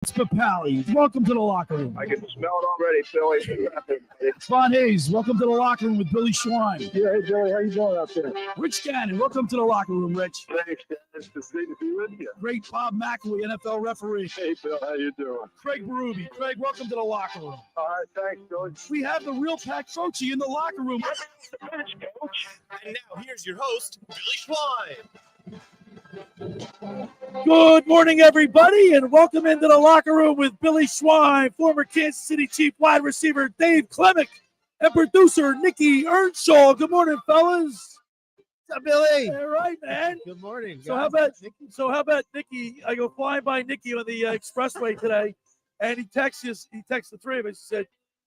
Papali, welcome to the locker room. I can smell it already, Billy. Von Hayes, welcome to the locker room with Billy Schwein. Yeah, hey, Billy, how you doing out there? Rich Gannon, welcome to the locker room, Rich. Thanks, it's great to be with you. Great Bob McElwee, NFL referee. Hey, Bill, how you doing? Craig Berube. Craig, welcome to the locker room. All right, thanks, Billy. We have the real Pat Croce in the locker room. Coach. And now here's your host, Billy Schwein. Good morning, everybody, and welcome into the locker room with Billy Schwein, former Kansas City Chief wide receiver Dave Klemic, and producer Nikki Earnshaw. Good morning, fellas. What's up, Billy? All right, man. Good morning. So how about Nikki? I go flying by Nikki on the expressway today, and he texts the three of us. He said,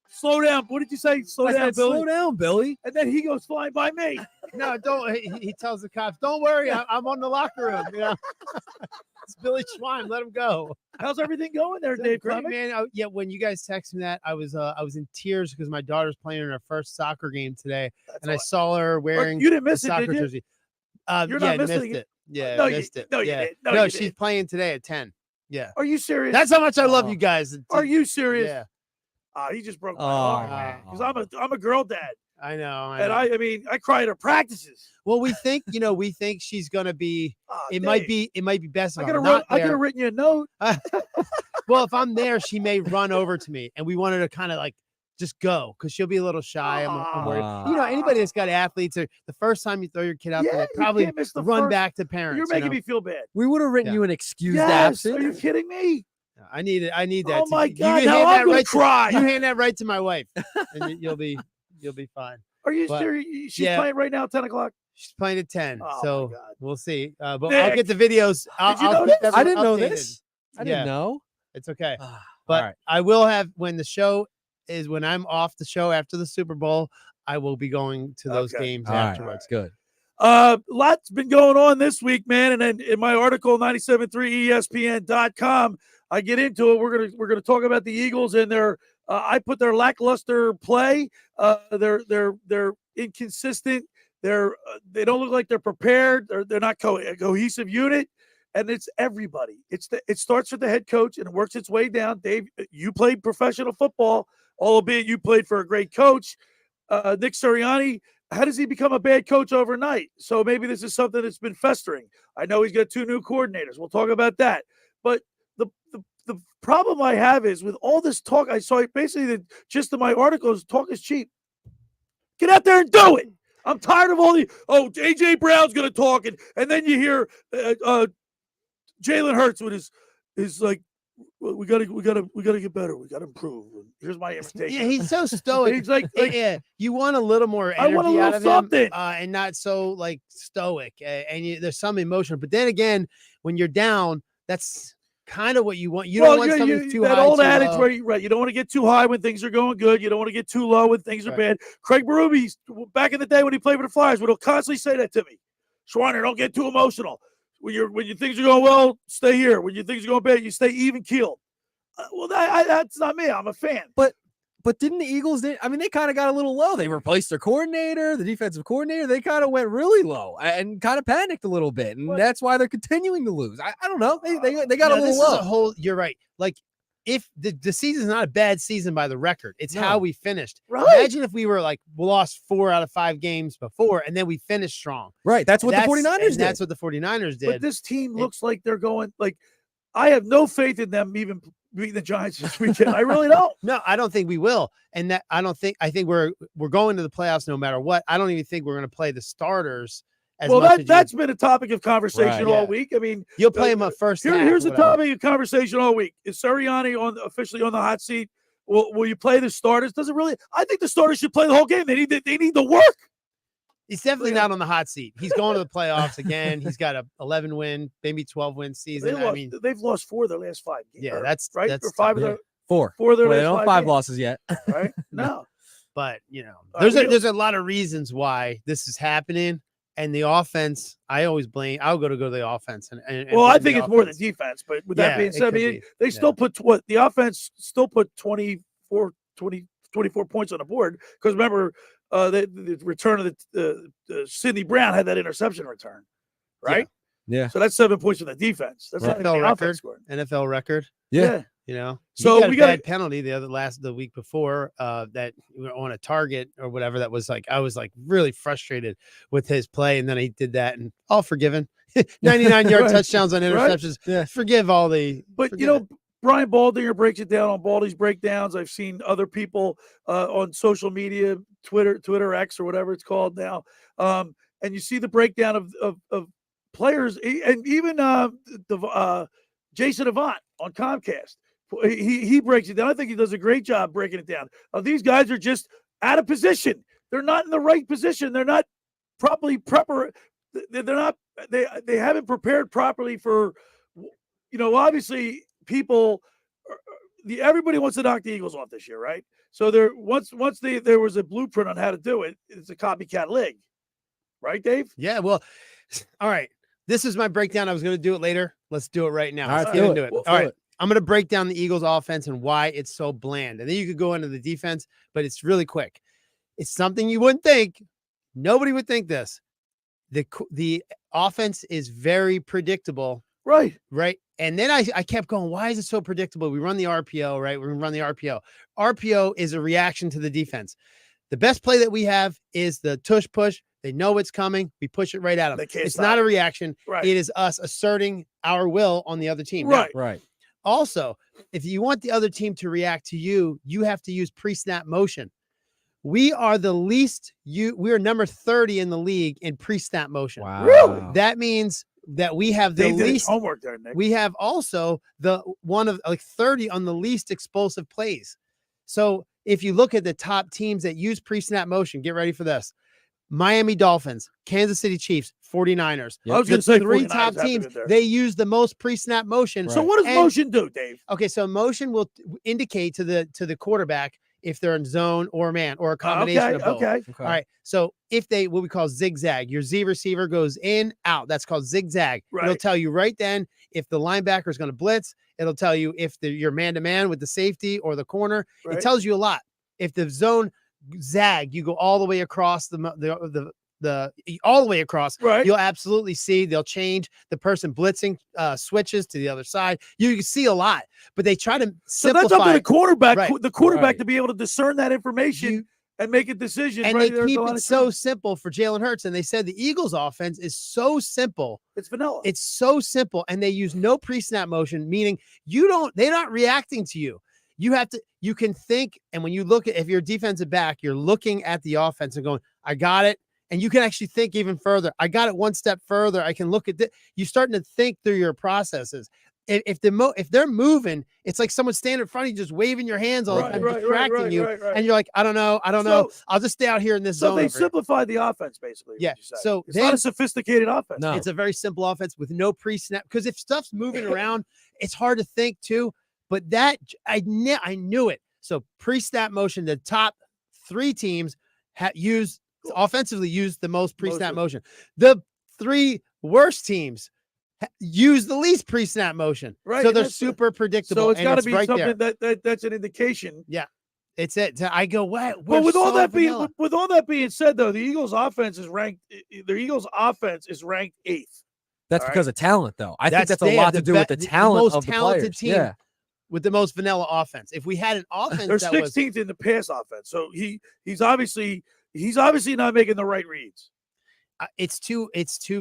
"Slow down." What did you say? Slow down, Billy. Slow down, Billy. And then he goes flying by me. No, don't. He tells the cops, "Don't worry, I'm on the locker room." You know, it's Billy Schwein. Let him go. How's everything going there, Dave? Great, man. Yeah, when you guys texted me that, I was in tears because my daughter's playing in her first soccer game today, I saw her wearing you didn't miss a soccer did you? jersey. You're not missing it. Yeah, no, missed it. No, yeah. you didn't. No, you she's didn't. playing today at 10. Yeah. Are you serious? That's how much I love you guys. Are you serious? Yeah. He just broke my heart because I'm a girl dad. I know. And I mean, I cry at her practices. Well, we think she's gonna be. It might be best. I could have written you a note. Well, if I'm there, she may run over to me, and we wanted to kind of like just go because she'll be a little shy. I'm worried. You know, anybody that's got athletes, or the first time you throw your kid out there, they probably run back to parents. You're making me feel bad. We would have written you an excused absence. absence. Are you kidding me? I need that. Oh my God! You Now I'm gonna cry. You hand that right to my wife, and you'll be fine. Are you serious? She's playing right now, 10 o'clock. She's playing at 10, so we'll see. But Nick, I'll get the videos. Did you know this? I didn't know this. I didn't know. It's okay. But I will have when I'm off the show after the Super Bowl. I will be going to those games afterwards. Good. Lots been going on this week, man. And then in my article, 973ESPN.com, I get into it. We're gonna talk about the Eagles and their. I put their lackluster play. They're inconsistent. They don't look like they're prepared. They're not a cohesive unit, and it's everybody. It starts with the head coach and it works its way down. Dave, you played professional football, albeit you played for a great coach, Nick Sirianni. How does he become a bad coach overnight? So maybe this is something that's been festering. I know he's got 2 new coordinators. We'll talk about that, but the problem I have is with all this talk, I saw basically the gist of my article is talk is cheap. Get out there and do it. I'm tired of all the, AJ Brown's going to talk. And then you hear Jalen Hurts with his like, well, we gotta get better. We gotta improve. Here's my invitation. Yeah, he's so stoic. He's like you want a little more energy I want a little out of something. him, and not so like stoic. And there's some emotion. But then again, when you're down, that's kind of what you want. You don't want something too high. That old adage where you don't want to get too high when things are going good. You don't want to get too low when things are bad. Craig Berube, back in the day when he played for the Flyers, would constantly say that to me. Schweiner, don't get too emotional. When your things are going well, stay here. When your things are going bad, you stay even keeled. That's not me. I'm a fan. But didn't the Eagles? They kind of got a little low. They replaced their coordinator, the defensive coordinator. They kind of went really low and kind of panicked a little bit, and that's why they're continuing to lose. I don't know. They got a little low. You're right. Like if the season's not a bad season by the record, it's how we finished. Right. Imagine if we were like lost 4 out of 5 games before, and then we finished strong. Right. That's what the 49ers did. That's what the 49ers did. But this team looks like they're going like. I have no faith in them even beating the Giants this weekend. I really don't. No, I don't think we will. And I think we're going to the playoffs no matter what. I don't even think we're going to play the starters as much. That's been a topic of conversation all week. I mean, you'll play them at first. Here's the topic of conversation all week. Is Sirianni officially on the hot seat? Will you play the starters? Doesn't really. I think the starters should play the whole game. They need the work. He's definitely not on the hot seat. He's going to the playoffs again. He's got a 11-win, maybe 12-win season. They've lost 4 of their last 5 games. Yeah, that's right. That's or 5 of their 4. 4 of their they last don't 5 5 games. losses yet. Right? No. But there's a lot of reasons why this is happening. And the offense, I'll go to the offense. I think it's more than defense. But with that being said, they still put the offense still put 24 points on the board. Because remember, the return of the Sidney Brown had that interception return, right? Yeah. So that's 7 points from the defense. That's not NFL the record. offense scoring. NFL record. Yeah. You know, So he got we a gotta- bad penalty the week before that we were on a target or whatever. That was like, I was like really frustrated with his play. And then he did that and all forgiven. 99-yard Right. touchdowns on Right. interceptions. Yeah. Forgive all the, But forgive you know, it. Brian Baldinger breaks it down on Baldy's breakdowns. I've seen other people on social media, Twitter X or whatever it's called now, and you see the breakdown of players, and even Jason Avant on Comcast. He breaks it down. I think he does a great job breaking it down. These guys are just out of position. They're not in the right position. They're not properly They're not. They haven't prepared properly for. You know, obviously, everybody wants to knock the Eagles off this year, right? So there was a blueprint on how to do it. It's a copycat league, right, Dave? Yeah. Well, all right. This is my breakdown. I was going to do it later. Let's do it right now. All right, Let's do get it. into it. Well, All right. I'm going to break down the Eagles offense and why it's so bland. And then you could go into the defense, but it's really quick. It's something you wouldn't think. Nobody would think this. The offense is very predictable. Right. Right. And then I kept going, why is it so predictable? We run the RPO, right? We run the RPO. RPO is a reaction to the defense. The best play that we have is the tush push. They know it's coming. We push it right at them. They can't It's stop not it. a reaction. Right. It is us asserting our will on the other team. Now, Right. Right. also, if you want the other team to react to you, you have to use pre-snap motion. We are number 30 in the league in pre-snap motion. Wow. Really? That means that we have the Dave did his least. homework there, Nick. We have also the one of like 30 on the least explosive plays. So if you look at the top teams that use pre-snap motion, get ready for this. Miami Dolphins, Kansas City Chiefs, 49ers. I was going to say Three 49ers top have to teams, be there. they use the most pre-snap motion. So what does And- motion do, Dave? Okay, so motion will indicate to the quarterback if they're in zone or man or a combination Okay. of both. Okay. All right. So if what we call zigzag, your Z receiver goes in, out. That's called zigzag. It'll Right. tell you right then if the linebacker is going to blitz. It'll tell you if you're man-to-man with the safety or the corner. Right. It tells you a lot. If the zone zag, you go all the way across all the way across. Right. You'll absolutely see they'll change. The person blitzing switches to the other side. You can see a lot, but they try to So simplify. that's up to the quarterback. Right. The quarterback Right. to be able to discern that information You- and make a decision. and right they there at keep the line it of so scrimmage. simple for Jalen Hurts. And they said the Eagles offense is so simple. It's vanilla. It's so simple. And they use no pre-snap motion, meaning they're not reacting to you. You can think. And when you look at, if you're a defensive back, you're looking at the offense and going, I got it. And you can actually think even further. I got it one step further. I can look at you're starting to think through your processes. If they're moving, it's like someone standing in front of you, just waving your hands all the time, distracting you. right. And you're like, I don't know. I'll just stay out here in this So zone. they over here." simplified the offense, basically. Yeah, would you say. so it's not then- a sophisticated offense. No. It's a very simple offense with no pre-snap. Because if stuff's moving around, it's hard to think too. But that I knew it. So pre-snap motion, the top three teams offensively use the most pre-snap motion. The three worst teams use the least pre-snap motion. Right, So and they're that's super predictable. So it's and got to be right something there. that's an indication. It's it. So I go, what? But with all that being said, though, the Eagles' offense is ranked. The Eagles' offense is ranked 8th. That's All because of talent, though. I think that's a they lot have to the do with the the talent most of the talented players. team Yeah. with the most vanilla offense. If we had an offense They're that was 16th in the pass offense. So he's obviously not making the right reads. it's too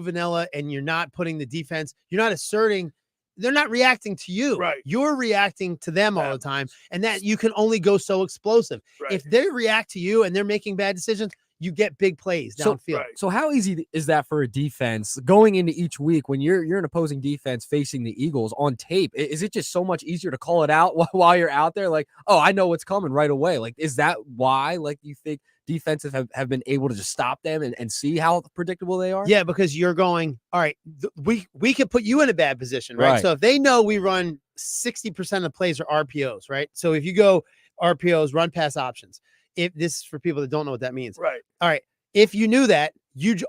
vanilla, and you're not putting the defense. You're not asserting. They're not reacting to you. Right. You're reacting to them all Yeah. the time, and that you can only go so explosive. Right. If they react to you and they're making bad decisions, you get big plays So- downfield. Right. So how easy is that for a defense going into each week when you're an opposing defense facing the Eagles on tape? Is it just so much easier to call it out while you're out there? Like, oh, I know what's coming right away. Like, is that why, like, you think defenses have been able to just stop them and see how predictable they are? Yeah, because you're going, all right, we could put you in a bad position, right? Right. So if they know we run 60% of plays are RPOs, right? So if you go RPOs, run pass options, if this is for people that don't know what that means. Right. All right. If you knew that,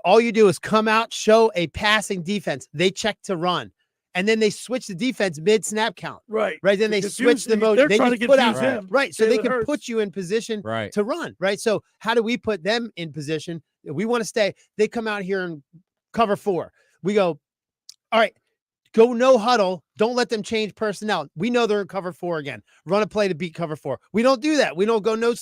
all you do is come out, show a passing defense. They check to run. And then they switch the defense mid-snap count. Right. Right. Then they To switch confuse- the mode. They're They trying to just put out. confuse him. Right. So they Jalen can Hurts. put you in position Right. to run. Right. So how do we put them in position? We want to stay. They come out here and cover 4. We go, all right, go no huddle. Don't let them change personnel. We know they're in cover 4 again. Run a play to beat cover 4. We don't do that. We don't go no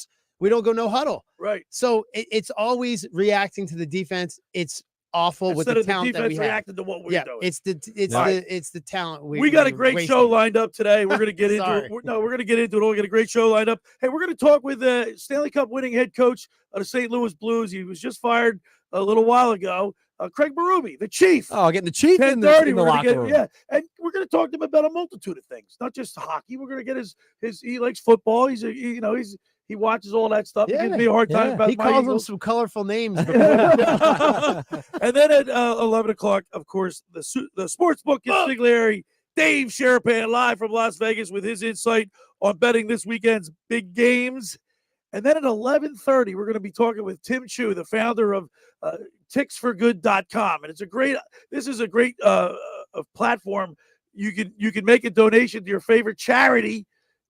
huddle. Right. So it's always reacting to the defense. It's awful Instead with the of the talent that defense we have. reacting to what we're doing. It's the talent we got a great wasting. show lined up today. We're going to get into Sorry. it. We're going to get into it. We'll get a great show lined up. Hey, we're going to talk with the Stanley Cup winning head coach of the St. Louis Blues. He was just fired a little while ago. Craig Berube, the chief. Oh, getting the chief in the 10:30, locker room. Yeah, and we're going to talk to him about a multitude of things, not just hockey. We're going to get his. He likes football. He watches all that stuff. He gives me a hard time about He my calls them Eagles. some colorful names. And then at 11 o'clock, of course, the sports book Consigliere, Dave Sharapan, live from Las Vegas with his insight on betting this weekend's big games. And then at 11:30, we're going to be talking with Tim Chu, the founder of ticksforgood.com. And this is a great platform. You can make a donation to your favorite charity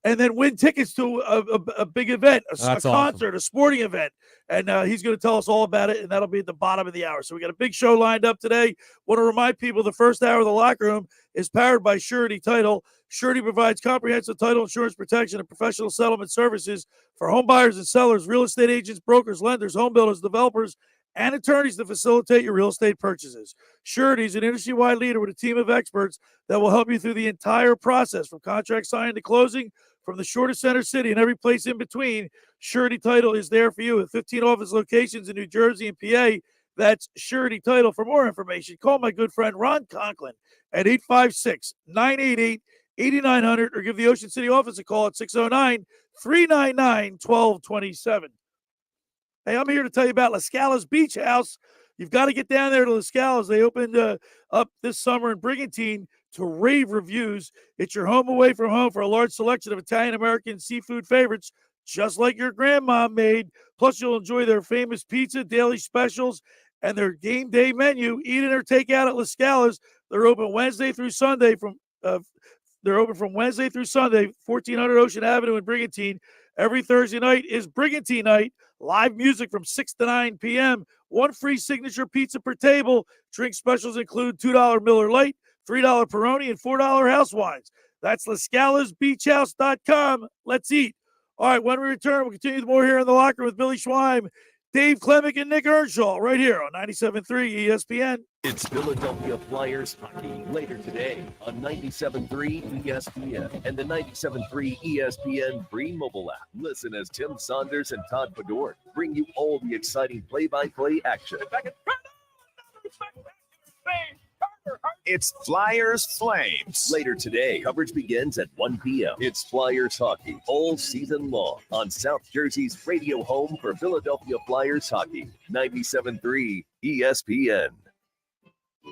and then win tickets to a big event, a concert, awesome. a sporting event. And he's going to tell us all about it, and that'll be at the bottom of the hour. So we got a big show lined up today. Want to remind people the first hour of the locker room is powered by Surety Title. Surety provides comprehensive title insurance protection and professional settlement services for home buyers and sellers, real estate agents, brokers, lenders, home builders, developers, and attorneys to facilitate your real estate purchases. Surety is an industry-wide leader with a team of experts that will help you through the entire process, from contract signing to closing, from the shortest center city and every place in between. Surety Title is there for you with 15 office locations in New Jersey and PA. That's Surety Title. For more information, call my good friend Ron Conklin at 856-988-8900 or give the Ocean City office a call at 609-399-1227. Hey, I'm here to tell you about La Scala's Beach House. You've got to get down there to La Scala's. They opened up this summer in Brigantine to rave reviews. It's your home away from home for a large selection of Italian-American seafood favorites, just like your grandma made. Plus, you'll enjoy their famous pizza, daily specials, and their game day menu. Eat in or take out at La Scala's. They're open Wednesday through Sunday from 1400 Ocean Avenue in Brigantine. Every Thursday night is Brigantine night. Live music from 6 to 9 p.m. One free signature pizza per table. Drink specials include $2 Miller Lite, $3 Peroni, and $4 house wines. That's LaScalasBeachHouse.com. Let's eat. All right, when we return, we'll continue more here in the locker with Billy Schweim, Dave Klemic, and Nick Earnshaw right here on 97.3 ESPN. It's Philadelphia Flyers hockey later today on 97.3 ESPN and the 97.3 ESPN free mobile app. Listen as Tim Saunders and Todd Fedor bring you all the exciting play-by-play action. It's Flyers Flames. Later today, coverage begins at 1 p.m. It's Flyers hockey all season long on South Jersey's radio home for Philadelphia Flyers hockey, 97.3 ESPN.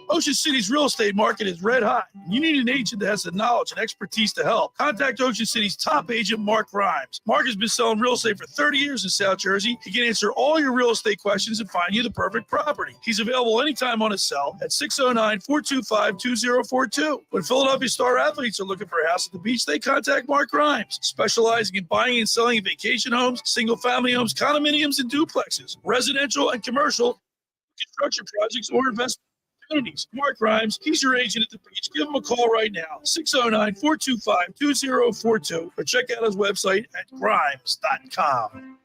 Ocean City's real estate market is red hot. You need an agent that has the knowledge and expertise to help. Contact Ocean City's top agent, Mark Rhymes. Mark has been selling real estate for 30 years in South Jersey. He can answer all your real estate questions and find you the perfect property. He's available anytime on his cell at 609-425-2042. When Philadelphia star athletes are looking for a house at the beach, they contact Mark Rhymes, specializing in buying and selling vacation homes, single-family homes, condominiums, and duplexes, residential and commercial construction projects, or investment. Mark Rhymes, he's your agent at the beach. Give him a call right now, 609-425-2042, or check out his website at grimes.com.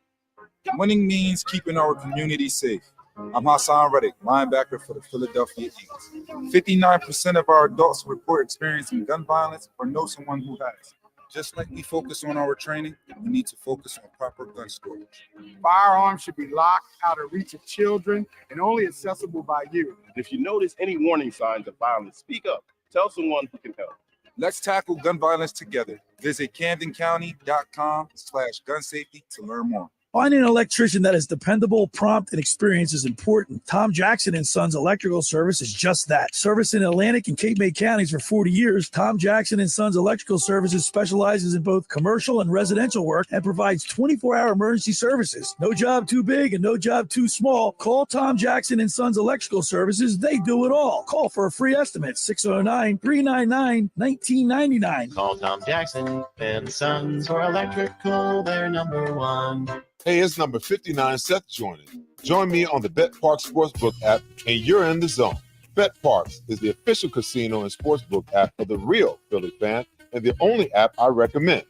Winning means keeping our community safe. I'm Hassan Reddick, linebacker for the Philadelphia Eagles. 59% of our adults report experiencing gun violence or know someone who has. Just like we focus on our training, we need to focus on proper gun storage. Firearms should be locked out of reach of children and only accessible by you. If you notice any warning signs of violence, speak up. Tell someone who can help. Let's tackle gun violence together. Visit CamdenCounty.com/gun safety to learn more. Finding an electrician that is dependable, prompt, and experienced is important. Tom Jackson & Sons Electrical Service is just that. Service in Atlantic and Cape May counties for 40 years, Tom Jackson & Sons Electrical Services specializes in both commercial and residential work and provides 24-hour emergency services. No job too big and no job too small. Call Tom Jackson & Sons Electrical Services. They do it all. Call for a free estimate, 609-399-1999. Call Tom Jackson & Sons for electrical. They're number one. Hey, it's number 59, Seth joining. Join me on the Bet Park Sportsbook app, and you're in the zone. BetParks is the official casino and sportsbook app of the real Philly fan and the only app I recommend.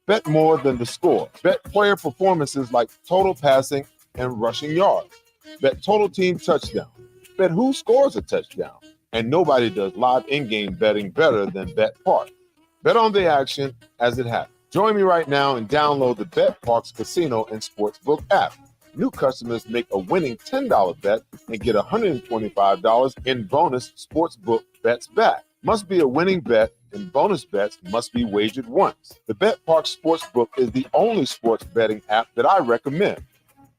Bet more than the score. Bet player performances like total passing and rushing yards. Bet total team touchdown. Bet who scores a touchdown. And nobody does live in-game betting better than BetParks. Bet on the action as it happens. Join me right now and download the BetParks Casino and Sportsbook app. New customers make a winning $10 bet and get $125 in bonus sportsbook bets back. Must be a winning bet, and bonus bets must be wagered once. The BetParks Sportsbook is the only sports betting app that I recommend.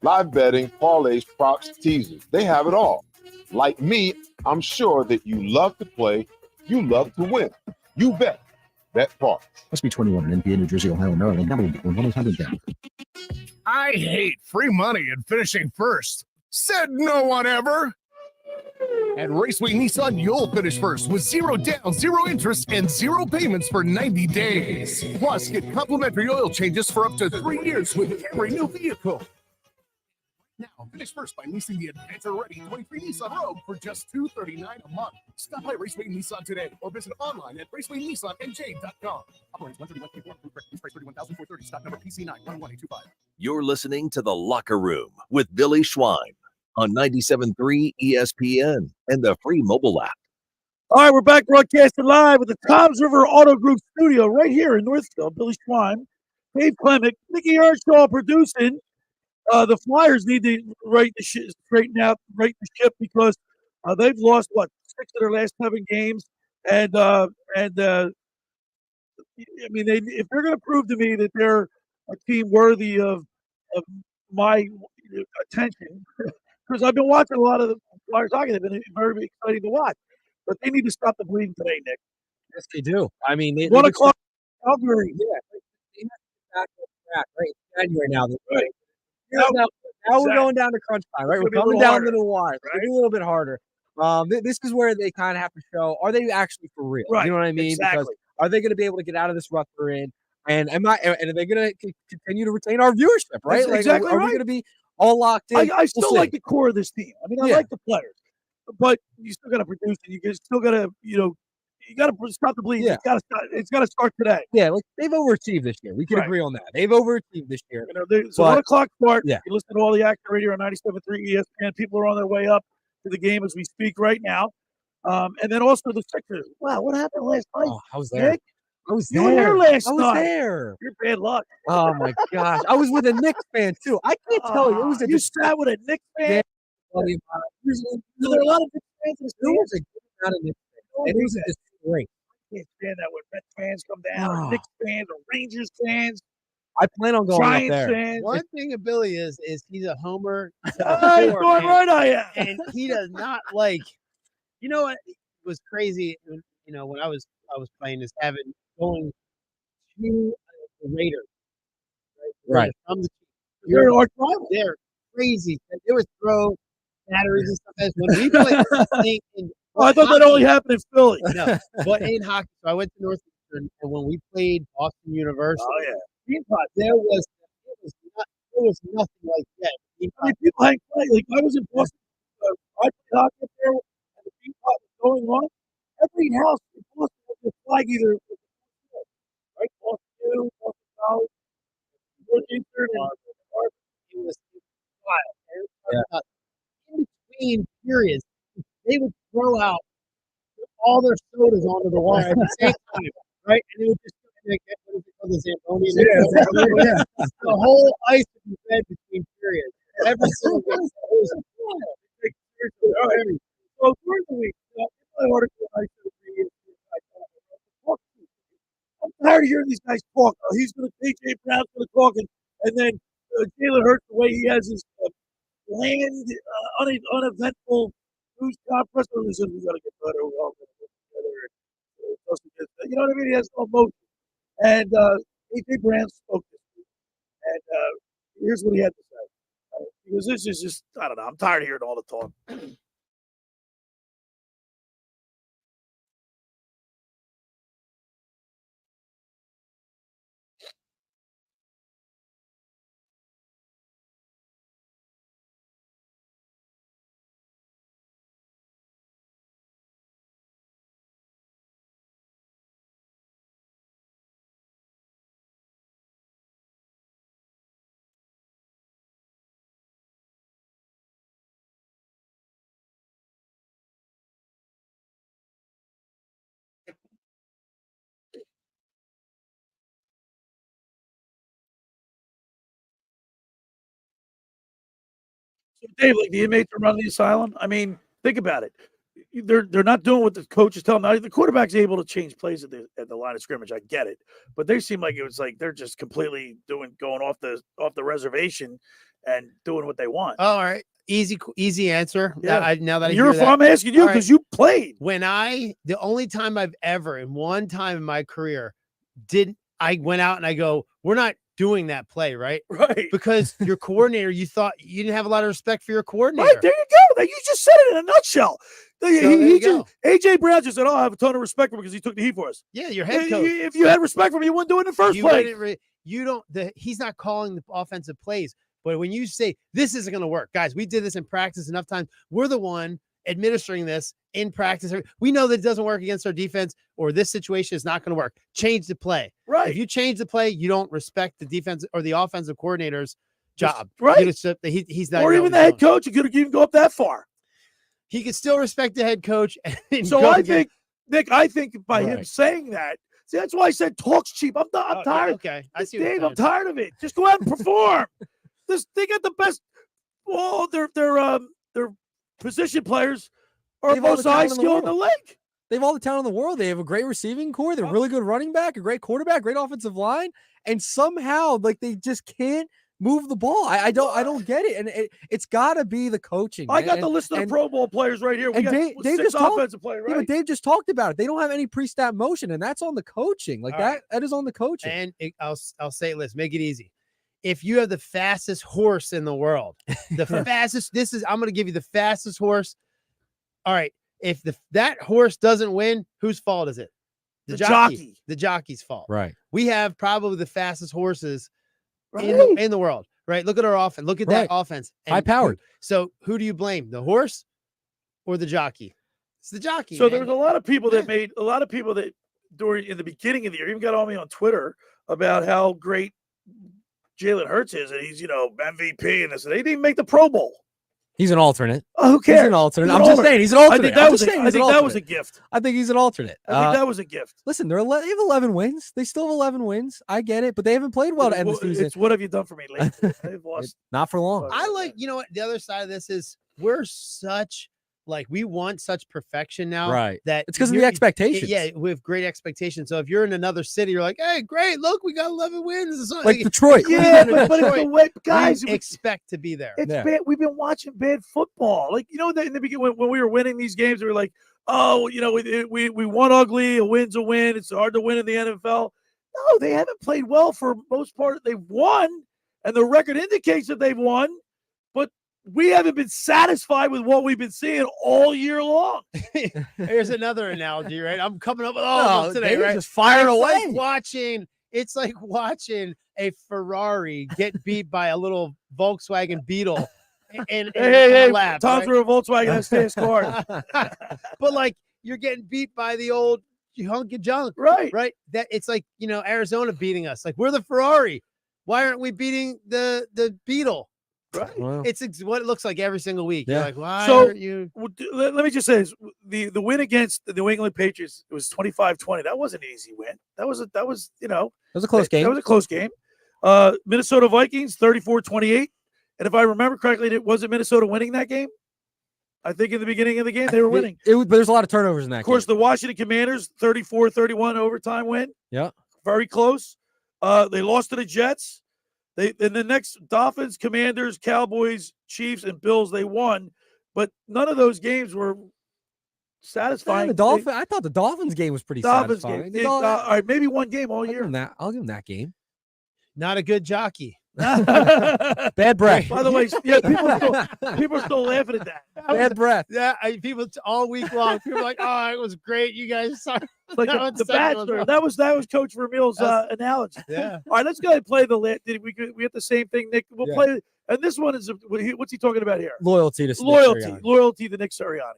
Live betting, parlays, props, teasers, they have it all. Like me, I'm sure that you love to play, you love to win. You bet. BetParks. Must be 21 in NPA, New Jersey, Ohio, Maryland. Number 1-800 down. I hate free money and finishing first. Said no one ever. At Raceway Nissan, you'll finish first with 0 down, 0 interest, and 0 payments for 90 days. Plus, get complimentary oil changes for up to 3 years with every new vehicle. Now, finish first by leasing the adventure-ready 23 Nissan Rogue for just $239 a month. Stop by Raceway Nissan today or visit online at racewaynissan.nj.com. Operates 131 price 31,430. Stock number PC9 11825. You're listening to The Locker Room with Billy Schwein on 97.3 ESPN and the free mobile app. All right, we're back broadcasting live with the Toms River Auto Group studio right here in Northfield. Billy Schwein, Dave Klemic, Nikki Earnshaw producing. The Flyers need to straighten out, right the ship because they've lost 6 of their last 7 games, and I mean, if they're going to prove to me that they're a team worthy of my attention, because I've been watching a lot of the Flyers hockey, they've been very exciting to watch, but they need to stop the bleeding today, Nick. Yes, they do. I mean, 1 o'clock, Calgary. Yeah, they have to get back on track, right? It's January now. Right. Now we're going down to crunch time, right? We're coming down to the wire. Right? It's a little bit harder. This is where they kind of have to show, are they actually for real? Right. You know what I mean? Exactly. Because are they going to be able to get out of this rut they're in? And are they going to continue to retain our viewership, right? That's exactly are right. we going to be all locked in? I still like the core of this team. I mean, I like the players, but you still got to produce, and you still got to, you got to stop the bleeding. Yeah. It's got to start today. Yeah, like they've overachieved this year. We can agree on that. They've overachieved this year. So 1 o'clock start. Yeah. You listen to all the Action Radio on 97.3 ESPN. People are on their way up to the game as we speak right now. And then also the Sixers. Wow, what happened last night? Oh, I was there. Nick? I was You there. were there last I was night. there. You're bad luck. Oh my gosh. I was with a Knicks fan too. I can't tell you. It was You sat with a Knicks fan? Usually, There are a lot of Knicks fans in the there was stands. a good amount of Knicks fans. And it was a disgrace. I can't stand that when Mets fans come down, or Knicks fans, or Rangers fans, I plan on going Giants up there. fans. One thing of Billy is he's a homer. Oh, you're going right, I am. And he does not like. You know what was crazy? When I was playing is going to the Raiders. Right. You're our rival. They're crazy. They would throw batteries and stuff. When we played I thought that only happened in Philly. No, but in hockey, so I went to Northwestern, and when we played Boston University, there was nothing like that. I mean, people hang play. Like I was in Boston, I played hockey up there, and the Beanpot was going on. Every house in Boston was a flag either, right? Boston, Boston College, Northeastern, and it was wild. In between periods, they would throw out all their sodas onto the wire at the same time, right? And it would just the Zamboni. The whole ice would be red between periods. Every single game. So during the week, my article I I'm tired of hearing these guys talk. He's going to TJ Brown's going to talk, and then Jalen Hurts, the way he has his bland, uneventful news conference. He says we got to get better. We're all going to get together. You know what I mean? He has no emotion. And TJ Brown spoke this week, and here's what he had to say. Because this is just, I don't know. I'm tired of hearing all the talk. Dave, like the inmates are running the asylum. I mean, think about it. They're not doing what the coach is telling them. The quarterback's able to change plays at the line of scrimmage. I get it, but they seem like it was like they're just completely going off the reservation and doing what they want. All right, easy answer. Yeah. Now that I'm asking you because you played. The only time I've ever, in one time in my career, I went out and I go, we're not doing that play, right? Right. Because your coordinator, you thought you didn't have a lot of respect for your coordinator. Right, there you go. You just said it in a nutshell. AJ Brown just said, "Oh, I have a ton of respect for him because he took the heat for us." Yeah, your head coach. If you had respect for him, you wouldn't do it in the first place. He's not calling the offensive plays. But when you say this isn't going to work, guys, we did this in practice enough times. We're the one administering this in practice. We know that it doesn't work against our defense, or this situation is not going to work. Change the play. Right. If you change the play, you don't respect the defense or the offensive coordinator's job. Right. He's not. Or even the head coach. You could even go up that far. He could still respect the head coach. So I think, Nick, by him saying that, see, that's why I said talk's cheap. I'm tired. Okay. I see. Dave, I'm tired of it. Just go out and perform. They got the best. Well, their position players are most high skill in the league. They have all the talent in the world. They have a great receiving core. They're really good running back, a great quarterback, great offensive line, and somehow they just can't move the ball. I don't get it, and it's got to be the coaching. I got the list of the Pro Bowl players right here. We got Dave 6 just offensive players, right? Yeah, but Dave just talked about it. They don't have any pre-snap motion, and that's on the coaching. That is on the coaching. And I'll say it. Let's make it easy. If you have the fastest horse in the world, I'm going to give you the fastest horse. All right. If that horse doesn't win, whose fault is it? The jockey. The jockey's fault. Right. We have probably the fastest horses in the world. Right. Look at our offense. Look at that offense. High powered. So who do you blame? The horse or the jockey? It's the jockey. So there was a lot of people that in the beginning of the year even got on me on Twitter about how great Jalen Hurts is, and he's MVP, and this. They didn't even make the Pro Bowl. He's an alternate. Oh, who cares? He's an alternate. I'm just saying he's an alternate. I think that was a gift. I think he's an alternate. I think that was a gift. Listen, they have 11 wins. They still have 11 wins. I get it, but they haven't played well to end the season. It's what have you done for me lately? They've lost. Not for long. I like, what the other side of this is, we're such. We want such perfection now, right? That it's because of the expectations. Yeah, we have great expectations. So if you're in another city, you're like, "Hey, great! Look, we got 11 wins." Like Detroit. Yeah, but it's the way guys expect to be there. It's bad. We've been watching bad football. In the beginning when we were winning these games, we were like, "Oh, we won ugly. A win's a win. It's hard to win in the NFL." No, they haven't played well for most part. They've won, and the record indicates that they've won. But we haven't been satisfied with what we've been seeing all year long. Here's another analogy, right? I'm coming up with all of them today, right? Just firing away. It's like watching a Ferrari get beat by a little Volkswagen Beetle. Hey, lap, Tom's right? a Volkswagen has fast cars. But you're getting beat by the old hunk of junk, right? Right. That it's like Arizona beating us. We're the Ferrari. Why aren't we beating the Beetle? Right. Wow. It's what it looks like every single week. Yeah. You're like, why aren't you? Let me just say this. The win against the New England Patriots, it was 25-20. That wasn't an easy win. That was a close game. That was a close game. Minnesota Vikings 34-28. And if I remember correctly, wasn't Minnesota winning that game? I think in the beginning of the game they were winning. But there's a lot of turnovers in that game. Of course, the Washington Commanders 34-31 overtime win. Yeah. Very close. They lost to the Jets. In the next Dolphins, Commanders, Cowboys, Chiefs, and Bills, they won, but none of those games were satisfying. I thought the Dolphins game was pretty satisfying. All right, maybe one game all year. I'll give them that game. Not a good jockey. Bad breath. By the way, yeah, people are still laughing at that. Bad breath. Yeah, people all week long. People are like, "Oh, it was great, you guys." Like the Bachelor. That was Coach Vermeil's analogy. Yeah. All right, let's go ahead and play the list. We have the same thing, Nick. We'll play, and this one is what's he talking about here? Loyalty to loyalty to Nick Sirianni.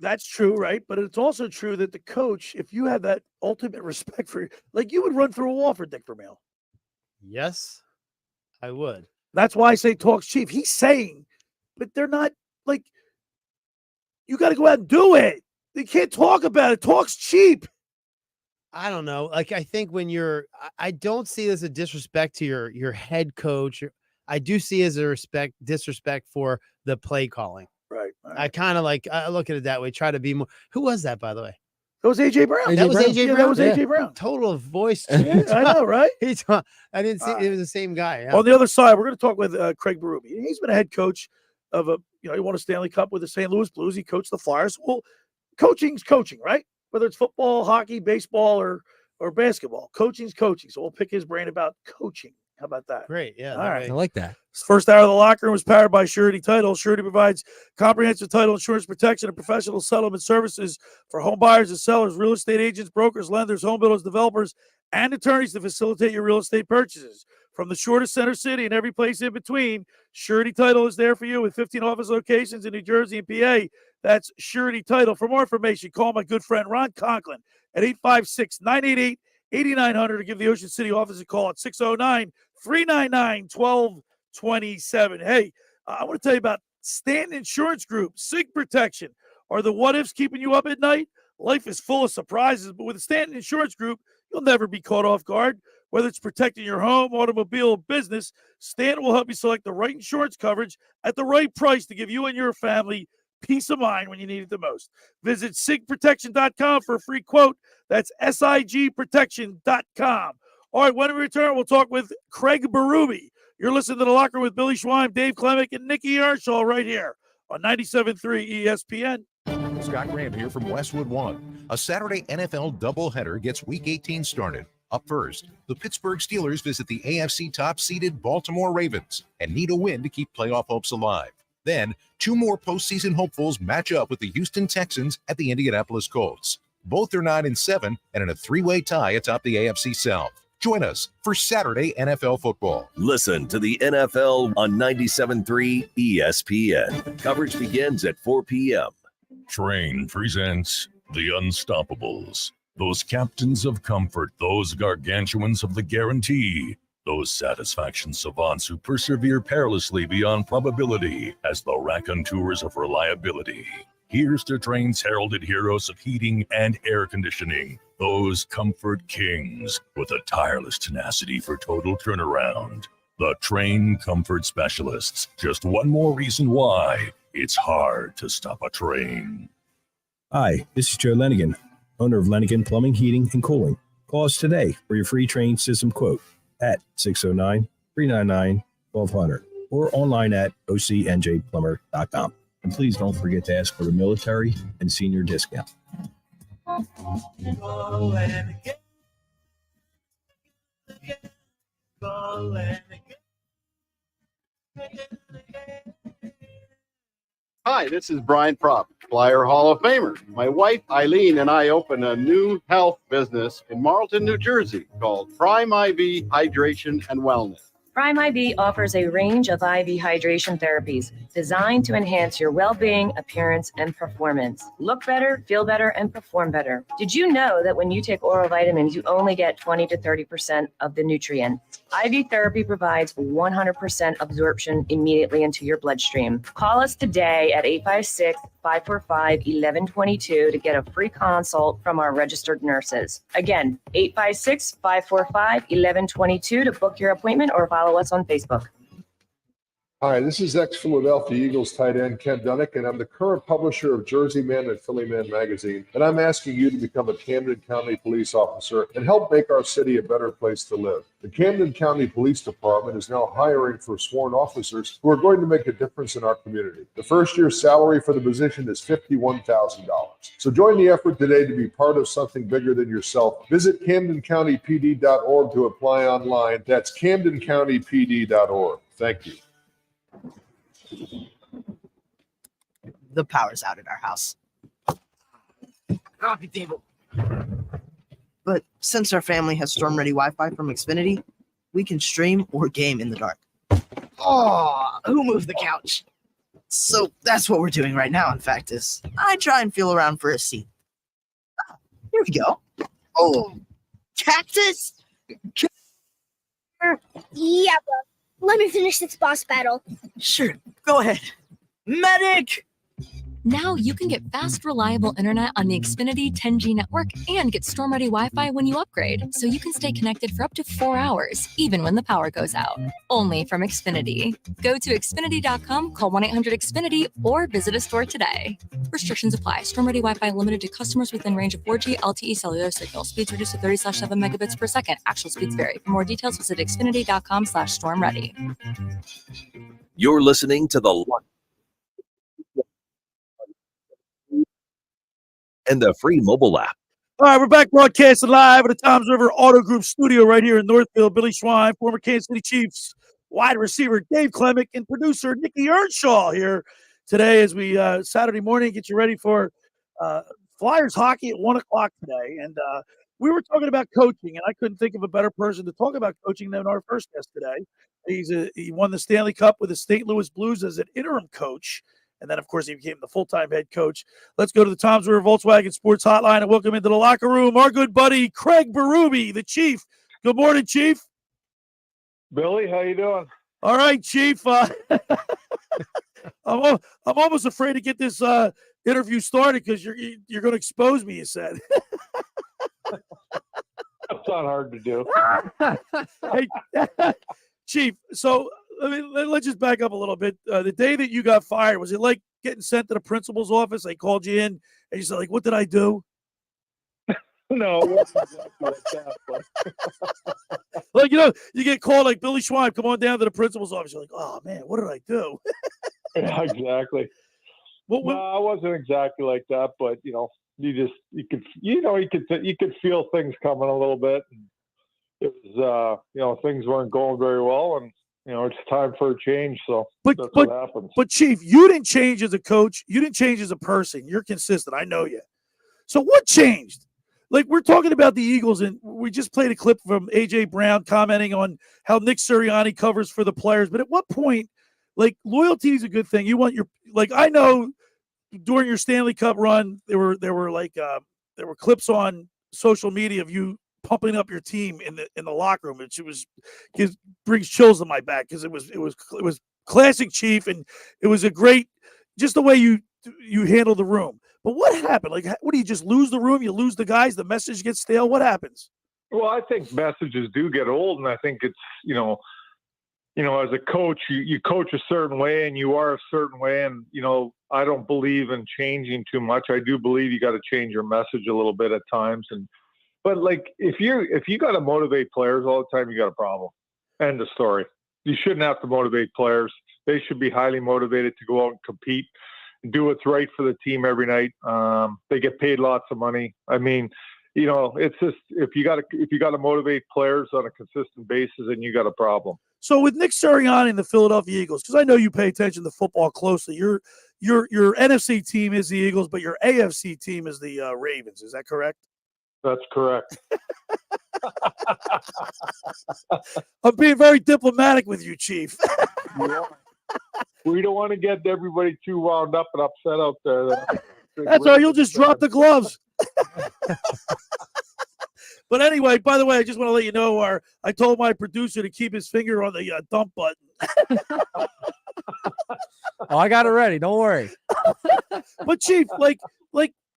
That's true, right? But it's also true that the coach, if you have that ultimate respect for, like, you would run through a wall for Dick Vermeil. Yes, I would. That's why I say talks cheap. He's saying, but they're not, like, you got to go out and do it. They can't talk about it. Talk's cheap. I don't know. Like, I think when I don't see it as a disrespect to your head coach. I do see it as a disrespect for the play calling. Right. I kind of I look at it that way. Try to be more. Who was that, by the way? That was AJ Brown. That was AJ Brown. That was AJ Brown. Total voice Yeah, change. I know, right? I didn't see it was the same guy. Yeah. On the other side, we're going to talk with Craig Berube. He's been a head coach of he won a Stanley Cup with the St. Louis Blues. He coached the Flyers. Well, coaching's coaching, right? Whether it's football, hockey, baseball, or basketball, coaching's coaching. So we'll pick his brain about coaching. How about that? Great. Yeah. All right. I like that. First hour of the locker room was powered by Surety Title. Surety provides comprehensive title insurance protection and professional settlement services for home buyers and sellers, real estate agents, brokers, lenders, home builders, developers, and attorneys to facilitate your real estate purchases. From the shortest center city and every place in between, Surety Title is there for you with 15 office locations in New Jersey and PA. That's Surety Title. For more information, call my good friend Ron Conklin at 856-988-8900 to give the Ocean City office a call at 609-399-1227. Hey, I want to tell you about Stanton Insurance Group. SIG protection. Are the what-ifs keeping you up at night? Life is full of surprises, but with the Stanton Insurance Group, you'll never be caught off guard. Whether it's protecting your home, automobile, or business, Stanton will help you select the right insurance coverage at the right price to give you and your family peace of mind when you need it the most. Visit sigprotection.com for a free quote. That's sigprotection.com. All right, when we return, we'll talk with Craig Berube. You're listening to The Locker with Billy Schwein, Dave Klemic, and Nikki Earnshaw right here on 97.3 ESPN. Scott Graham here from Westwood One. A Saturday NFL doubleheader gets Week 18 started. Up first, the Pittsburgh Steelers visit the AFC top-seeded Baltimore Ravens and need a win to keep playoff hopes alive. Then, two more postseason hopefuls match up with the Houston Texans at the Indianapolis Colts. Both are 9-7 and in a three-way tie atop the AFC South. Join us for Saturday NFL football. Listen to the NFL on 97.3 ESPN. Coverage begins at 4 p.m. Train presents The Unstoppables. Those captains of comfort, those gargantuans of the guarantee, those satisfaction savants who persevere perilously beyond probability as the raconteurs of reliability. Here's to Train's heralded heroes of heating and air conditioning, those comfort kings with a tireless tenacity for total turnaround. The Train Comfort Specialists. Just one more reason why it's hard to stop a train. Hi, this is Joe Lenigan, owner of Lenigan Plumbing, Heating, and Cooling. Call us today for your free train system quote at 609-399-1200 or online at ocnjplumber.com. And please don't forget to ask for the military and senior discount. Hi, this is Brian Propp, Flyer Hall of Famer. My wife, Eileen, and I opened a new health business in Marlton, New Jersey called Prime IV Hydration and Wellness. Prime IV offers a range of IV hydration therapies designed to enhance your well-being, appearance, and performance. Look better, feel better, and perform better. Did you know that when you take oral vitamins, you only get 20 to 30% of the nutrient? IV therapy provides 100% absorption immediately into your bloodstream. Call us today at 856-545-1122 to get a free consult from our registered nurses. Again, 856-545-1122 to book your appointment or follow us on Facebook. Hi, this is ex-Philadelphia Eagles tight end Ken Dunnick, and I'm the current publisher of Jersey Man and Philly Man magazine, and I'm asking you to become a Camden County police officer and help make our city a better place to live. The Camden County Police Department is now hiring for sworn officers who are going to make a difference in our community. The first year's salary for the position is $51,000. So join the effort today to be part of something bigger than yourself. Visit CamdenCountyPD.org to apply online. That's CamdenCountyPD.org. Thank you. The power's out at our house. Coffee table. But since our family has storm-ready Wi-Fi from Xfinity, we can stream or game in the dark. Oh, who moved the couch? So that's what we're doing right now, in fact, is I try and feel around for a seat. Ah, here we go. Oh, cactus. Yeah, but let me finish this boss battle. Sure, go ahead. Medic! Now you can get fast, reliable internet on the Xfinity 10G network and get storm-ready Wi-Fi when you upgrade, so you can stay connected for up to 4 hours, even when the power goes out. Only from Xfinity. Go to Xfinity.com, call 1-800-XFINITY, or visit a store today. Restrictions apply. Storm-ready Wi-Fi limited to customers within range of 4G LTE cellular signal. Speeds reduced to 30/7 megabits per second. Actual speeds vary. For more details, visit Xfinity.com/stormready. You're listening to the and the free mobile app. All right, we're back broadcasting live at the Toms River Auto Group studio right here in Northfield. Billy Schwein, former Kansas City Chiefs wide receiver Dave Klemic, and producer Nikki Earnshaw here today as we Saturday morning get you ready for Flyers hockey at 1 o'clock today. And we were talking about coaching, and I couldn't think of a better person to talk about coaching than our first guest today. He won the Stanley Cup with the St. Louis Blues as an interim coach. And then, of course, he became the full-time head coach. Let's go to the Toms River Volkswagen Sports Hotline and welcome into the locker room our good buddy Craig Berube, the Chief. Good morning, Chief. Billy, how you doing? All right, Chief. I'm almost afraid to get this interview started because you're going to expose me, you said. That's not hard to do. Hey, Chief, so let's just back up a little bit. The day that you got fired, was it like getting sent to the principal's office? They called you in and you said, like, what did I do? No, it wasn't exactly like that. Like, you know, you get called like Billy Schwein, come on down to the principal's office. You're like, oh, man, what did I do? Yeah, exactly. No, it wasn't exactly like that, but, you know, you could feel things coming a little bit. It was, things weren't going very well, and it's time for a change. So that's what happens. But Chief, you didn't change as a coach. You didn't change as a person. You're consistent. I know you. So what changed? Like, we're talking about the Eagles, and we just played a clip from A.J. Brown commenting on how Nick Sirianni covers for the players. But at what point, like, loyalty is a good thing. You want I know during your Stanley Cup run, there were clips on social media of you pumping up your team in the locker room, which brings chills to my back because it was classic Chief, and it was a great, just the way you handle the room. But what happened? Like, what do you just lose the room? You lose the guys. The message gets stale. What happens? Well, I think messages do get old, and I think it's as a coach, you coach a certain way and you are a certain way, and I don't believe in changing too much. I do believe you got to change your message a little bit at times, but like if you got to motivate players all the time, you got a problem. End of story. You shouldn't have to motivate players. They should be highly motivated to go out and compete and do what's right for the team every night. They get paid lots of money. I mean, it's just if you got to motivate players on a consistent basis, then you got a problem. So with Nick Sirianni and the Philadelphia Eagles, because I know you pay attention to football closely, your NFC team is the Eagles, but your AFC team is the Ravens. Is that correct? That's correct. I'm being very diplomatic with you, Chief. We don't want to get everybody too wound up and upset out there. That's all. You'll just drop the gloves. But anyway, by the way, I just want to let you know, I told my producer to keep his finger on the dump button. Oh, I got it ready. Don't worry. But Chief,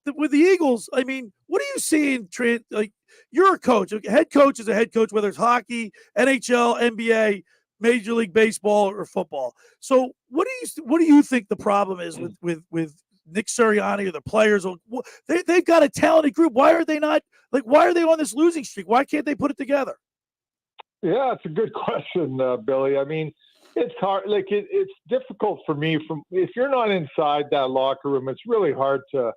with the Eagles, I mean, what do you see in like? You're a coach. A head coach is a head coach, whether it's hockey, NHL, NBA, Major League Baseball, or football. So, what do you think the problem is with Nick Sirianni or the players? They've got a talented group. Why are they not why are they on this losing streak? Why can't they put it together? Yeah, it's a good question, Billy. I mean, it's hard. Like it's difficult for me if you're not inside that locker room, it's really hard to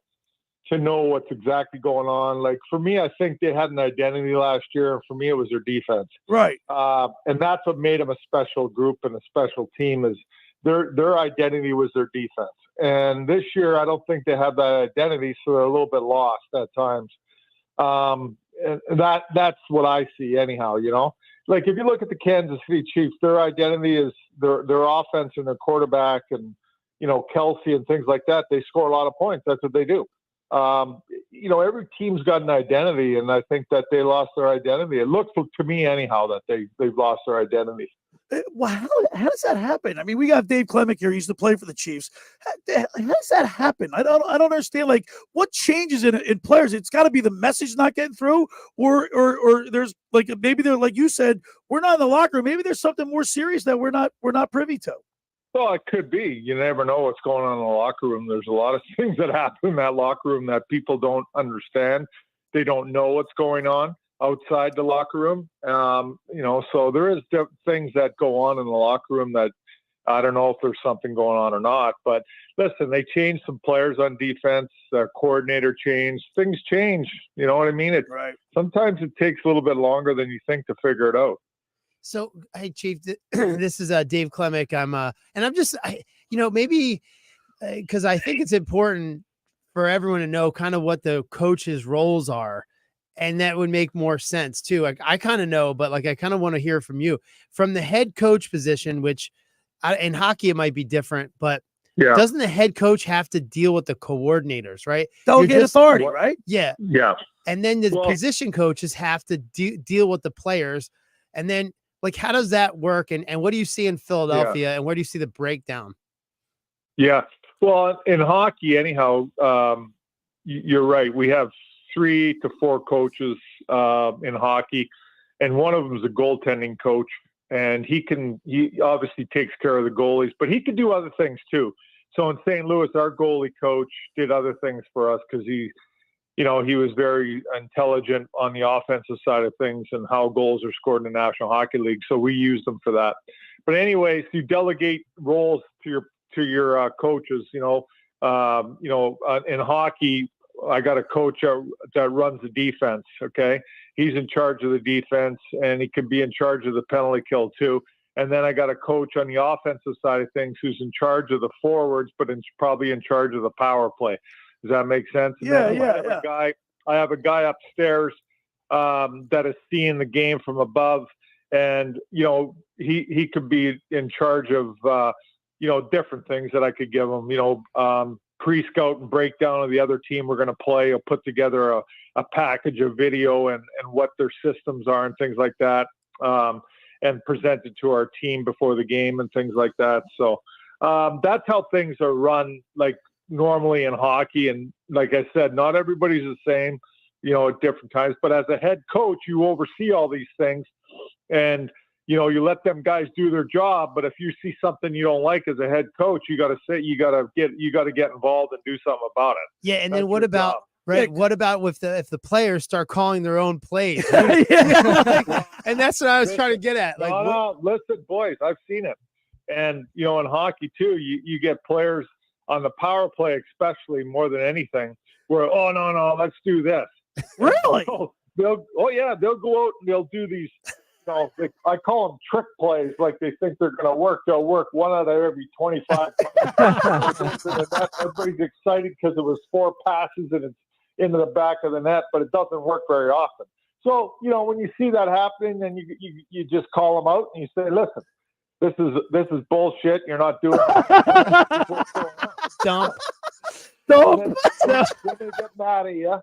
know what's exactly going on. Like for me, I think they had an identity last year, and for me, it was their defense. Right. And that's what made them a special group and a special team is their identity was their defense. And this year, I don't think they have that identity, so they're a little bit lost at times. And that's what I see anyhow, Like if you look at the Kansas City Chiefs, their identity is their offense and their quarterback and Kelsey and things like that, they score a lot of points. That's what they do. Every team's got an identity, and I think that they lost their identity. It looks to me anyhow that they've lost their identity. Well, how does that happen? I mean, we got Dave Klemic here. He used to play for the Chiefs. How does that happen? I don't understand. Like, what changes in players? It's got to be the message not getting through, or there's like maybe they're like you said, we're not in the locker room. Maybe there's something more serious that we're not privy to. Well, it could be. You never know what's going on in the locker room. There's a lot of things that happen in that locker room that people don't understand. They don't know what's going on outside the locker room. So there is things that go on in the locker room that I don't know if there's something going on or not. But listen, they changed some players on defense. Their coordinator changed. Things change. You know what I mean? Right. Sometimes it takes a little bit longer than you think to figure it out. So, hey, Chief, this is Dave Klemic. I'm just, maybe because I think it's important for everyone to know kind of what the coach's roles are. And that would make more sense too. Like, I kind of know, but I kind of want to hear from you from the head coach position, which in hockey, it might be different, but doesn't the head coach have to deal with the coordinators, right? Delegate authority, right? Yeah. Yeah. And then the position coaches have to deal with the players. And then how does that work? And what do you see in Philadelphia and where do you see the breakdown? Yeah. Well, in hockey, anyhow, you're right. We have 3 to 4 coaches in hockey, and one of them is a goaltending coach, and he obviously takes care of the goalies, but he can do other things too. So in St. Louis, our goalie coach did other things for us because he was very intelligent on the offensive side of things and how goals are scored in the National Hockey League. So we used them for that. But anyways, you delegate roles to your coaches. In hockey, I got a coach that runs the defense. Okay. He's in charge of the defense, and he can be in charge of the penalty kill too. And then I got a coach on the offensive side of things who's in charge of the forwards, but probably in charge of the power play. Does that make sense? And I have a guy upstairs that is seeing the game from above, and he could be in charge of different things that I could give him. Pre-scout and breakdown of the other team we're going to play. I'll put together a package of video and what their systems are and things like that, and present it to our team before the game and things like that. So that's how things are run normally in hockey. And like I said, not everybody's the same, at different times. But as a head coach, you oversee all these things, and you let them guys do their job. But if you see something you don't like as a head coach, you got to get involved and do something about it. Yeah. And then what about job. Right? What about if the players start calling their own plays? And that's what I was trying to get at. Listen, boys, I've seen it, and in hockey too, you get players on the power play, especially more than anything, where no, let's do this. Really? They'll go out and they'll do these. I call them trick plays. Like they think they're going to work. They'll work 1 out of every 25. Everybody's excited because it was 4 passes and it's into the back of the net, but it doesn't work very often. So when you see that happening, then you just call them out and you say, listen, this is bullshit. You're not doing it. Dump. Then they get mad at you.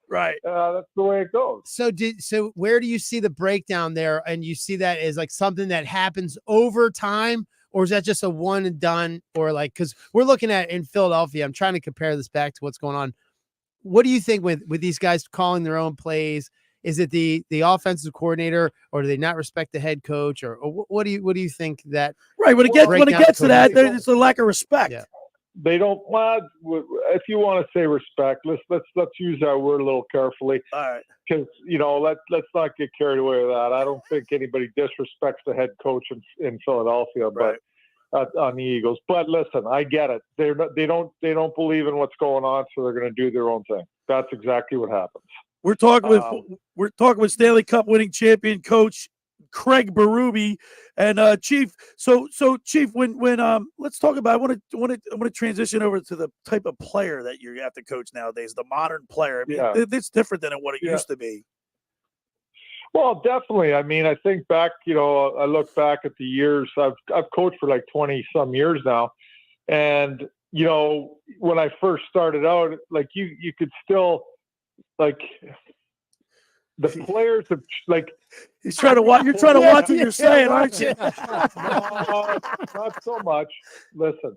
Right. That's the way it goes. So where do you see the breakdown there? And you see that as something that happens over time, or is that just a one and done? Or because we're looking at in Philadelphia, I'm trying to compare this back to what's going on. What do you think with these guys calling their own plays? Is it the offensive coordinator, or do they not respect the head coach, or what do you think that? Right. When it gets to that, it's a lack of respect. Yeah. They don't. Well, if you want to say respect, let's use that word a little carefully. All right. Because let's not get carried away with that. I don't think anybody disrespects the head coach in Philadelphia, but on the Eagles. But listen, I get it. They don't believe in what's going on, so they're going to do their own thing. That's exactly what happens. We're talking with Stanley Cup winning champion coach Craig Berube and Chief. So Chief, when let's talk about. I want to transition over to the type of player that you have to coach nowadays. The modern player. I mean, it's different than what it used to be. Well, definitely. I mean, I think back. I look back at the years I've coached for 20 some years now, And, you know, when I first started out, like you could still, like, the players have, like, he's trying to watch. You're trying to watch what you're saying, aren't you? No, not so much. Listen,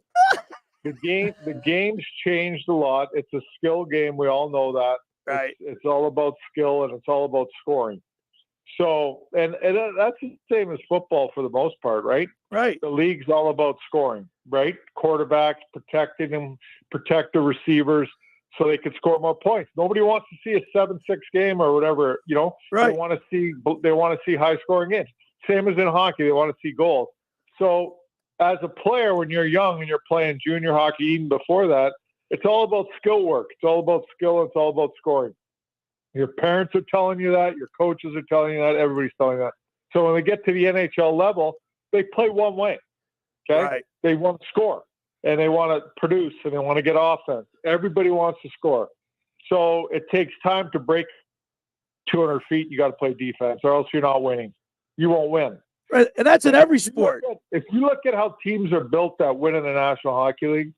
the game's changed a lot. It's a skill game. We all know that. Right. It's all about skill and it's all about scoring. So, and that's the same as football for the most part, right? Right. The league's all about scoring, right? Quarterbacks, protecting them, protect the receivers so they could score more points. Nobody wants to see a 7-6 game or whatever, you know. Right. They want to see high scoring games. Same as in hockey, they want to see goals. So, as a player, when you're young and you're playing junior hockey, even before that, it's all about skill work. It's all about skill. It's all about scoring. Your parents are telling you that. Your coaches are telling you that. Everybody's telling you that. So when they get to the NHL level, they play one way. Okay? Right. They want to score, and they want to produce, and they want to get offense. Everybody wants to score. So it takes time to break 200 feet. You got to play defense, or else you're not winning. You won't win. Right. And that's in every sport. If you look at how teams are built that win in the National Hockey League,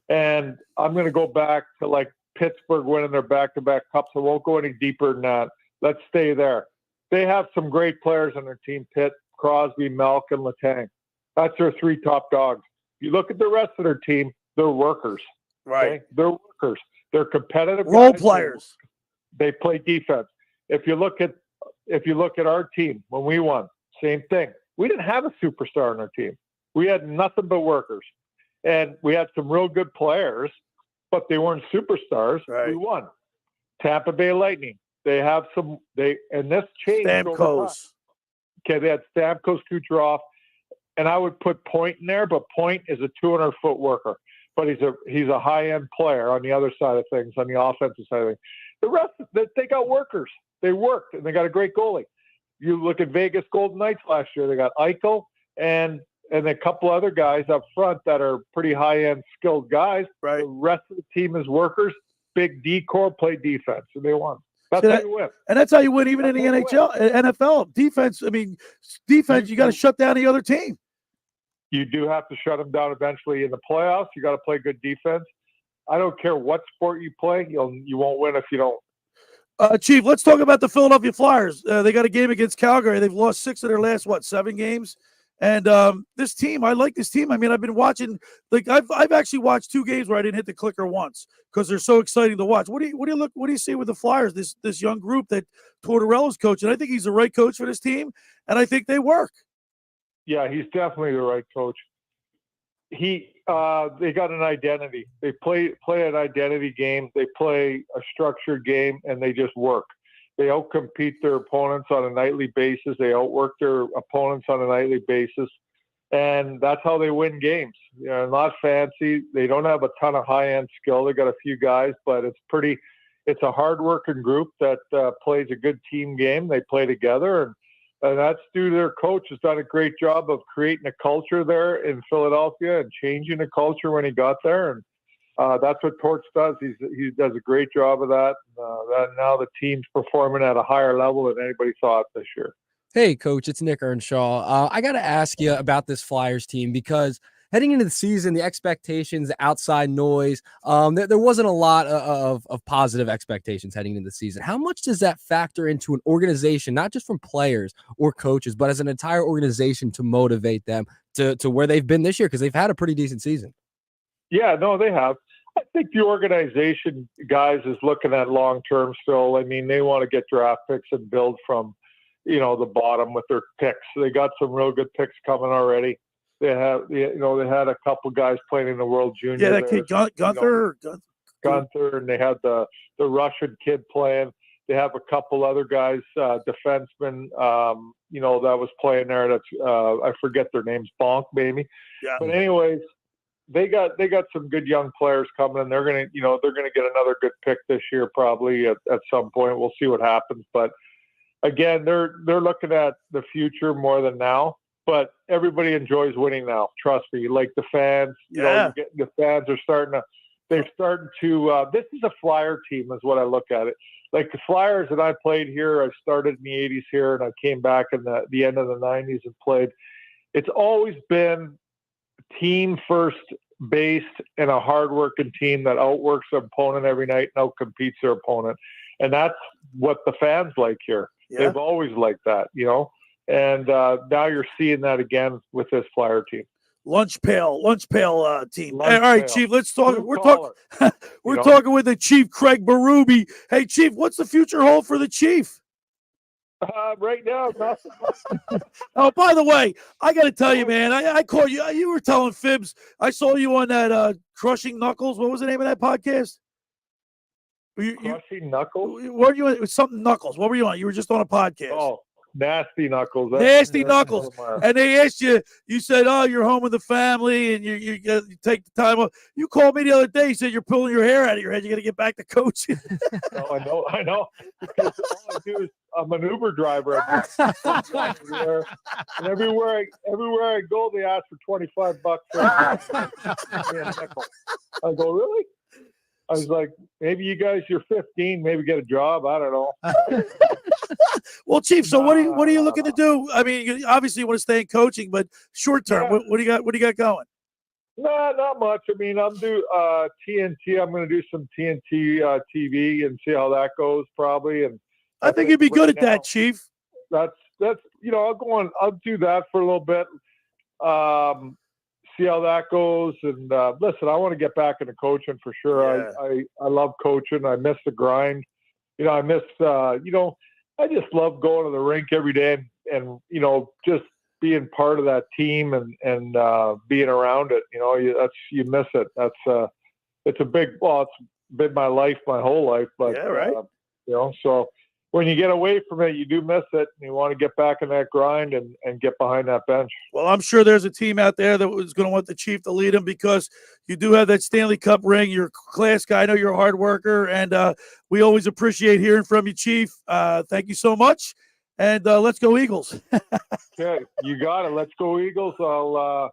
and I'm going to go back to like Pittsburgh winning their back-to-back cups. I won't go any deeper than that. Let's stay there. They have some great players on their team, Pitt, Crosby, Melk, and Letang. That's their three top dogs. You look at the rest of their team, they're workers. Right. Okay? They're workers. They're competitive Role guys. players. They play defense. If you look at our team when we won, same thing. We didn't have a superstar on our team. We had nothing but workers. And we had some real good players, but they weren't superstars. Right. We won. Tampa Bay Lightning. They have and this changed. Stamkos. Okay, they had Stamkos, Kucherov, and I would put Point in there, but Point is a 200-foot worker. But he's a high-end player on the other side of things, on the offensive side of things. The rest, they got workers. They worked, and they got a great goalie. You look at Vegas Golden Knights last year. They got Eichel and a couple other guys up front that are pretty high-end skilled guys. Right. The rest of the team is workers. Big D-core, play defense, and they won. That's how you win. And that's how you win even in the NHL, NFL. Defense, you got to shut down the other team. You do have to shut them down eventually in the playoffs. You got to play good defense. I don't care what sport you play. You won't win if you don't. Chief, let's talk about the Philadelphia Flyers. They got a game against Calgary. They've lost 6 of their last, 7 games? And this team, I like this team. I mean, I've been watching, like I've actually watched 2 games where I didn't hit the clicker once because they're so exciting to watch. What do you see with the Flyers, this young group that Tortorella's coaching? I think he's the right coach for this team, and I think they work. Yeah, he's definitely the right coach. They got an identity. They play an identity game. They play a structured game, and they just work. They outcompete their opponents on a nightly basis. They outwork their opponents on a nightly basis. And that's how they win games. You know, not fancy. They don't have a ton of high-end skill. They got a few guys, but it's a hard-working group that plays a good team game. They play together, and that's due to their coach has done a great job of creating a culture there in Philadelphia and changing the culture when he got there. And that's what Torch does. He does a great job of that. Now the team's performing at a higher level than anybody thought this year. Hey, Coach, it's Nick Earnshaw. I got to ask you about this Flyers team because heading into the season, the expectations, the outside noise, there wasn't a lot of positive expectations heading into the season. How much does that factor into an organization, not just from players or coaches, but as an entire organization to motivate them to where they've been this year? Because they've had a pretty decent season. Yeah, no, they have. I think the organization, guys, is looking at long-term still. I mean, they want to get draft picks and build from, the bottom with their picks. They got some real good picks coming already. They have, they had a couple guys playing in the World Junior. Yeah, that kid Gunther. Gunther, and they had the Russian kid playing. They have a couple other guys, defensemen, that was playing there. That's I forget their names, Bonk maybe. Yeah. But anyways, they got some good young players coming, and they're gonna get another good pick this year probably at some point. We'll see what happens, but again, they're looking at the future more than now. But everybody enjoys winning now. Trust me. Like the fans, the fans are starting to. They're starting to. This is a Flyer team, is what I look at it. Like the Flyers that I played here, I started in the '80s here, and I came back in the end of the '90s and played. It's always been team first based and a hardworking team that outworks their opponent every night and outcompetes their opponent. And that's what the fans like here. Yeah. They've always liked that, and now you're seeing that again with this Flyer team. Lunch pail team. Lunch All right, pail. Chief, let's talk. Blue We're collar, talking. We're talking with the Chief, Craig Berube. Hey, Chief, what's the future hold for the Chief? Right now, nothing. Oh, by the way, I got to tell you, man, I called you. You were telling fibs. I saw you on that Crushing Knuckles. What was the name of that podcast? Crushing Knuckles? What were you on? It was something Knuckles. What were you on? You were just on a podcast. Oh, Nasty Knuckles. Nasty Knuckles. And they asked you, you said, oh, you're home with the family and you take the time off. You called me the other day. You said you're pulling your hair out of your head. You got to get back to coaching. Oh, I know. Because all I do is I'm an Uber driver. And everywhere I go, they ask for $25 I go, really? I was like, maybe you guys, you're 15, maybe get a job. I don't know. Well, Chief, so what are you looking to do? I mean, you obviously want to stay in coaching, but short term, Yeah. what do you got? What do you got going? No, not much. I mean, I'm do TNT. I'm going to do some TNT TV and see how that goes, probably. And I think you'd be good at that, Chief. That's I'll go on. I'll do that for a little bit. See how that goes. And listen, I want to get back into coaching for sure. Yeah. I love coaching. I miss the grind. I miss I just love going to the rink every day and just being part of that team and being around it. You miss it. That's it's been my life, my whole life. But yeah, right. So when you get away from it, you do miss it, and you want to get back in that grind and get behind that bench. Well, I'm sure there's a team out there that was going to want the Chief to lead them because you do have that Stanley Cup ring. You're a class guy. I know you're a hard worker, and we always appreciate hearing from you, Chief. Thank you so much, and let's go Eagles. Okay, you got it. Let's go Eagles. I'll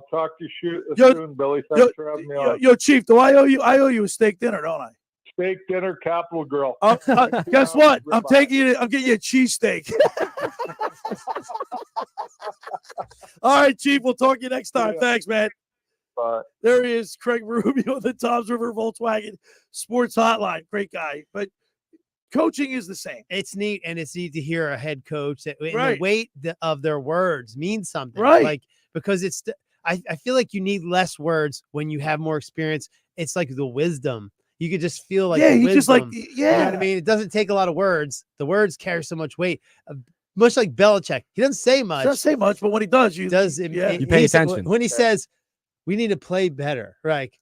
talk to you soon, Billy. Thanks for having me on. Yo, Chief, do I owe you a steak dinner, don't I? Steak dinner, Capital Grill. Guess what? I'm getting you a cheesesteak. All right, Chief. We'll talk to you next time. Thanks, man. Bye. There he is, Craig Berube on the Toms River Volkswagen Sports Hotline. Great guy. But coaching is the same. It's neat, and it's neat to hear a head coach that Right. the weight of their words means something. Right. Like, because I feel like you need less words when you have more experience. It's like the wisdom. You could just feel like the he just like wisdom. You know what I mean? It doesn't take a lot of words. The words carry so much weight. Much like Belichick. He doesn't say much. He doesn't say much, but when he does, you pay attention. When he says, we need to play better, right?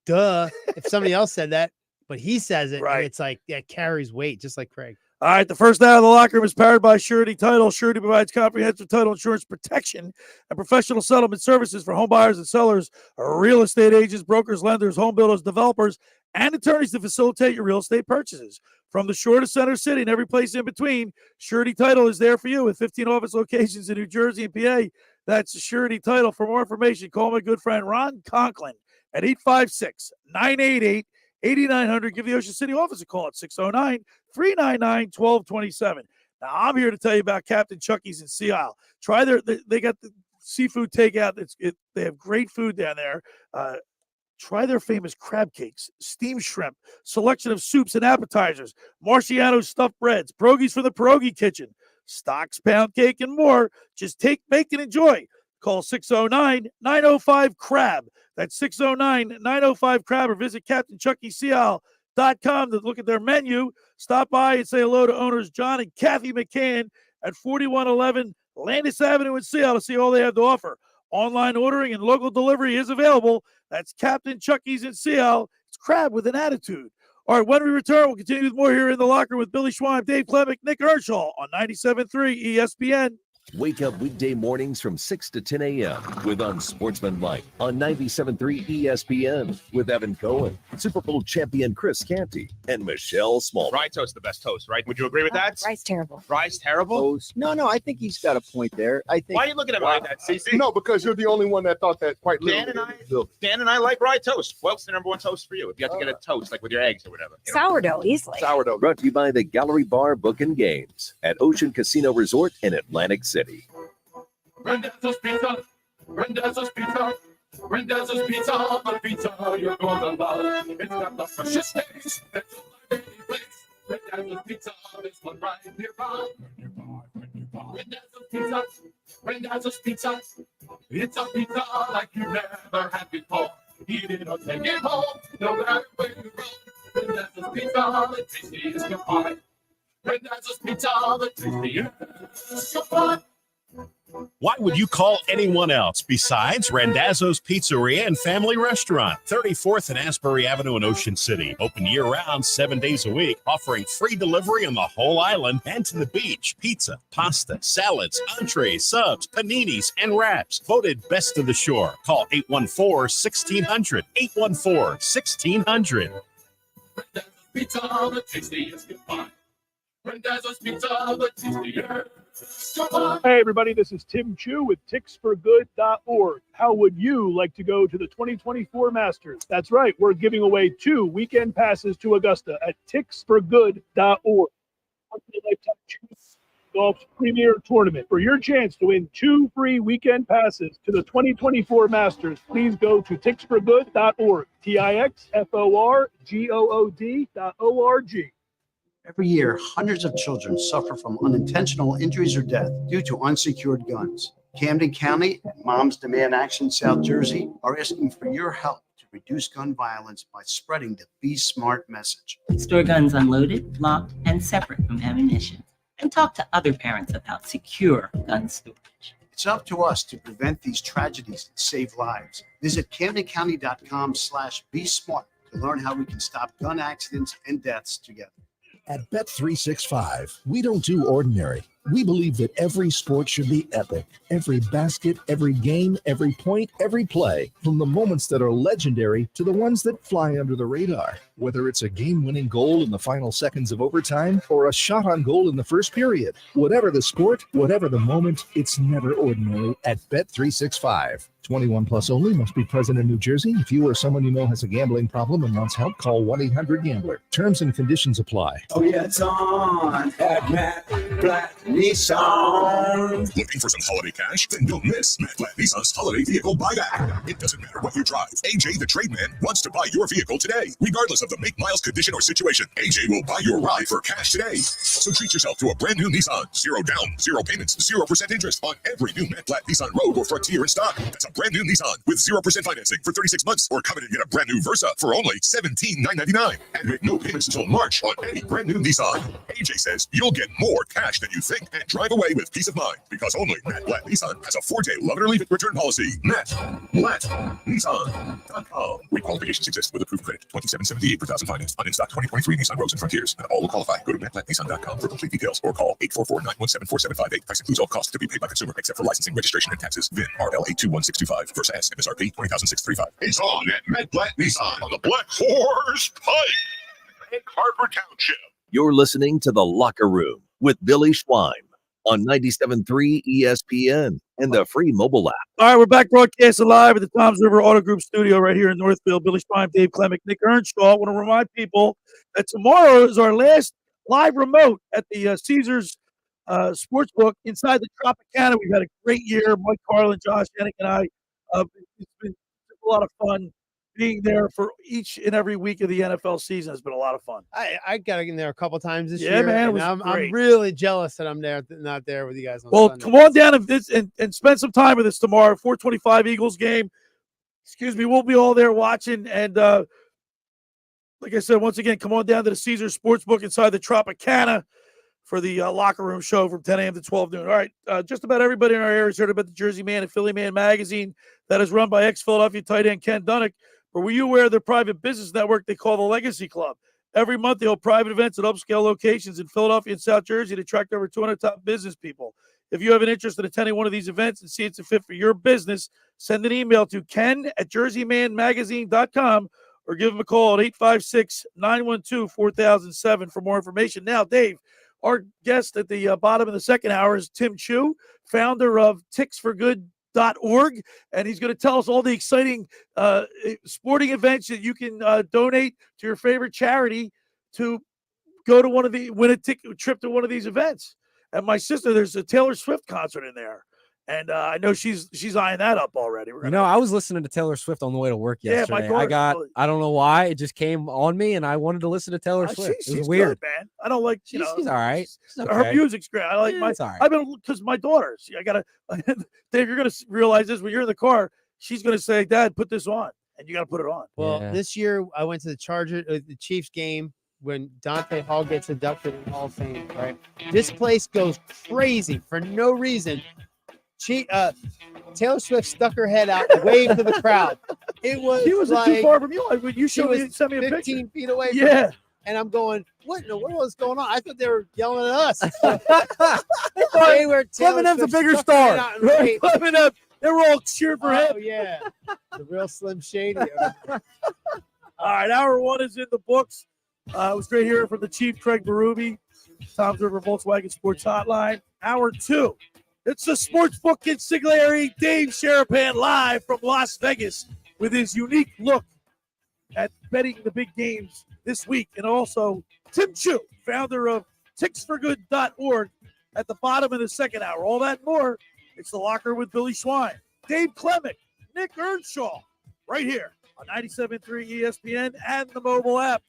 Duh. If somebody else said that, but he says it, Right. and it's like, it carries weight, just like Craig. All right, the first out of the locker room is powered by Surety Title. Surety provides comprehensive title insurance protection and professional settlement services for home buyers and sellers, real estate agents, brokers, lenders, home builders, developers, and attorneys to facilitate your real estate purchases. From the shore to Center City and every place in between, Surety Title is there for you with 15 office locations in New Jersey and PA. That's Surety Title. For more information, call my good friend Ron Conklin at 856-988-8900. Give the Ocean City office a call at 609-399-1227. Now, I'm here to tell you about Captain Chucky's in Sea Isle. Try they got the seafood takeout. They have great food down there. Try their famous crab cakes, steamed shrimp, selection of soups and appetizers, Marciano's stuffed breads, pierogies from the pierogi kitchen, stocks, pound cake, and more. Just take, make, and enjoy. Call 609-905-CRAB. That's 609-905-CRAB, or visit CaptainChuckySeaIsle.com to look at their menu. Stop by and say hello to owners John and Kathy McCann at 4111 Landis Avenue in Sea Isle to see all they have to offer. Online ordering and local delivery is available. That's Captain Chucky's in Sea Isle. It's crab with an attitude. All right, when we return, we'll continue with more here in the locker with Billy Schwein, Dave Klemic, Nick Earnshaw on 97.3 ESPN. Wake up weekday mornings from 6 to 10 a.m. with Unsportsmanlike on 97.3 ESPN with Evan Cohen, Super Bowl champion Chris Canty, and Michelle Small. Rye toast, the best toast, right? Would you agree with that? Rye's terrible. Rye's terrible? No, I think he's got a point there. I think. Why are you looking at me like that, CC? No, because you're the only one that thought that quite literally. Dan and I like rye toast. What's the number one toast for you? If you have to get a toast, like with your eggs or whatever. You know? Sourdough, easily. Sourdough. Brought to you by the Gallery Bar Book and Games at Ocean Casino Resort in Atlantic City. Randazzo's Pizza. Randazzo's Pizza. Randazzo's Pizza, the pizza you're gonna love. It's got the freshest taste. It's a baby place. Randazzo's Pizza is one right nearby. Randazzo's Pizza, Randazzo's Pizza. It's a pizza like you never had before. Eat it or take it home, no matter where you go. Randazzo's Pizza, the tastiest you'll find. Randazzo's Pizza, the tastiest you'll find. Why would you call anyone else besides Randazzo's Pizzeria and Family Restaurant, 34th and Asbury Avenue in Ocean City. Open year-round, 7 days a week, offering free delivery on the whole island and to the beach. Pizza, pasta, salads, entrees, subs, paninis, and wraps. Voted best of the shore. Call 814-1600. 814-1600. Randazzo's Pizza, the tastiest you'll find. Randazzo's Pizza, the tastiest. Hey everybody, this is Tim Chu with ticksforgood.org. How would you like to go to the 2024 Masters? That's right, we're giving away 2 weekend passes to Augusta at ticksforgood.org. Lifetime Choose Golf's premier tournament. For your chance to win 2 free weekend passes to the 2024 Masters, please go to ticksforgood.org. ticksforgood.org. Every year, hundreds of children suffer from unintentional injuries or death due to unsecured guns. Camden County and Moms Demand Action South Jersey are asking for your help to reduce gun violence by spreading the Be Smart message. Store guns unloaded, locked, and separate from ammunition. And talk to other parents about secure gun storage. It's up to us to prevent these tragedies and save lives. Visit CamdenCounty.com/Be Smart to learn how we can stop gun accidents and deaths together. At Bet365, we don't do ordinary. We believe that every sport should be epic. Every basket, every game, every point, every play. From the moments that are legendary to the ones that fly under the radar. Whether it's a game-winning goal in the final seconds of overtime or a shot on goal in the first period. Whatever the sport, whatever the moment, it's never ordinary at Bet365. 21 plus only, must be present in New Jersey. If you or someone you know has a gambling problem and wants help, call 1-800-GAMBLER. Terms and conditions apply. Oh yeah, it's on at Matt Blatt Nissan. Looking for some holiday cash? Then don't miss Matt Blatt Nissan's holiday vehicle buyback. It doesn't matter what you drive. AJ the Trademan wants to buy your vehicle today. Regardless of the make, miles, condition, or situation, AJ will buy your ride for cash today. So treat yourself to a brand new Nissan. 0 down, 0 payments, 0% interest on every new Matt Blatt Nissan Rogue or Frontier in stock. That's a brand new Nissan with 0% financing for 36 months, or come in and get a brand new Versa for only $17,999 and make no payments until March on any brand new Nissan. AJ says you'll get more cash than you think and drive away with peace of mind, because only Matt Blatt Nissan has a 4-day love it or leave it return policy. Matt Blatt Nissan.com. Requalifications exist with approved credit. $27.78 per thousand financed on in-stock 2023 Nissan Rogues and Frontiers, and all will qualify. Go to mattblattnissan.com for complete details or call 844-917-4758. Price includes all costs to be paid by consumer except for licensing, registration, and taxes. VIN RL821625. Versa S MSRP 20,635. It's on at Matt Blatt Nissan on the Black Horse Pike in Hartford Township. You're listening to The Locker Room with Billy Schweim on 97.3 ESPN and the free mobile app. All right, we're back broadcasting live at the Toms River Auto Group studio right here in Northfield. Billy Schweim, Dave Klemic, Nick Earnshaw. I want to remind people that tomorrow is our last live remote at the Caesars Sportsbook inside the Tropicana. We've had a great year. Mike Carlin, Josh Hennick, and I. It's been a lot of fun being there for each and every week of the NFL season. Has been a lot of fun. I got in there a couple times this year. Yeah, man, it was I'm great. really jealous that I'm there, not there with you guys on Well, Sunday. come on down and spend some time with us tomorrow. 4:25 Eagles game. Excuse me. We'll be all there watching. And like I said, once again, come on down to the Caesars Sportsbook inside the Tropicana for the Locker Room show from 10 a.m. to 12 noon. All right, just about everybody in our area has heard about the Jersey Man and Philly Man magazine that is run by ex-Philadelphia tight end Ken Dunnick. But were you aware of their private business network they call the Legacy Club? Every month, they hold private events at upscale locations in Philadelphia and South Jersey to attract over 200 top business people. If you have an interest in attending one of these events and see it's a fit for your business, send an email to ken@jerseymanmagazine.com or give them a call at 856-912-4007 for more information. Now, Dave, our guest at the bottom of the second hour is Tim Chu, founder of ticksforgood.org, and he's going to tell us all the exciting sporting events that you can donate to your favorite charity to go to win a trip to one of these events. And my sister, there's a Taylor Swift concert in there. And I know she's eyeing that up already. You know, I was listening to Taylor Swift on the way to work Yeah, my yesterday. daughter- I don't know why, it just came on me, and I wanted to listen to Taylor Swift. She's It was weird. good, man. I don't like, She's all right. She's Her okay. music's great. I like Yeah, it's all right. I've been, because my daughter, see, I gotta, Dave, you're gonna realize this when you're in the car. She's gonna say, Dad, put this on, and you gotta put it on. Well, this year I went to the Chiefs game when Dante Hall gets inducted in the Hall of Fame, right? This place goes crazy for no reason. Taylor Swift stuck her head out and waved to the crowd. It was She wasn't like, too far from you. When you she showed me, was sent me a 15 picture. feet away. Yeah. From and I'm going, what in the world is going on? I thought they were yelling at us. They were Clemenet's a bigger star. Right? Clemenet, they were all cheering for him. Oh yeah, the real Slim Shady. All right, hour one is in the books. It was great hearing from the Chief, Craig Berube, Tom's River Volkswagen Sports Hotline. Hour two, it's the Sportsbook Consigliere, Dave Sharapan, live from Las Vegas with his unique look at betting the big games this week. And also Tim Chu, founder of ticksforgood.org, at the bottom of the second hour. All that and more. It's the Locker with Billy Schwein, Dave Klemic, Nick Earnshaw, right here on 97.3 ESPN and the mobile app.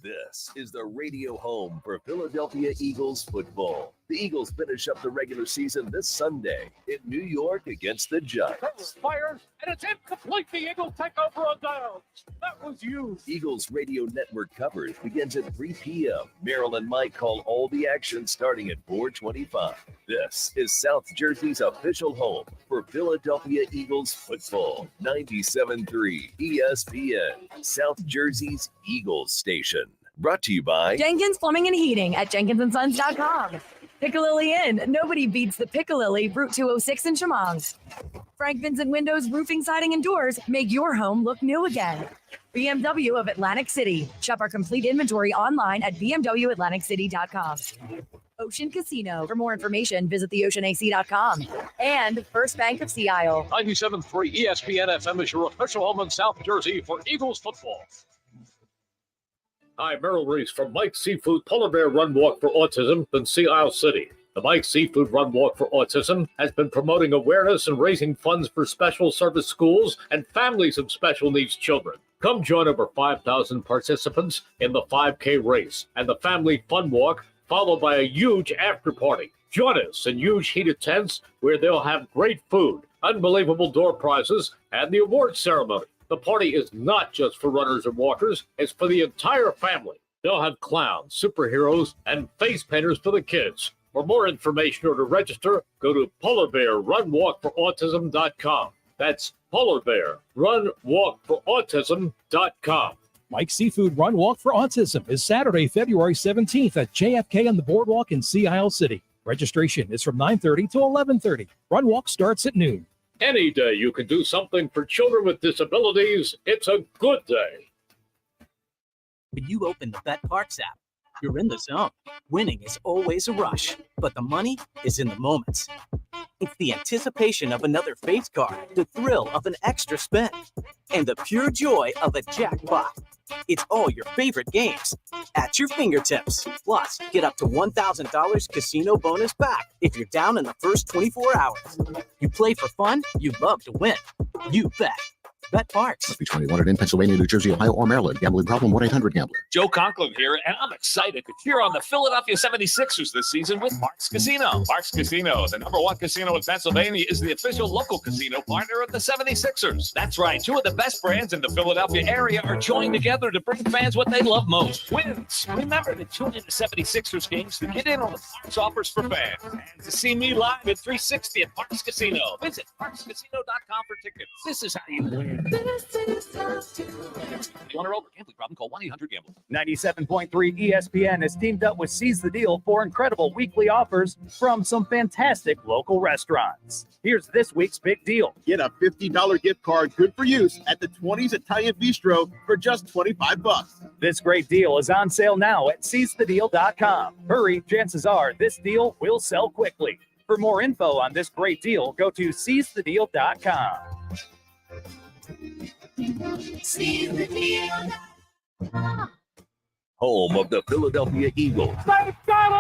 This is the radio home for Philadelphia Eagles football. The Eagles finish up the regular season this Sunday in New York against the Giants. Fires, and it's incomplete. The Eagles take over on downs. That was you. Eagles radio network coverage begins at 3 p.m. Merrill and Mike call all the action starting at 4:25. This is South Jersey's official home for Philadelphia Eagles football. 97.3 ESPN, South Jersey's Eagles station. Brought to you by Jenkins Plumbing and Heating at jenkinsonSons.com. Piccalilli Inn. Nobody beats the Piccalilli, Route 206 in Chemong. Frank Vincent Windows, Roofing, Siding, and Doors make your home look new again. BMW of Atlantic City. Shop our complete inventory online at bmwatlanticcity.com. Ocean Casino. For more information, visit theoceanac.com. And First Bank of Sea Isle. 97.3 ESPN FM is your official home in South Jersey for Eagles football. Hi, Merrill Reese from Mike's Seafood Polar Bear Run Walk for Autism in Sea Isle City. The Mike's Seafood Run Walk for Autism has been promoting awareness and raising funds for special service schools and families of special needs children. Come join over 5,000 participants in the 5K race and the Family Fun Walk, followed by a huge after party. Join us in huge heated tents where they'll have great food, unbelievable door prizes, and the awards ceremony. The party is not just for runners and walkers, it's for the entire family. They'll have clowns, superheroes, and face painters for the kids. For more information or to register, go to polarbearrunwalkforautism.com. That's polarbearrunwalkforautism.com. Mike's Seafood Run Walk for Autism is Saturday, February 17th at JFK on the Boardwalk in Sea Isle City. Registration is from 9:30 to 11:30. Run walk starts at noon. Any day you can do something for children with disabilities, it's a good day. When you open the Bet Parks app, you're in the zone. Winning is always a rush, but the money is in the moments. It's the anticipation of another face card, the thrill of an extra spin, and the pure joy of a jackpot. It's all your favorite games at your fingertips. Plus, get up to $1,000 casino bonus back if you're down in the first 24 hours. You play for fun, you love to win. You bet. Bet Parks. Must be 21 in Pennsylvania, New Jersey, Ohio, or Maryland. Gambling problem? 1-800-GAMBLER. Joe Conklin here, and I'm excited to cheer on the Philadelphia 76ers this season with Marks Casino. Marks Casino, the #1 casino in Pennsylvania, is the official local casino partner of the 76ers. That's right. Two of the best brands in the Philadelphia area are joined together to bring fans what they love most, wins. Remember to tune in to 76ers games to get in on the Marks offers for fans. And to see me live at 360 at Marks Casino. Visit markscasino.com for tickets. This is how you win. Want to roll? Gambling problem? Call 1-800-GAMBLER. 97.3 ESPN has teamed up with Seize the Deal for incredible weekly offers from some fantastic local restaurants. Here's this week's big deal. Get a $50 gift card good for use at the 20s Italian Bistro for just $25. This great deal is on sale now at seizethedeal.com. Hurry, chances are this deal will sell quickly. For more info on this great deal, go to seizethedeal.com. home of the Philadelphia Eagles. They've got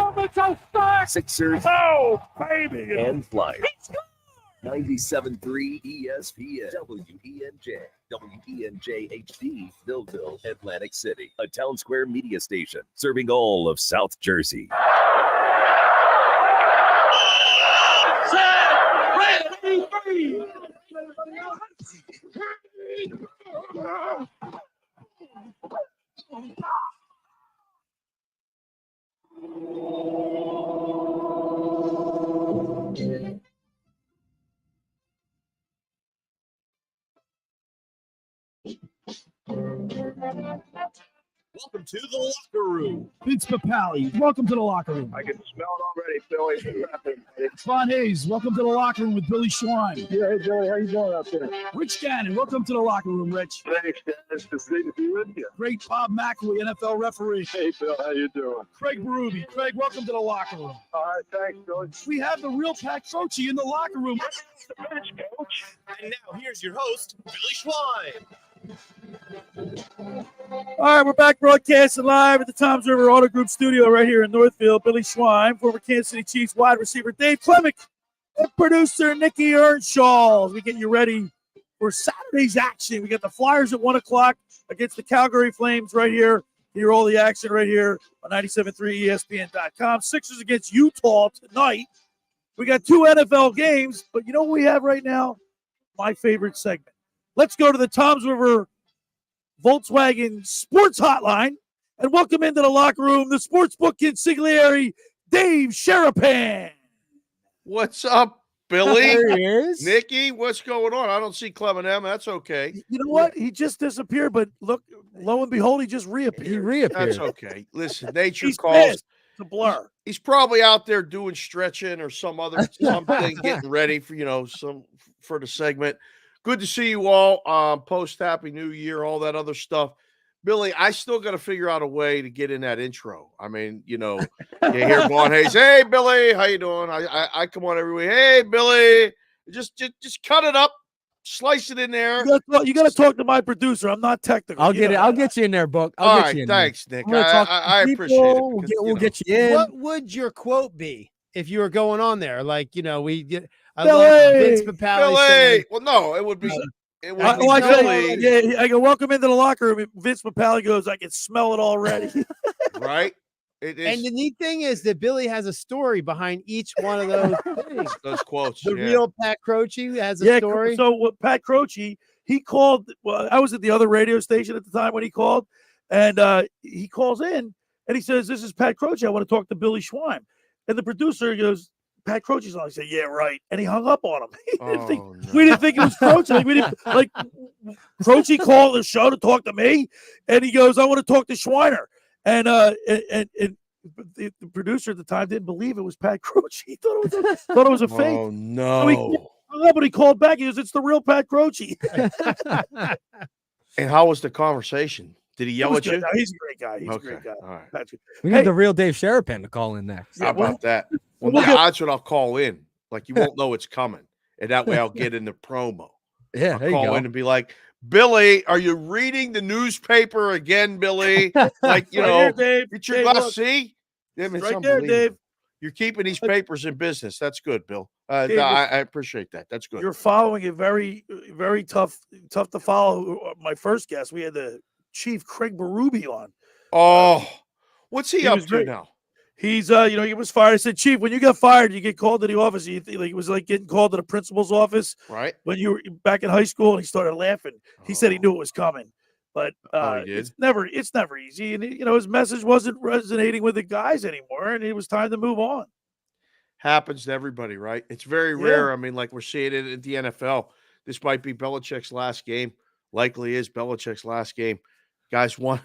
Sixers, Oh, baby. and Flyers. 97.3 ESPN, WENJ HD, Millville, Atlantic City, a Town Square media station serving all of South Jersey. Welcome to the locker room. Vince Papali, welcome to the locker room. I can smell it already, Billy. Von Hayes, welcome to the locker room with Billy Schwein. Yeah, hey, Billy, how you doing out there? Rich Gannon, welcome to the locker room, Rich. Thanks, Dennis. It's great to be with you. Great Bob McElwee, NFL referee. Hey, Bill, how you doing? Craig Berube. Craig, welcome to the locker room. All right, thanks, Billy. We have the real Pat Croce in the locker room. And now here's your host, Billy Schwein. All right, we're back broadcasting live at the Toms River Auto Group studio right here in Northfield. Billy Schwein, former Kansas City Chiefs wide receiver Dave Klemic, and producer Nikki Earnshaw. As we get you ready for Saturday's action. We got the Flyers at 1 o'clock against the Calgary Flames right here. Hear all the action right here on 97.3 ESPN.com. Sixers against Utah tonight. We got 2 NFL games, but you know what we have right now? My favorite segment. Let's go to the Toms River Volkswagen Sports Hotline and welcome into the locker room the sportsbook consigliere, Dave Sharapan. What's up, Billy? There he is. Nikki, what's going on? I don't see Clem and M. That's okay. You know what? He just disappeared, but look, lo and behold, he just reappeared. He reappeared. That's okay. Listen, nature He's calls. pissed. It's a blur. He's probably out there doing stretching or something, getting ready for for the segment. Good to see you all. Post Happy New Year, all that other stuff. Billy, I still got to figure out a way to get in that intro. I mean, you hear Vaughn Hayes. Hey, Billy, how you doing? I come on every week. Hey, Billy, just cut it up, slice it in there. You got to talk to my producer. I'm not technical. I'll get you in there, Book. All right, thanks, Nick. I appreciate it. We'll get you in. What would your quote be if you were going on there? Like, we get. I Billy! love Vince Papali saying, Well, no, it would be. It would be Billy. I go, welcome into the locker room. Vince Papali goes, I can smell it already. Right? It is. And the neat thing is that Billy has a story behind each one of those things. Those quotes. The real Pat Croce has a story. So what Pat Croce, he called. Well, I was at the other radio station at the time when he called, and he calls in and he says, "This is Pat Croce. I want to talk to Billy Schwein." And the producer goes, Pat Croce's on. I said, "Yeah, right." And he hung up on him. We didn't think it was Croce. Croce called the show to talk to me, and he goes, "I want to talk to Schweiner." And the producer at the time didn't believe it was Pat Croce. He thought it was a fake. Oh no! So he hung up, but he called back. He goes, "It's the real Pat Croce." And how was the conversation? Did he yell at you? No, he's a great guy. He's Okay. a great guy. All right. Patrick. We need the real Dave Sharapan to call in next. How about that? Well, we'll that's what I'll call in. Like, you won't know it's coming. And that way I'll get in the promo. Yeah, I'll there you call go. in and be like, Billy, are you reading the newspaper again, Billy? Like, Right here, Dave. get your Dave, glass. look. See? It's Right there, unbelievable. Dave. You're keeping these papers in business. That's good, Bill. Dave, I appreciate that. That's good. You're following it very, very tough to follow. My first guest, we had the Chief Craig Berube on. Oh, what's he up was to great. now? He's, he was fired. I said, Chief, when you get fired, you get called to the office. You think it was like getting called to the principal's office, right? When you were back in high school, and he started laughing. He said he knew it was coming, but he did? it's never easy. And his message wasn't resonating with the guys anymore, and it was time to move on. Happens to everybody, right? It's very rare. I mean, like we're seeing it at the NFL. This might be Belichick's last game. Likely is Belichick's last game. Guys won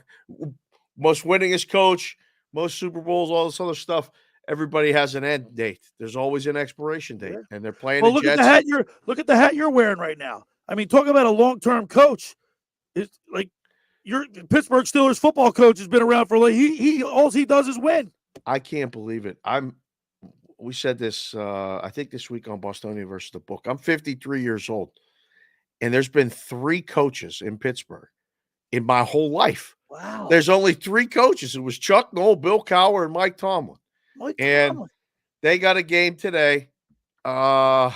most winningest coach, most Super Bowls, all this other stuff. Everybody has an end date. There's always an expiration date, and they're playing. Well, the look Jets. at the hat you're wearing right now. I mean, talk about a long-term coach. It's like your Pittsburgh Steelers football coach has been around for all he does is win. I can't believe it. We said this, I think this week on Bostonia versus the Book. I'm 53 years old, and there's been 3 coaches in Pittsburgh in my whole life. Wow. There's only 3 coaches. It was Chuck Noll, Bill Cowher, and Mike Tomlin. And they got a game today. The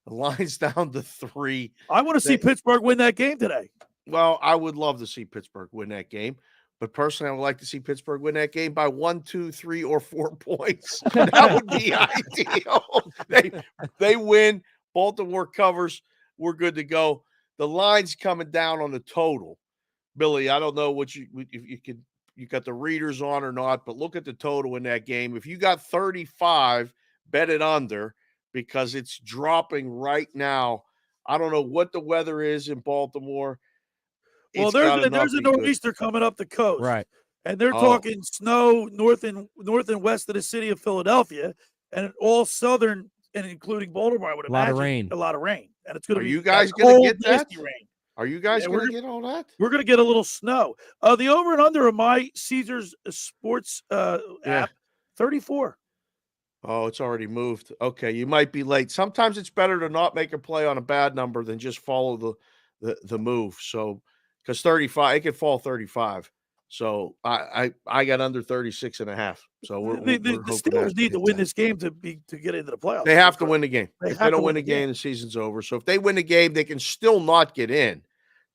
line's down to 3. I want to see Pittsburgh win that game today. Well, I would love to see Pittsburgh win that game. But personally, I would like to see Pittsburgh win that game by 1, 2, 3, or 4 points. That would be ideal. They win. Baltimore covers. We're good to go. The line's coming down on the total. Billy, I don't know if you got the readers on or not, but look at the total in that game. If you got 35, bet it under because it's dropping right now. I don't know what the weather is in Baltimore. Well, there's a nor'easter coming up the coast, right? And they're talking snow north and west of the city of Philadelphia, and all southern and including Baltimore. I would imagine a lot of rain, and it's going to be. Are you guys going to get that? Rain. Are you guys going to get all that? We're going to get a little snow. The over and under of my Caesars Sports app, 34. Oh, it's already moved. Okay, you might be late. Sometimes it's better to not make a play on a bad number than just follow the move. So. Because 35, it could fall 35. So I got under 36.5. So the Steelers need to win this game to get into the playoffs. They have to win the game. If they don't win the game, the season's over. So if they win the game, they can still not get in.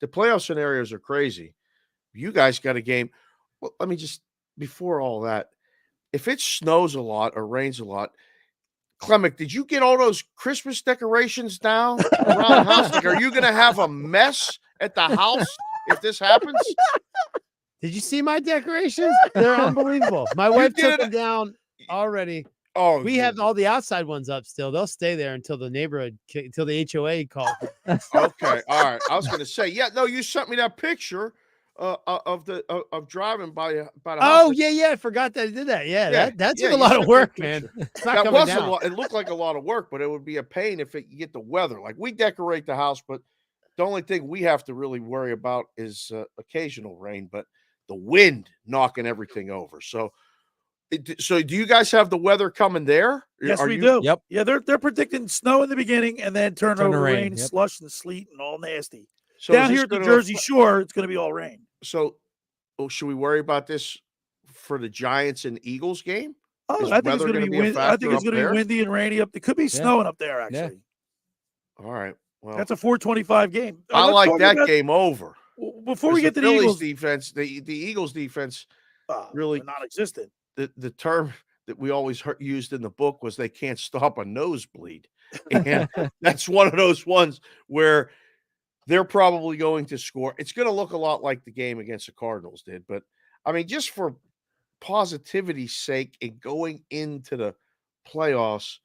The playoff scenarios are crazy. You guys got a game. Well, let me just, before all that, if it snows a lot or rains a lot, Klemic, did you get all those Christmas decorations down around the house? Like, are you going to have a mess at the house if this happens? Did you see my decorations? They're unbelievable. My wife took them down already. Oh, we have all the outside ones up still. They'll stay there until the neighborhood, until the HOA calls. Okay, all right. I was going to say, yeah, no, you sent me that picture of driving by the house. Oh yeah, I forgot that I did that. Yeah, that took a lot of work, man. That was a lot. It looked like a lot of work, but it would be a pain if you get the weather. Like we decorate the house, but the only thing we have to really worry about is occasional rain, but the wind knocking everything over. So do you guys have the weather coming there? Yes, we do. Yep. Yeah, they're predicting snow in the beginning and then turn over rain, slush and sleet and all nasty. So down here at the Jersey Shore, it's going to be all rain. So, should we worry about this for the Giants and Eagles game? Oh, I think it's going to be windy. I think it's going to be windy and rainy up. It could be snowing up there, actually. All right. Well, that's a 4:25 game. I like that game over. Before we get to the Eagles defense, the Eagles defense really non-existent. The term that we always used in the book was they can't stop a nosebleed, and that's one of those ones where they're probably going to score. It's going to look a lot like the game against the Cardinals did, but I mean, just for positivity's sake and going into the playoffs,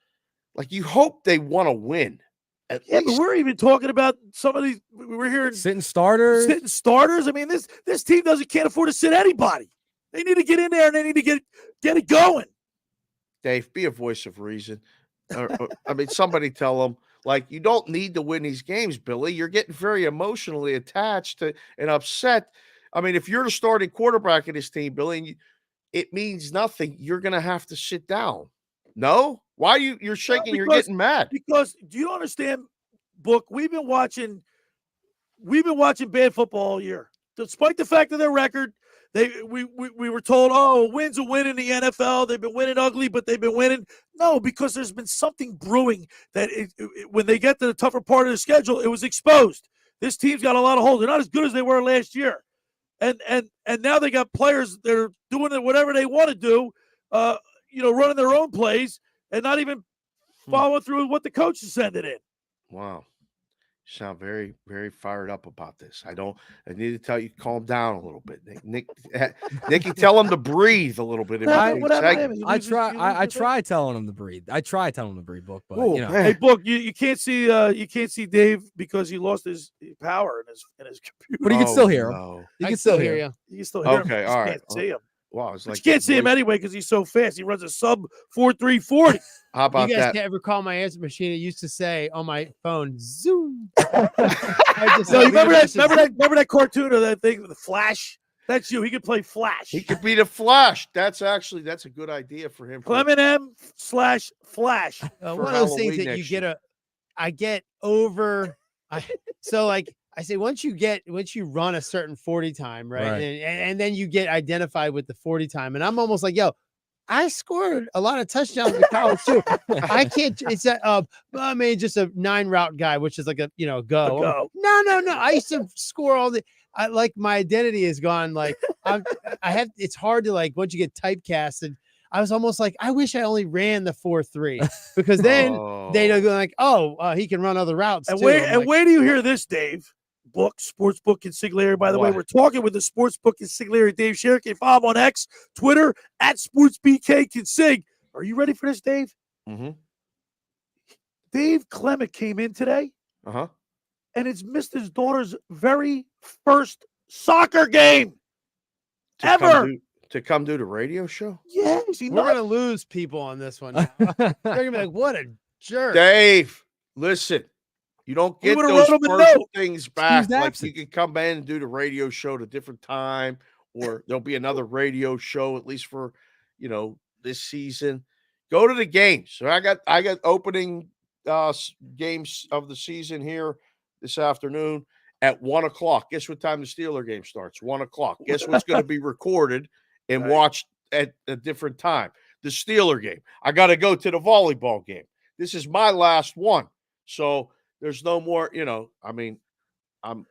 like you hope they want to win. But we're even talking about some of these. We're hearing sitting starters. I mean, this team can't afford to sit anybody. They need to get in there and they need to get it going. Dave, be a voice of reason. I mean, somebody tell them, like, you don't need to win these games, Billy. You're getting very emotionally attached to and upset. I mean, if you're the starting quarterback of this team, Billy, and it means nothing, you're going to have to sit down. No? Why you're shaking? You're getting mad. Because do you understand, Book? We've been watching bad football all year. Despite the fact of their record, we were told, oh, wins a win in the NFL. They've been winning ugly, but they've been winning. No, because there's been something brewing that when they get to the tougher part of the schedule, it was exposed. This team's got a lot of holes. They're not as good as they were last year, and now they got players that are doing whatever they want to do, running their own plays and not even following through with what the coach is sending in. Wow. You sound very, very fired up about this. I need to tell you, calm down a little bit. Nicky, tell him to breathe a little bit. I try telling him to breathe. Book, but Hey, Book, you can't see Dave because he lost his power in his computer. But you can still hear him. You can still hear you. You can still hear him. Okay, all right. Can't see him. Wow, it's like you can't see him anyway because he's so fast. He runs a sub 4.340. How about you guys that? Can't ever call my answer machine. It used to say on my phone, Zoom. Remember that cartoon or that thing, the Flash? That's you. He could play Flash. He could be the Flash. That's a good idea for him. Clement M/Flash. One of those things that you get I get over. I say once you run a certain 40 time, right? And then you get identified with the 40 time. And I'm almost like, yo, I scored a lot of touchdowns in college too. I can't. It's I mean, just a 9-route guy, which is like a go. A go. No. I used to score all the. I like my identity is gone. Like I have. It's hard to like once you get typecasted. I was almost like, I wish I only ran the 4.3 because then they'd go like, he can run other routes. And too. where do you hear this, Dave? Sportsbook Consigliere. By the way, we're talking with the Sportsbook Consigliere, Dave Sherrick. You follow him on X, Twitter, @SportsBKConsig. Are you ready for this, Dave? Mm-hmm. Dave Klemic came in today, and it's missed his daughter's very first soccer game ever. To come do the radio show? Yes, we're gonna lose people on this one. Now. They're gonna be like, "What a jerk!" Dave, listen, you don't get those first things back. Like you can come in and do the radio show at a different time, or there'll be another radio show at least for this season. Go to the games. So I got opening games of the season here this afternoon at 1:00. Guess what time the Steeler game starts? 1:00. Guess what's going to be recorded and watched at a different time? The Steeler game. I got to go to the volleyball game. This is my last one. So there's no more, I mean, I'm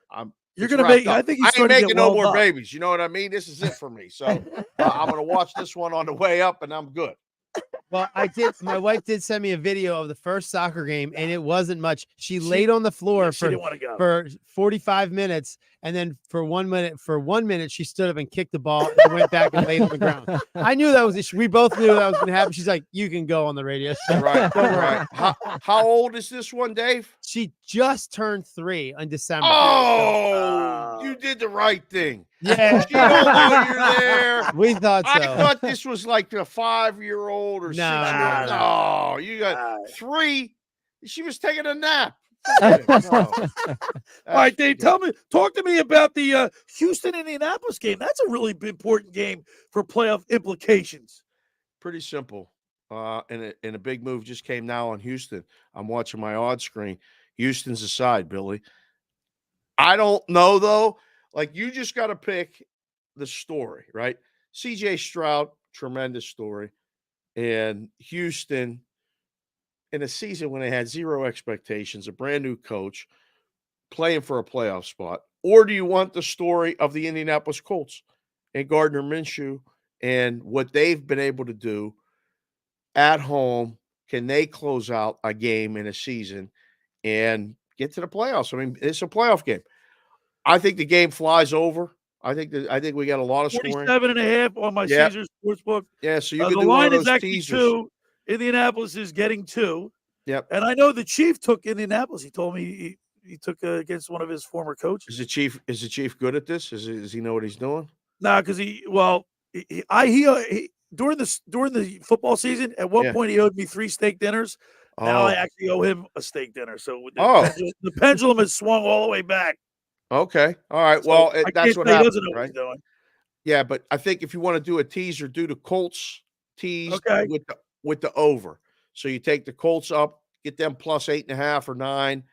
you're going to make, I think I ain't making no more babies. You know what I mean? This is it for me. So I'm going to watch this one on the way up and I'm good. Well, I did. My wife did send me a video of the first soccer game, and it wasn't much. She laid on the floor for 45 minutes, and then for 1 minute, she stood up and kicked the ball and went back and laid on the ground. I knew that was. We both knew that was going to happen. She's like, "You can go on the radio show." Right. How old is this one, Dave? She just turned 3 in December. Oh, you did the right thing. Yeah, she don't know you're there. We thought so. I thought this was like a 5-year-old or 6-year-old. No, you got 3. She was taking a nap. All right, Dave, talk to me about the Houston-Indianapolis game. That's a really important game for playoff implications. Pretty simple. And a big move just came now on Houston. I'm watching my odds screen. Houston's aside, Billy. I don't know, though. Like, you just got to pick the story, right? C.J. Stroud, tremendous story. And Houston, in a season when they had zero expectations, a brand new coach, playing for a playoff spot. Or do you want the story of the Indianapolis Colts and Gardner Minshew and what they've been able to do at home? Can they close out a game in a season and get to the playoffs? I mean, it's a playoff game. I think the game flies over. I think we got a lot of scoring. 47.5 on my Caesars Sportsbook. Yeah, so you can the do line one of is those actually teasers. 2. Indianapolis is getting 2. Yep. And I know the Chief took Indianapolis. He told me he took against one of his former coaches. Is the Chief good at this? Does he know what he's doing? Nah, because during the football season, at one point he owed me 3 steak dinners. Now I actually owe him a steak dinner. So the pendulum has swung all the way back. Okay. All right. So well, I that's can't what say he happens, doesn't know what right? he's doing. Yeah, but I think if you want to do a teaser, do the Colts tease with the over. So you take the Colts up, get them plus 8.5 or 9,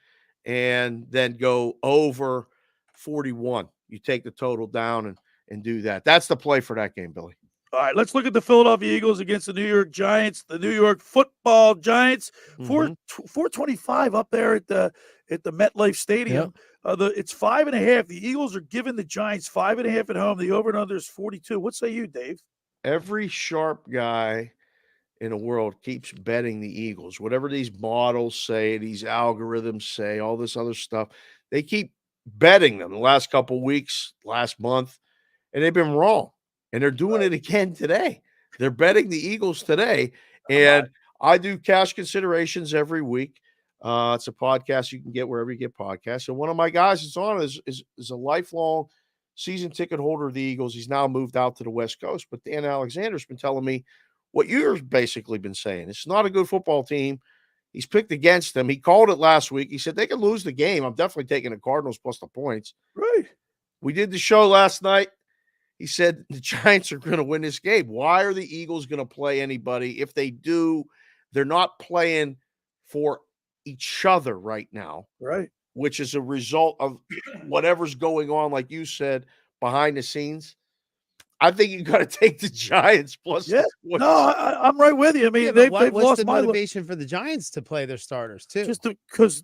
and then go over 41. You take the total down and do that. That's the play for that game, Billy. All right, let's look at the Philadelphia Eagles against the New York Giants. The New York Football Giants, 425 up there at the MetLife Stadium. It's 5.5. The Eagles are giving the Giants 5.5 at home. The over and under is 42. What say you, Dave? Every sharp guy in the world keeps betting the Eagles. Whatever these models say, these algorithms say, all this other stuff, they keep betting them the last couple weeks, last month, and they've been wrong. And they're doing it again today. They're betting the Eagles today. And I do cash considerations every week. It's a podcast you can get wherever you get podcasts. And one of my guys that's on is a lifelong season ticket holder of the Eagles. He's now moved out to the West Coast. But Dan Alexander's been telling me what you've basically been saying. It's not a good football team. He's picked against them. He called it last week. He said they could lose the game. I'm definitely taking the Cardinals plus the points. Right. We did the show last night. He said the Giants are going to win this game. Why are the Eagles going to play anybody? If they do, they're not playing for each other right now. Right. Which is a result of whatever's going on, like you said, behind the scenes. I think you got to take the Giants plus. Yeah. the points. No, I'm right with you. I mean, Yeah, they've what's lost the my motivation for the Giants to play their starters too? just because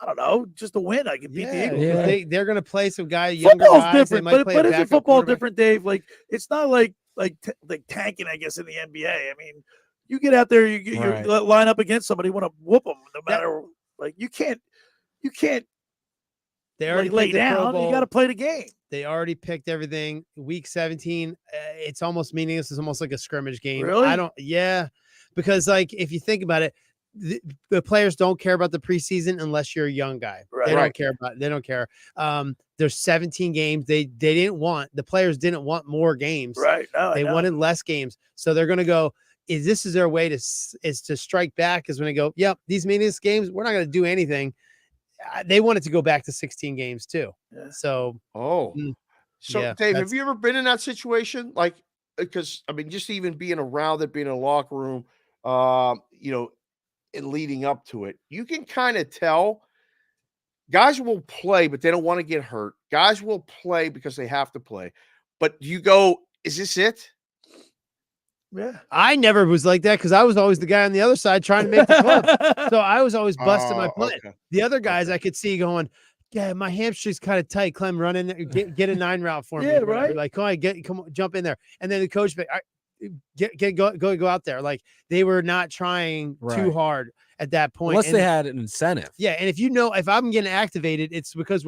I don't know, just to win. I can beat the Yeah, Eagles. because right? they're going to play some guy, younger Football's guys. They different, might but play a isn't backup football quarterback. different, Dave? Like it's not like tanking, I guess, in the NBA. I mean, you get out there, you Right. line up against somebody, you want to whoop them, no matter like you can't They already lay picked the Pro down. You Bowl. got to play the game. They already picked everything. Week 17, it's almost meaningless. It's almost like a scrimmage game. Really? Yeah, because like if you think about it, the players don't care about the preseason unless you're a young guy. Right. They don't care about it. They don't care. There's 17 games. The players didn't want more games. Right. No, They wanted less games. So they're going to go, this is their way to strike back is when they go, yep, these meaningless games, we're not going to do anything. They wanted to go back to 16 games too. Yeah. So, So yeah, Dave, have you ever been in that situation? Like, because I mean, just even being around it, being in a locker room, and leading up to it, you can kind of tell guys will play, but they don't want to get hurt. Guys will play because they have to play. But you go, is this it? Yeah. I never was like that because I was always the guy on the other side trying to make the club. So I was always busting my butt. Okay. The other guys I could see going, yeah, my hamstring's kind of tight. Clem, run in there, get a 9 route for me. Yeah, or whatever. right. Like, come on, jump in there. And then the coach, go out there. Like they were not trying too Right. hard at that point. Unless And- they had an incentive. yeah, and if I'm getting activated, it's because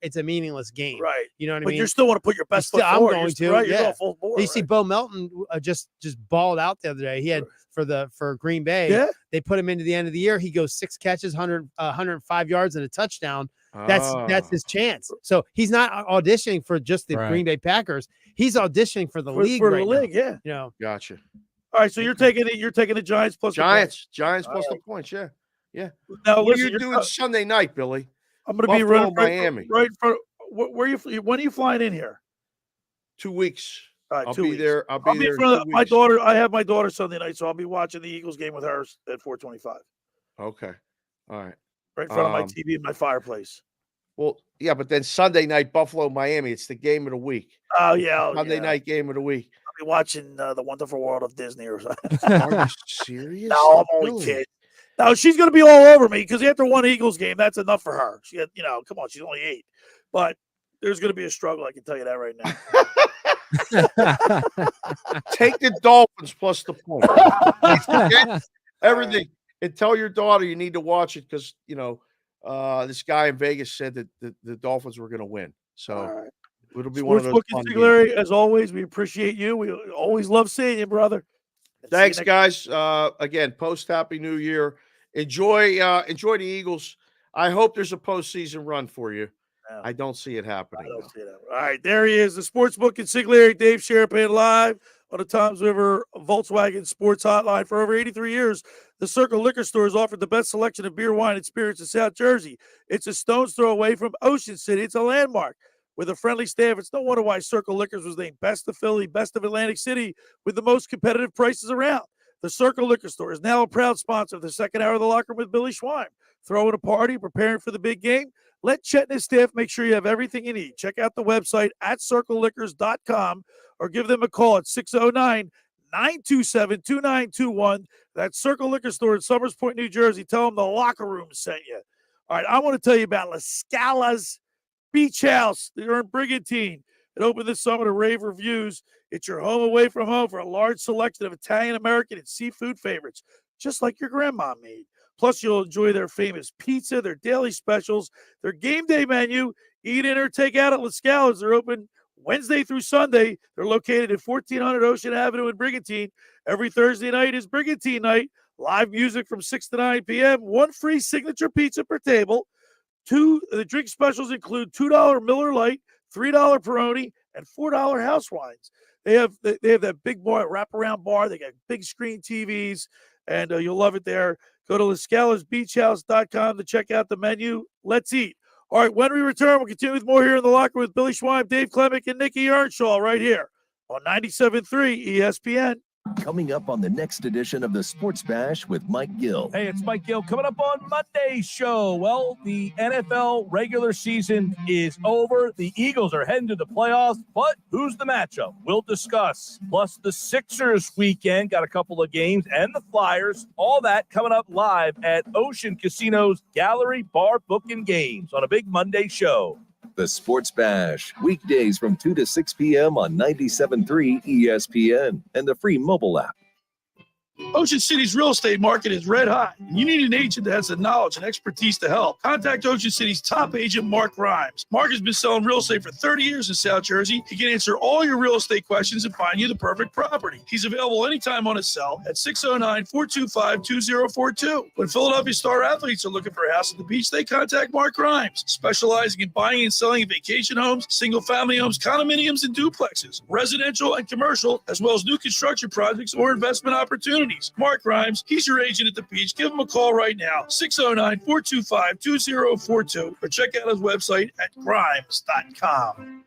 it's a meaningless game. Right. You know what I But mean? you still want to put your best foot I'm forward. going You're- to. Right. You're Yeah. going full board. You see, Bo Melton just balled out the other day. He had for Green Bay. Yeah. They put him into the end of the year. He goes 6 catches, 105 yards and a touchdown. That's his chance. So he's not auditioning for just the Right. Green Bay Packers. He's auditioning for the league for right the now. league. Yeah. You know, Gotcha. All right. So you're taking the Giants plus the points. Giants All plus right. the points. Yeah. Yeah. Now, What listen, are you you're doing not- Sunday night, Billy? I'm going to be Buffalo, right, Miami. right in front. Where you? When are you flying in here? 2 weeks. All right, I'll 2 be weeks. there. I'll be there. in front in of 2 my weeks. daughter. I have my daughter Sunday night, so I'll be watching the Eagles game with her at 4:25, Okay. All right. right in front of my Um, TV and my fireplace. Well, yeah, but then Sunday night, Buffalo, Miami. It's the game of the week. Oh yeah, Sunday night game of the week. I'll be watching The Wonderful World of Disney or something. Are you serious? No, I'm only Really? kidding. No, she's going to be all over me because after one Eagles game, that's enough for her. She had, come on, she's only 8, but there's going to be a struggle. I can tell you that right now. Take the Dolphins plus the point. Forget everything. And tell your daughter you need to watch it because, this guy in Vegas said that the Dolphins were going to win. So it'll be one of those Sportsbook fun games. Consigliere, as always, we appreciate you. We always love seeing you, brother. Thanks, guys. Again, post Happy New Year. Enjoy the Eagles. I hope there's a postseason run for you. No. I don't see it happening. I don't though. see that. All right, there he is, the Sportsbook Consigliere, Dave Sharapan, live on the Toms River Volkswagen Sports Hotline. For over 83 years, the Circle Liquor Store has offered the best selection of beer, wine, and spirits in South Jersey. It's a stone's throw away from Ocean City. It's a landmark. With a friendly staff, it's no wonder why Circle Liquors was named Best of Philly, Best of Atlantic City, with the most competitive prices around. The Circle Liquor Store is now a proud sponsor of the second hour of the Locker Room with Billy Schwein. Throwing a party, preparing for the big game? Let Chet and his staff make sure you have everything you need. Check out the website at circleliquors.com or give them a call at 609-927-2921. That's Circle Liquor Store in Summers Point, New Jersey. Tell them the Locker Room sent you. All right, I want to tell you about La Scala's Beach House. They're in Brigantine. It opened this summer to rave reviews. It's your home away from home for a large selection of Italian, American, and seafood favorites, just like your grandma made. Plus, you'll enjoy their famous pizza, their daily specials, their game day menu. Eat in or take out at La Scala's. They're open Wednesday through Sunday. They're located at 1400 Ocean Avenue in Brigantine. Every Thursday night is Brigantine night. Live music from 6 to 9 p.m. One free signature pizza per table. The drink specials include $2 Miller Lite, $3 Peroni, and $4 house wines. They have that big bar, wraparound bar. They got big screen TVs, and you'll love it there. Go to LaScalasBeachHouse.com to check out the menu. Let's eat. All right, when we return, we'll continue with more here in the locker room with Billy Schwein, Dave Klemic, and Nikki Earnshaw right here on 97.3 ESPN. Coming up on the next edition of the Sports Bash with Mike Gill. Hey, it's Mike Gill coming up on Monday's show. Well, the NFL regular season is over. The Eagles are heading to the playoffs, but who's the matchup? We'll discuss. Plus, the Sixers weekend got a couple of games, and the Flyers. All that coming up live at Ocean Casino's Gallery Bar Booking Games on a big Monday show. The Sports Bash, weekdays from 2 to 6 p.m. on 97.3 ESPN and the free mobile app. Ocean City's real estate market is red hot, and you need an agent that has the knowledge and expertise to help. Contact Ocean City's top agent, Mark Rhymes. Mark has been selling real estate for 30 years in South Jersey. He can answer all your real estate questions and find you the perfect property. He's available anytime on his cell at 609-425-2042. When Philadelphia Star athletes are looking for a house at the beach, they contact Mark Rhymes, specializing in buying and selling vacation homes, single-family homes, condominiums, and duplexes, residential and commercial, as well as new construction projects or investment opportunities. Mark Rhymes, he's your agent at the beach. Give him a call right now, 609-425-2042, or check out his website at grimes.com.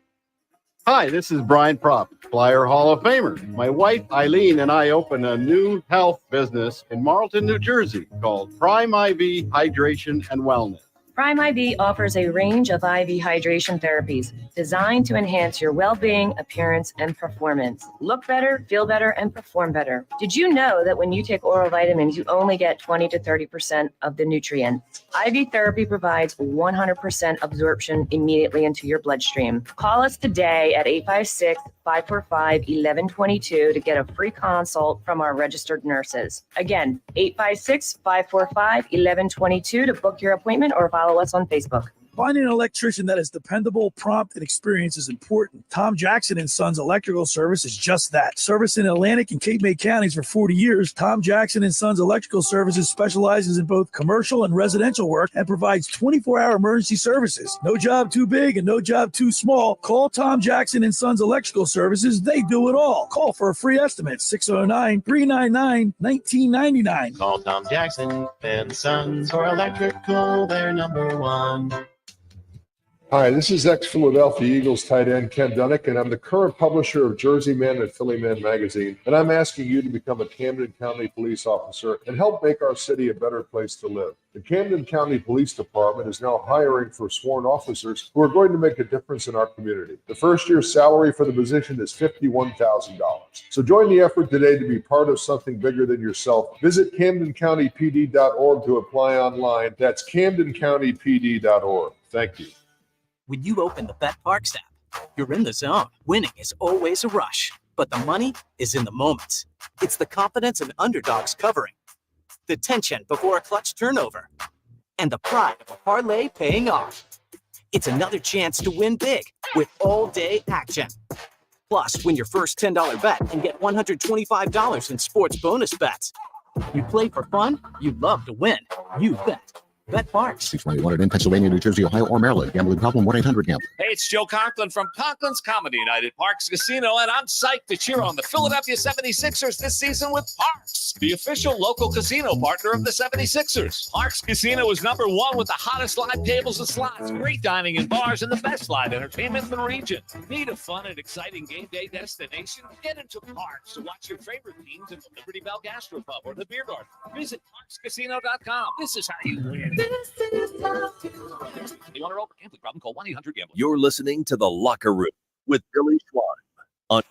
Hi, this is Brian Propp, Flyer Hall of Famer. My wife Eileen and I opened a new health business in Marlton, New Jersey called Prime IV Hydration and Wellness. Prime IV offers a range of IV hydration therapies designed to enhance your well-being, appearance, and performance. Look better, feel better, and perform better. Did you know that when you take oral vitamins, you only get 20 to 30% of the nutrients? IV therapy provides 100% absorption immediately into your bloodstream. Call us today at 856-545-1122 to get a free consult from our registered nurses. Again, 856-545-1122 to book your appointment or follow us on Facebook. Finding an electrician that is dependable, prompt, and experienced is important. Tom Jackson & Sons Electrical Service is just that. Service in Atlantic and Cape May counties for 40 years, Tom Jackson & Sons Electrical Services specializes in both commercial and residential work and provides 24-hour emergency services. No job too big and no job too small. Call Tom Jackson & Sons Electrical Services. They do it all. Call for a free estimate, 609-399-1999. Call Tom Jackson & Sons for electrical, they're number one. Hi, this is ex-Philadelphia Eagles tight end Ken Dunnick, and I'm the current publisher of Jersey Man and Philly Man magazine, and I'm asking you to become a Camden County police officer and help make our city a better place to live. The Camden County Police Department is now hiring for sworn officers who are going to make a difference in our community. The first year's salary for the position is $51,000. So join the effort today to be part of something bigger than yourself. Visit CamdenCountyPD.org to apply online. That's CamdenCountyPD.org. Thank you. When you open the BetParks app, you're in the zone. Winning is always a rush, but the money is in the moments. It's the confidence and underdogs covering, the tension before a clutch turnover, and the pride of a parlay paying off. It's another chance to win big with all-day action. Plus, win your first $10 bet and get $125 in sports bonus bets. You play for fun, you love to win. You bet. BetParks. 621 in Pennsylvania, New Jersey, Ohio, or Maryland. Gambling problem? 1-800-GAMBLER. Hey, it's Joe Conklin from Conklin's Comedy Night at Parks Casino, and I'm psyched to cheer on the Philadelphia 76ers this season with Parks, the official local casino partner of the 76ers. Parks Casino is #1 with the hottest live tables and slots, great dining and bars, and the best live entertainment in the region. Need a fun and exciting game day destination? Get into Parks to watch your favorite teams at the Liberty Bell Gastropub or the Beer Garden. Visit ParksCasino.com. This is how you win. You want to roll? Gambling problem? Call 1-800-GAMBLER. You're listening to The Locker Room with Billy Schwein on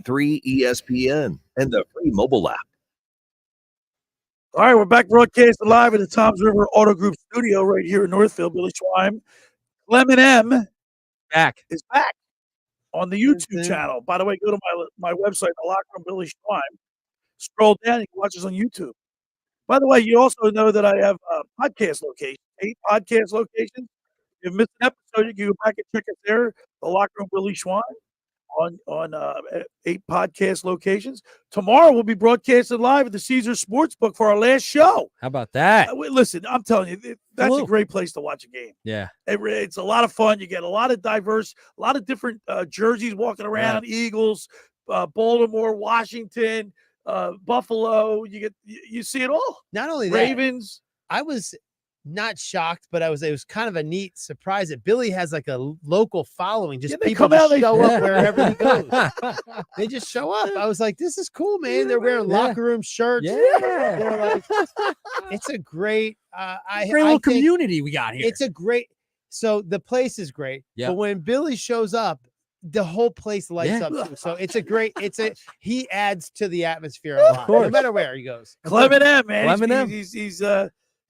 3 ESPN and the free mobile app. All right, we're back broadcasting live at the Toms River Auto Group studio right here in Northfield. Billy Schwein. Clement M is back on the YouTube channel. By the way, go to my website, The Locker Room, Billy Schwein. Scroll down, you can watch us on YouTube. By the way, you also know that I have podcast locations, 8 podcast locations. If you missed an episode, you can go back and check it there. The Locker Room, Billy Schwein on 8 podcast locations. Tomorrow we'll be broadcasting live at the Caesar Sportsbook for our last show. How about that? Listen, I'm telling you, that's a great place to watch a game. Yeah. It's a lot of fun. You get a lot of diverse, a lot of different jerseys walking around, Eagles, Baltimore, Washington, Buffalo. You see it all. Not only that, Ravens. I was not shocked, but it was kind of a neat surprise that Billy has like a local following. Just Yeah, they people come out, just they- show up wherever he goes. They just show up. I was like, this is cool, man. They're wearing locker room shirts. They're like, it's a great, Great little community we got here. It's a great. So the place is great, Yeah. but when Billy shows up, the whole place lights Yeah. up too. So it's a great. He adds to the atmosphere a lot, no matter where he goes. Clement M, man. Clement M. He's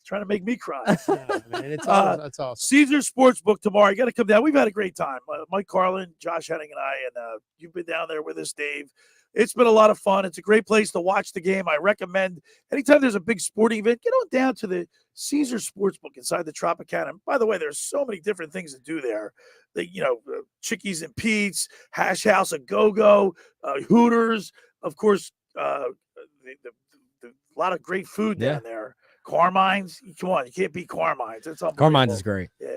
trying to make me cry. Yeah, man, it's awesome. Caesar Sportsbook tomorrow. You got to come down. We've had a great time. Mike Carlin, Josh Henning, and I, and you've been down there with us, Dave. It's been a lot of fun. It's a great place to watch the game. I recommend anytime there's a big sporting event, get on down to the Caesar Sportsbook inside the Tropicana. And by the way, there's so many different things to do there. Chickies and Pete's, Hash House, a Go-Go, Hooters, of course, a lot of great food down there. Carmine's, come on, you can't beat Carmine's. It's unbelievable. Carmine's is great. Yeah.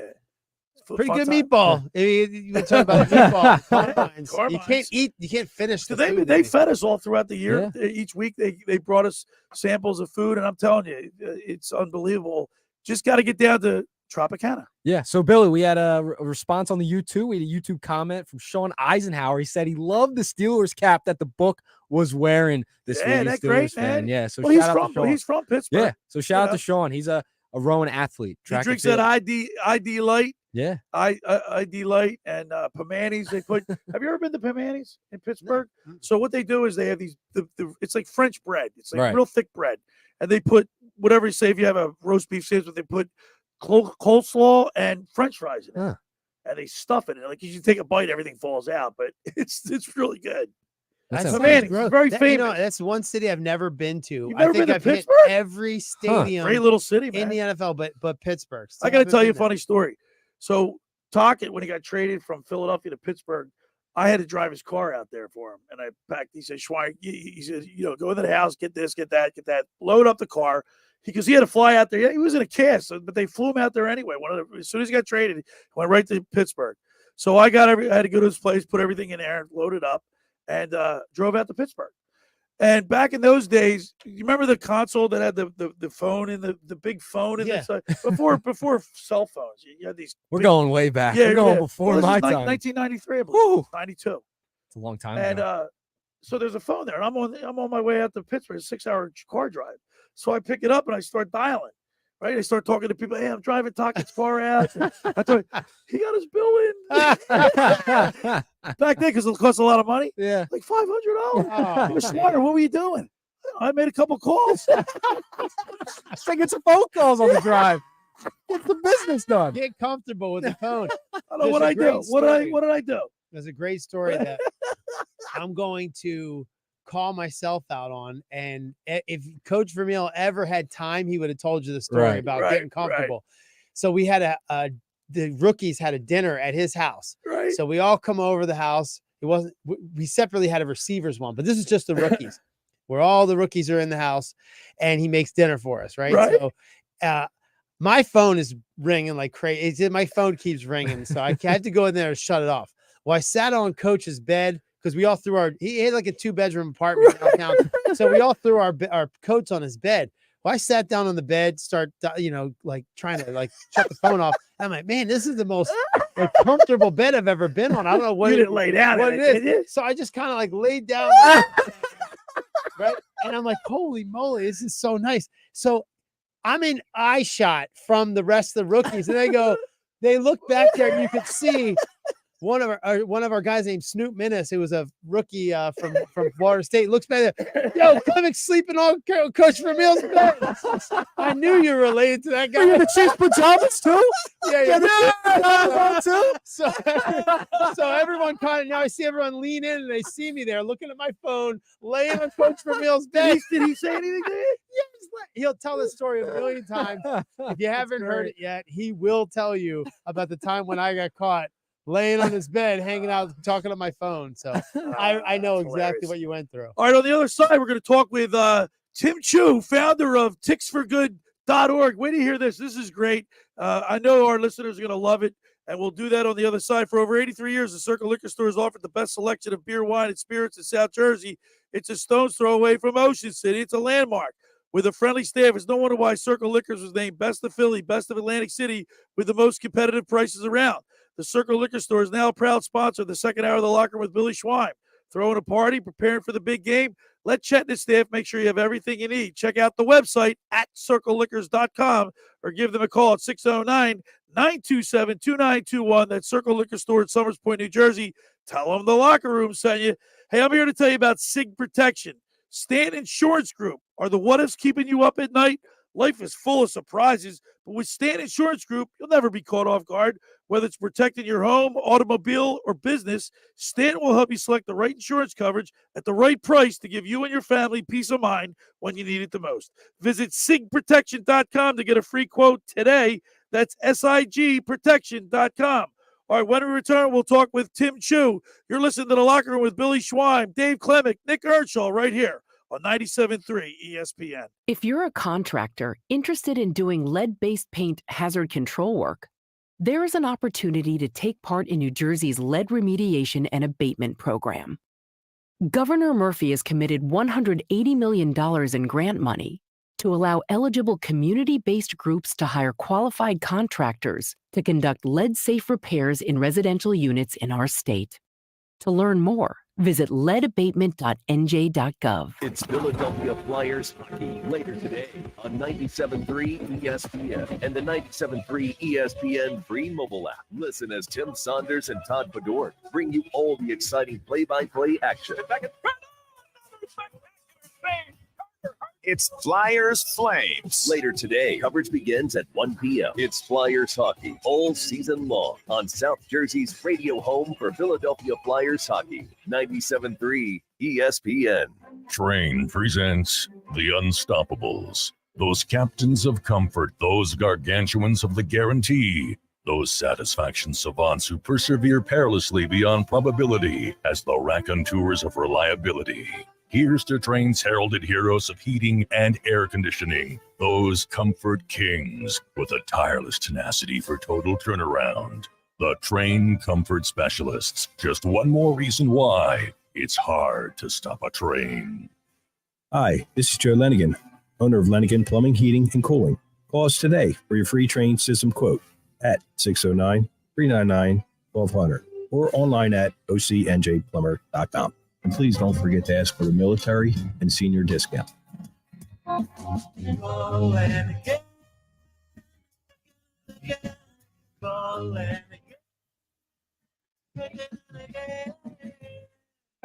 Pretty Fun good time. meatball. You talk about meatball. Carmine's. You can't eat. You can't finish. So The food they anymore. fed us all throughout the year. Each week they brought us samples of food, and I'm telling you, it's unbelievable. Just got to get down to Tropicana. Yeah. So, Billy, we had a response on the YouTube. We had a YouTube comment from Sean Eisenhower. He said he loved the Steelers cap that the book was wearing this week. Yeah, that great, man. Yeah. So, Well, shout out to Sean. he's from Pittsburgh. Yeah. So, shout out know? to Sean. He's a rowing athlete. He track and drinks field. that ID Light. Yeah. ID Light and Pamani's. They put. Have you ever been to Pamani's in Pittsburgh? So what they do is they have these. It's like French bread. It's like Right. real thick bread, and they put whatever you say. If you have a roast beef sandwich, they put coleslaw and French fries in it, Huh. and they stuff it in it. Like you take a bite, everything falls out, but it's really good. That That's sounds Pamani's. gross. Very That- famous. that's one city I've never been to. You've I never think been to I've hit Pittsburgh? every stadium. Great little city, man. in the NFL, but Pittsburgh. I got to tell you a funny story. So Tockett, when he got traded from Philadelphia to Pittsburgh, I had to drive his car out there for him. And I packed, he said, Schwein, he said, go into the house, get this, get that, load up the car. Because he had to fly out there. Yeah, he was in a cast, but they flew him out there anyway. As soon as he got traded, he went right to Pittsburgh. So I had to go to his place, put everything in there, load it up, and drove out to Pittsburgh. And back in those days, you remember the console that had the phone and the big phone in the side? Before cell phones, you had these. We're going way back. Yeah, We're going yeah. before Well, this my is time. 1993, I believe. 92. It's a long time And ago. so there's a phone there, and I'm on my way out to Pittsburgh, a 6-hour car drive. So I pick it up and I start dialing. Right, I start talking to people. Hey, I'm driving Tockett's car out. I thought he got his bill in back then because it cost a lot of money. Yeah, like $500. You were Oh, smarter. What were you doing? I made a couple calls. Just taking some phone calls on the drive. Get the business done. Get comfortable with the phone. I don't know what I do. What did I do? There's a great story that I'm going to call myself out on. And if Coach Vermeil ever had time, he would have told you the story about getting comfortable. So we had the rookies had a dinner at his house. Right. So we all come over the house. It wasn't, we separately had a receivers one, but this is just the rookies where all the rookies are in the house and he makes dinner for us. Right. Right. So, my phone is ringing like crazy. My phone keeps ringing. So I had to go in there and shut it off. Well, I sat on Coach's bed because we all threw he had like a 2-bedroom apartment downtown. So we all threw our coats on his bed. Well, I sat down on the bed, trying to shut the phone off. I'm like, man, this is the most comfortable bed I've ever been on. I don't know what You didn't lay down what in it it, is. did you? So I just kind of laid down. Right. And I'm like, holy moly, this is so nice. So I'm in eye shot from the rest of the rookies, and they look back there, and you could see one of our guys named Snoop Minnis, who was a rookie from Florida State, looks back there. Yo, Klemic sleeping on Coach Vermeil's bed. I knew you were related to that guy. You're the Chiefs pajamas too? Yeah. So everyone now I see everyone lean in and they see me there looking at my phone, laying on Coach Vermeil's bed. Did he say anything to you? He'll tell the story a million times. If you haven't heard it yet, he will tell you about the time when I got caught laying on his bed, hanging out, talking on my phone. So I know exactly what you went through. All right, on the other side, we're going to talk with Tim Chu, founder of ticksforgood.org. Wait to hear this. This is great. I know our listeners are going to love it, and we'll do that on the other side. For over 83 years, the Circle Liquor Store has offered the best selection of beer, wine, and spirits in South Jersey. It's a stone's throw away from Ocean City. It's a landmark. With a friendly staff, it's no wonder why Circle Liquors was named Best of Philly, Best of Atlantic City with the most competitive prices around. The Circle Liquor Store is now a proud sponsor of the second hour of the locker room with Billy Schwein. Throwing a party, preparing for the big game? Let Chet and his staff make sure you have everything you need. Check out the website at circleliquors.com or give them a call at 609-927-2921. That's Circle Liquor Store in Summers Point, New Jersey. Tell them the locker room sent you. Hey, I'm here to tell you about SIG Protection. Stan Insurance Group are the what-ifs keeping you up at night. Life is full of surprises, but with Stan Insurance Group, you'll never be caught off guard. Whether it's protecting your home, automobile, or business, Stan will help you select the right insurance coverage at the right price to give you and your family peace of mind when you need it the most. Visit sigprotection.com to get a free quote today. That's sigprotection.com. All right, when we return, we'll talk with Tim Chu. You're listening to The Locker Room with Billy Schwein, Dave Klemic, Nick Earnshaw right here on 97.3 ESPN. If you're a contractor interested in doing lead-based paint hazard control work, there is an opportunity to take part in New Jersey's lead remediation and abatement program. Governor Murphy has committed $180 million in grant money to allow eligible community-based groups to hire qualified contractors to conduct lead-safe repairs in residential units in our state. To learn more, visit leadabatement.nj.gov. It's Philadelphia Flyers hockey later today on 97.3 ESPN and the 97.3 ESPN free mobile app. Listen as Tim Saunders and Todd Bedore bring you all the exciting play-by-play action. It's Flyers Flames. Later today, coverage begins at 1 p.m. It's Flyers hockey all season long on South Jersey's radio home for Philadelphia Flyers hockey, 97.3 ESPN. Train presents The Unstoppables. Those captains of comfort, those gargantuans of the guarantee, those satisfaction savants who persevere perilously beyond probability as the raconteurs of reliability. Here's to Train's heralded heroes of heating and air conditioning, those comfort kings with a tireless tenacity for total turnaround. The Train Comfort Specialists. Just one more reason why it's hard to stop a train. Hi, this is Joe Lenigan, owner of Lenigan Plumbing, Heating, and Cooling. Call us today for your free Train system quote at 609-399-1200 or online at ocnjplumber.com. And please don't forget to ask for the military and senior discount.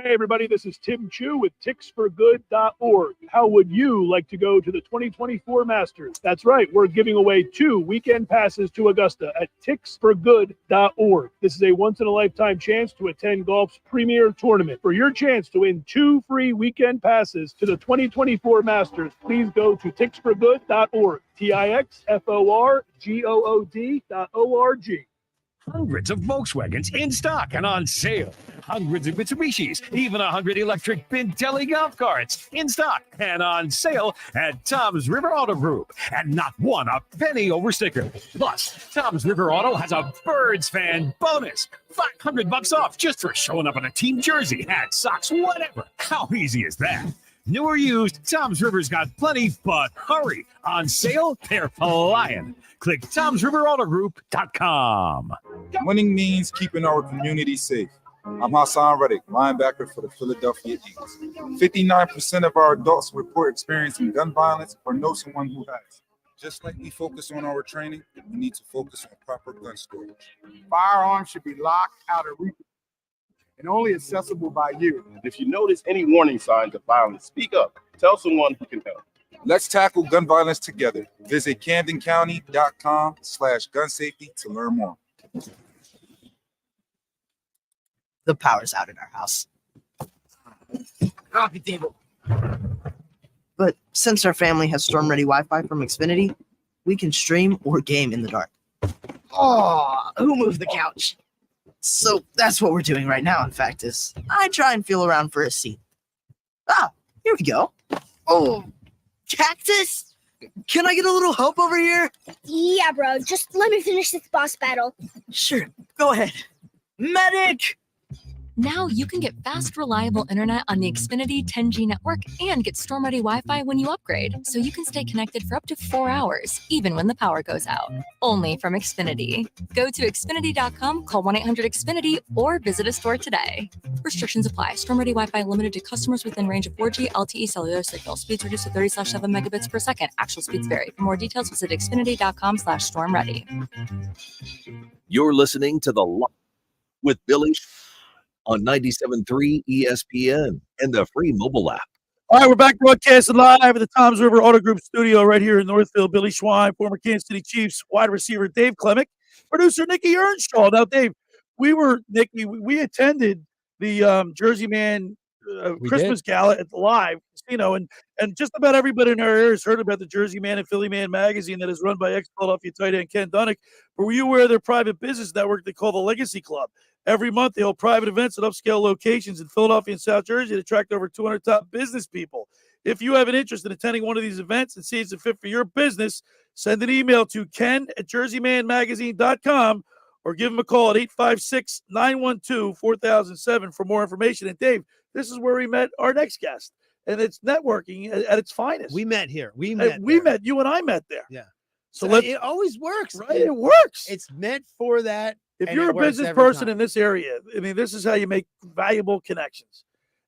Hey, everybody, this is Tim Chu with ticksforgood.org. How would you like to go to the 2024 Masters? That's right. We're giving away 2 weekend passes to Augusta at ticksforgood.org. This is a once-in-a-lifetime chance to attend golf's premier tournament. For your chance to win 2 free weekend passes to the 2024 Masters, please go to ticksforgood.org. ticksforgood.org. Hundreds of Volkswagens in stock and on sale. Hundreds of Mitsubishis, even 100 electric Pintelli golf carts in stock and on sale at Tom's River Auto Group. And not one a penny over sticker. Plus, Tom's River Auto has a Birds fan bonus. $500 off just for showing up in a team jersey, hat, socks, whatever. How easy is that? New or used, Tom's River's got plenty, but hurry. On sale, they're flying. Click Tom'sRiverAutoGroup.com. Winning means keeping our community safe. I'm Hassan Reddick, linebacker for the Philadelphia Eagles. 59% of our adults report experiencing gun violence or know someone who has. Just like we focus on our training, we need to focus on proper gun storage. Firearms should be locked out of reach and only accessible by you. If you notice any warning signs of violence, speak up. Tell someone who can help. Let's tackle gun violence together. Visit CamdenCounty.com/gun safety to learn more. The power's out in our house. Coffee table. But since our family has storm-ready Wi-Fi from Xfinity, we can stream or game in the dark. Oh, who moved the couch? So that's what we're doing right now, in fact, is I try and feel around for a seat. Ah, here we go. Oh, cactus? Can I get a little help over here? Yeah, bro. Just let me finish this boss battle. Sure, go ahead. Medic! Now you can get fast, reliable internet on the Xfinity 10G network and get storm-ready Wi-Fi when you upgrade, so you can stay connected for up to 4 hours, even when the power goes out. Only from Xfinity. Go to Xfinity.com, call 1-800-XFINITY, or visit a store today. Restrictions apply. Storm-ready Wi-Fi limited to customers within range of 4G LTE cellular signal. Speeds reduced to 30/7 megabits per second. Actual speeds vary. For more details, visit Xfinity.com/stormready. You're listening to The Lock with Billy on 97.3 ESPN and the free mobile app. All right, we're back broadcasting live at the Toms River Auto Group studio right here in Northfield. Billy Schwein, former Kansas City Chiefs wide receiver Dave Klemic, producer Nikki Earnshaw. Now, Dave, we attended the Jersey Man Christmas Gala at the Live Casino, and just about everybody in our area has heard about the Jersey Man and Philly Man magazine that is run by ex-Philadelphia tight end Ken Dunnick. But were you aware of their private business network they call the Legacy Club? Every month, they hold private events at upscale locations in Philadelphia and South Jersey to attract over 200 top business people. If you have an interest in attending one of these events and see it's a fit for your business, send an email to ken@jerseymanmagazine.com or give them a call at 856-912-4007 for more information. And, Dave, this is where we met our next guest, and it's networking at its finest. We met here. You and I met there. Yeah. So it always works. Right? It works. It's meant for that. If and you're it a works business every person time. in this area, I mean, this is how you make valuable connections.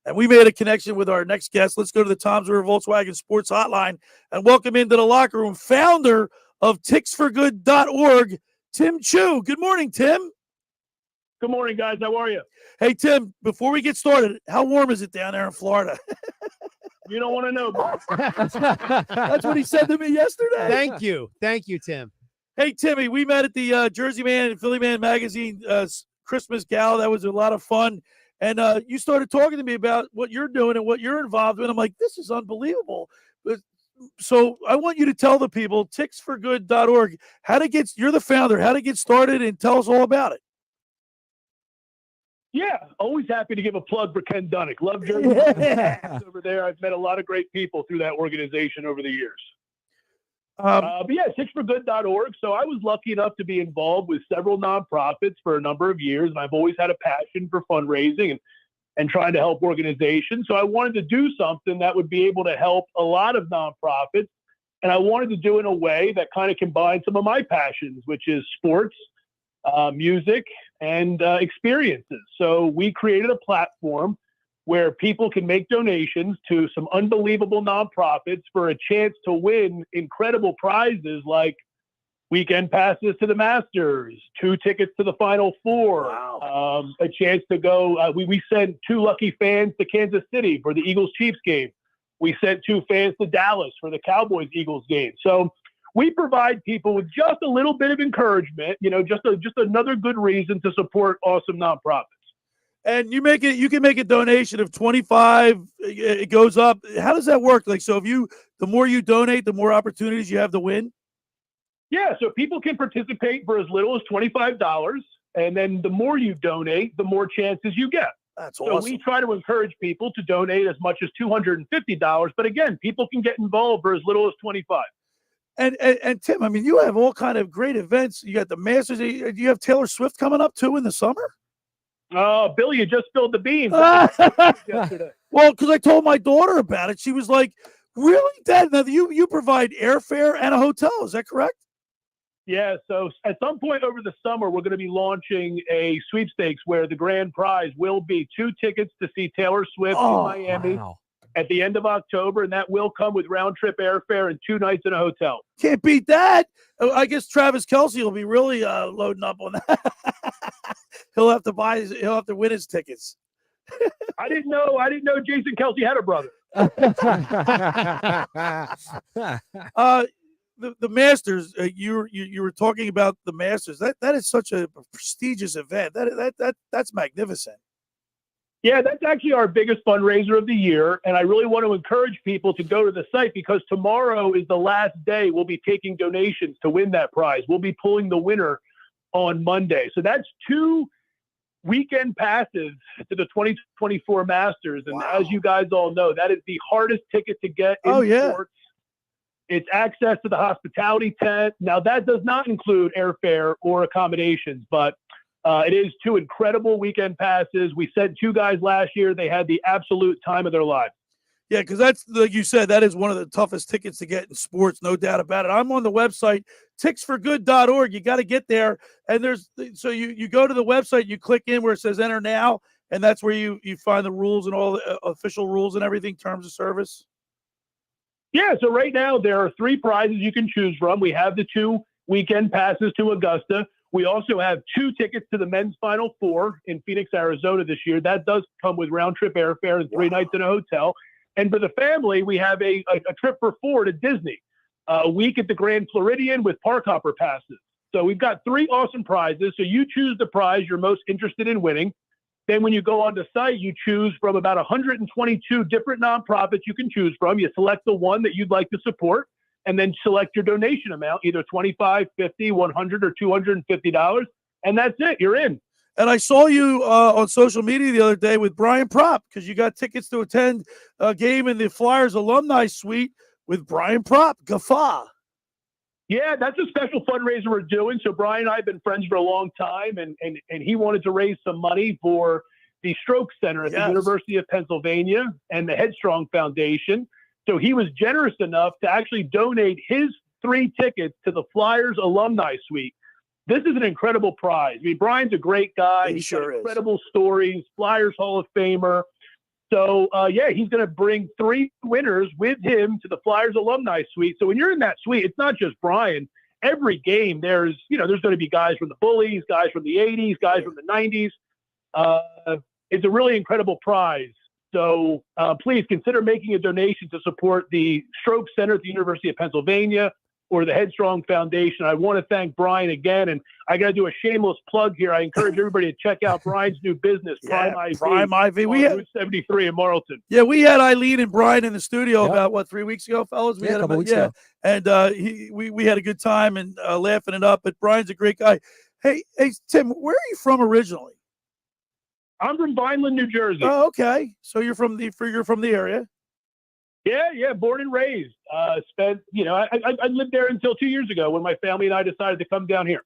And we made a connection with our next guest. Let's go to the Toms River Volkswagen Sports Hotline and welcome into the locker room founder of ticksforgood.org, Tim Chu. Good morning, Tim. Good morning, guys. How are you? Hey, Tim, before we get started, how warm is it down there in Florida? You don't want to know, bro. That's what he said to me yesterday. Thank you, Tim. Hey, Timmy, we met at the Jersey Man and Philly Man magazine Christmas Gala. That was a lot of fun. And you started talking to me about what you're doing and what you're involved in. I'm like, this is unbelievable. So I want you to tell the people, ticksforgood.org, you're the founder, how to get started, and tell us all about it. Yeah, always happy to give a plug for Ken Dunnick. Love Jersey over there. I've met a lot of great people through that organization over the years. But yeah, ticksforgood.org. So I was lucky enough to be involved with several nonprofits for a number of years, and I've always had a passion for fundraising and trying to help organizations. So I wanted to do something that would be able to help a lot of nonprofits, and I wanted to do it in a way that kind of combined some of my passions, which is sports, music, and experiences. So we created a platform where people can make donations to some unbelievable nonprofits for a chance to win incredible prizes like weekend passes to the Masters, 2 tickets to the Final Four, a chance to go. We sent 2 lucky fans to Kansas City for the Eagles-Chiefs game. We sent 2 fans to Dallas for the Cowboys-Eagles game. So we provide people with just a little bit of encouragement, just another good reason to support awesome nonprofits. And you can make a donation of $25. It goes up. How does that work? Like, so the more you donate, the more opportunities you have to win. Yeah. So people can participate for as little as $25. And then the more you donate, the more chances you get. That's so awesome. We try to encourage people to donate as much as $250. But again, people can get involved for as little as $25. And Tim, I mean, you have all kind of great events. You got the Masters. Do you have Taylor Swift coming up too in the summer? Oh, Billy, you just spilled the beans. Yesterday. Well, because I told my daughter about it. She was like, really, Dad? Now, you provide airfare and a hotel. Is that correct? Yeah. So at some point over the summer, we're going to be launching a sweepstakes where the grand prize will be 2 tickets to see Taylor Swift in Miami at the end of October. And that will come with round-trip airfare and 2 nights in a hotel. Can't beat that. I guess Travis Kelce will be really loading up on that. He'll have to win his tickets. I didn't know Jason Kelce had a brother. The Masters, you were talking about the Masters. That is such a prestigious event. That's magnificent. Yeah, that's actually our biggest fundraiser of the year. And I really want to encourage people to go to the site because tomorrow is the last day we'll be taking donations to win that prize. We'll be pulling the winner on Monday. So that's 2 weekend passes to the 2024 Masters. And as you guys all know, that is the hardest ticket to get in sports. It's access to the hospitality tent. Now, that does not include airfare or accommodations, but It is 2 incredible weekend passes. We sent 2 guys last year. They had the absolute time of their lives. Yeah, because that's, like you said, that is one of the toughest tickets to get in sports, no doubt about it. I'm on the website, ticksforgood.org. You got to get there. And so you go to the website, you click in where it says enter now, and that's where you find the rules and all the official rules and everything, terms of service. Yeah, so right now there are 3 prizes you can choose from. We have the 2 weekend passes to Augusta. We also have 2 tickets to the men's Final Four in Phoenix, Arizona this year. That does come with round-trip airfare and 3 nights in a hotel. And for the family, we have a trip for 4 to Disney, a week at the Grand Floridian with park hopper passes. So we've got 3 awesome prizes. So you choose the prize you're most interested in winning. Then when you go on the site, you choose from about 122 different nonprofits you can choose from. You select the one that you'd like to support, and then select your donation amount, either $25, $50, $100, or $250. And that's it. You're in. And I saw you on social media the other day with Brian Propp, because you got tickets to attend a game in the Flyers alumni suite with Brian Propp. Gaffa. Yeah, that's a special fundraiser we're doing. So Brian and I have been friends for a long time, and he wanted to raise some money for the Stroke Center at the University of Pennsylvania and the Headstrong Foundation. So he was generous enough to actually donate his 3 tickets to the Flyers alumni suite. This is an incredible prize. I mean, Brian's a great guy. He's got incredible stories, Flyers Hall of Famer. So, he's going to bring 3 winners with him to the Flyers alumni suite. So when you're in that suite, it's not just Brian. Every game, there's going to be guys from the Bullies, guys from the 80s, guys from the 90s. It's a really incredible prize. So please consider making a donation to support the Stroke Center at the University of Pennsylvania or the Headstrong Foundation. I want to thank Brian again, and I got to do a shameless plug here. I encourage everybody to check out Brian's new business, Prime IV. Prime IV. We had Route 73 in Marlton. Yeah, we had Eileen and Brian in the studio about 3 weeks ago, fellas. We Yeah, had a couple him, weeks ago. And we had a good time and laughing it up. But Brian's a great guy. Hey, Tim, where are you from originally? I'm from Vineland, New Jersey. Oh, okay. So you're from the area. Yeah, born and raised. I lived there until 2 years ago when my family and I decided to come down here.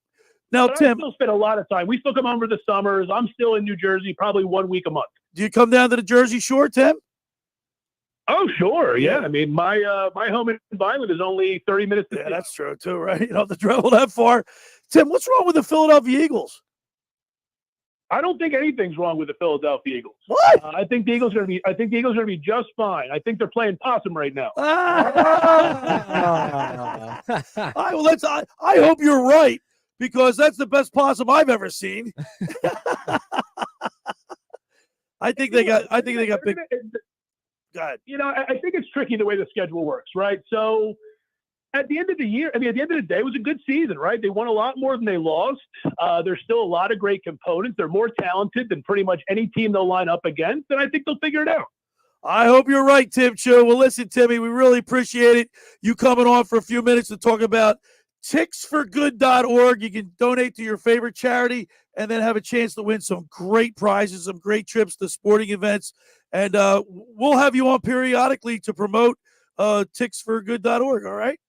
Now, But Tim, I still spend a lot of time. We still come home for the summers. I'm still in New Jersey, probably 1 week a month. do you come down to the Jersey Shore, Tim? Oh, sure. Yeah. I mean, my home in Vineland is only 30 minutes. Yeah, that's true too, right? You don't have to travel that far. Tim, what's wrong with the Philadelphia Eagles? I don't think anything's wrong with the Philadelphia Eagles. What? I think the Eagles are going to be just fine. I think they're playing possum right now. I hope you're right, because that's the best possum I've ever seen. I think they got big. God. I think it's tricky the way the schedule works, right? So at the end of the year, at the end of the day, it was a good season, right? They won a lot more than they lost. There's still a lot of great components. They're more talented than pretty much any team they'll line up against, and I think they'll figure it out. I hope you're right, Tim Chu. Well, listen, Timmy, we really appreciate it. You coming on for a few minutes to talk about ticksforgood.org. You can donate to your favorite charity and then have a chance to win some great prizes, some great trips to sporting events. And we'll have you on periodically to promote ticksforgood.org, all right?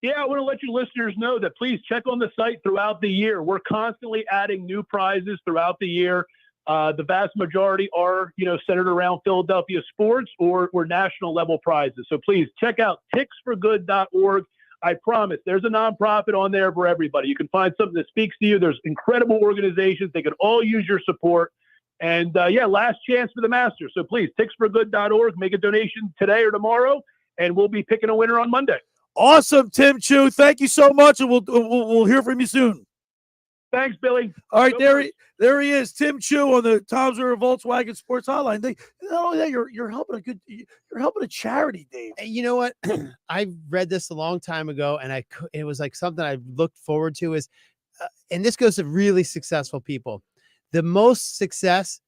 Yeah, I want to let you listeners know that please check on the site throughout the year. We're constantly adding new prizes throughout the year. The vast majority are, centered around Philadelphia sports or national level prizes. So please check out ticksforgood.org. I promise there's a nonprofit on there for everybody. You can find something that speaks to you. There's incredible organizations. They could all use your support. And last chance for the Masters. So please, ticksforgood.org, make a donation today or tomorrow, and we'll be picking a winner on Monday. Awesome, Tim Chu. Thank you so much, and we'll hear from you soon. Thanks, Billy. All right, there he is, Tim Chu on the Tom's River Volkswagen Sports Hotline. Not only that, you're helping a charity, Dave. You know what? I read this a long time ago, and it was like something I looked forward to. And this goes to really successful people. The most success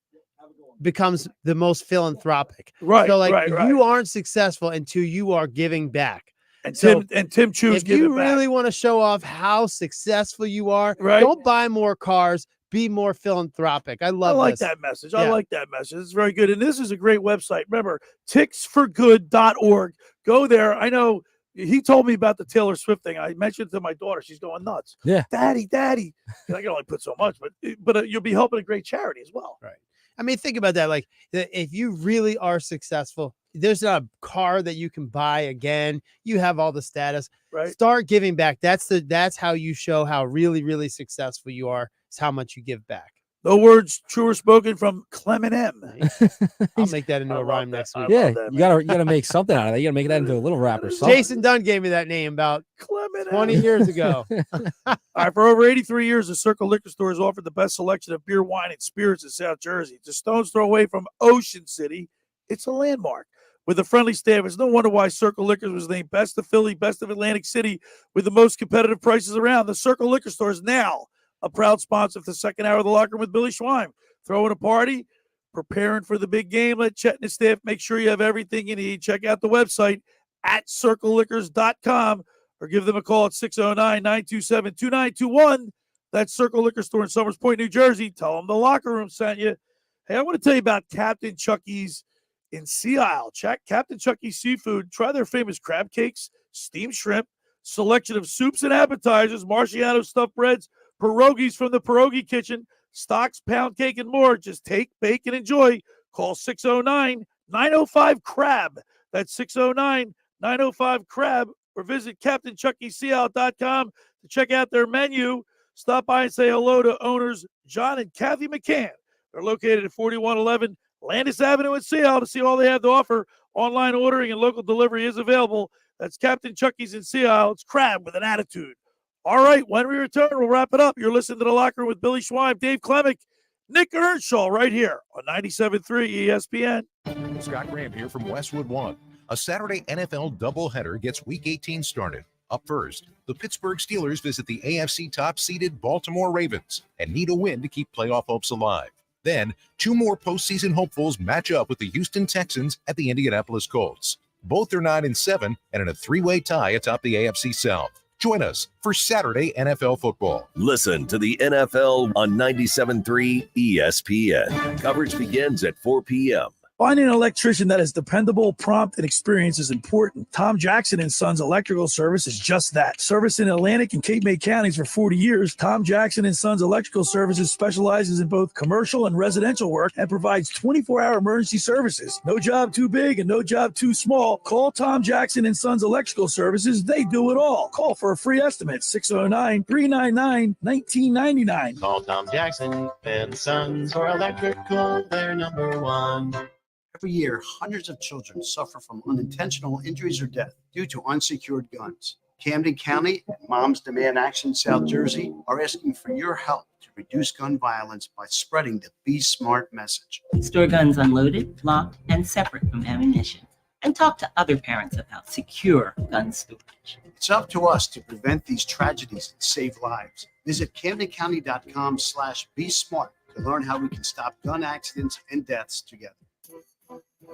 becomes the most philanthropic. Right. So, like, right. you aren't successful until you are giving back. And So Tim Chu's if giving you back. really want to show off how successful you are, Right. don't buy more cars. Be more philanthropic. I like that message. I like that message. It's very good. And this is a great website. Remember, ticksforgood.org. Go there. I know He told me about the Taylor Swift thing. I mentioned it to my daughter. She's going nuts. Yeah. Daddy. And I can only put so much, but you'll be helping a great charity as well. Right. I mean, think about that. Like, if you really are successful, there's not a car that you can buy again. You have all the status. Right. Start giving back. That's how you show how really, really successful you are. Is how much you give back. No words truer spoken from Klemic M. I'll make that into a rhyme next week. Yeah, you gotta make something out of that. You gotta make that into a little rap or something. Jason Dunn gave me that name about 20 years ago. All right, for over 83 years, the Circle Liquor Store has offered the best selection of beer, wine, and spirits in South Jersey. It's a stone's throw away from Ocean City. It's a landmark. With a friendly staff, it's no wonder why Circle Liquors was named Best of Philly, Best of Atlantic City, with the most competitive prices around. The Circle Liquor Store is now a proud sponsor of the second hour of the locker room with Billy Schwein. Throwing a party, preparing for the big game. Let Chet and his staff make sure you have everything you need. Check out the website at circleliquors.com or give them a call at 609-927-2921. That's Circle Liquor Store in Summers Point, New Jersey. Tell them the locker room sent you. Hey, I want to tell you about Captain Chucky's in Sea Isle. Check Captain Chucky's Seafood. Try their famous crab cakes, steamed shrimp, selection of soups and appetizers, Marciano stuffed breads, pierogies from the Pierogi Kitchen, stocks, pound cake, and more. Just take, bake, and enjoy. Call 609-905-CRAB. That's 609-905-CRAB. Or visit CaptainChuckySeaOut.com to check out their menu. Stop by and say hello to owners John and Kathy McCann. They're located at 4111 Landis Avenue in Sea Isle to see all they have to offer. Online ordering and local delivery is available. That's Captain Chucky's in Sea Isle. It's crab with an attitude. All right, when we return, we'll wrap it up. You're listening to The Locker Room with Billy Schwein, Dave Klemic, Nick Earnshaw right here on 97.3 ESPN. Scott Graham here from Westwood One. A Saturday NFL doubleheader gets Week 18 started. Up first, the Pittsburgh Steelers visit the AFC top-seeded Baltimore Ravens and need a win to keep playoff hopes alive. Then, two more postseason hopefuls match up with the Houston Texans at the Indianapolis Colts. Both are 9-7 and in a three-way tie atop the AFC South. Join us for Saturday NFL football. Listen to the NFL on 97.3 ESPN. Coverage begins at 4 p.m. Finding an electrician that is dependable, prompt, and experienced is important. Tom Jackson & Sons Electrical Service is just that. Service in Atlantic and Cape May counties for 40 years, Tom Jackson & Sons Electrical Services specializes in both commercial and residential work and provides 24-hour emergency services. No job too big and no job too small. Call Tom Jackson & Sons Electrical Services. They do it all. Call for a free estimate, 609-399-1999. Call Tom Jackson and Sons for electrical. They're number one. Every year, hundreds of children suffer from unintentional injuries or death due to unsecured guns. Camden County and Moms Demand Action South Jersey are asking for your help to reduce gun violence by spreading the Be Smart message. Store guns unloaded, locked, and separate from ammunition. And talk to other parents about secure gun storage. It's up to us to prevent these tragedies and save lives. Visit CamdenCounty.com/Be Smart to learn how we can stop gun accidents and deaths together.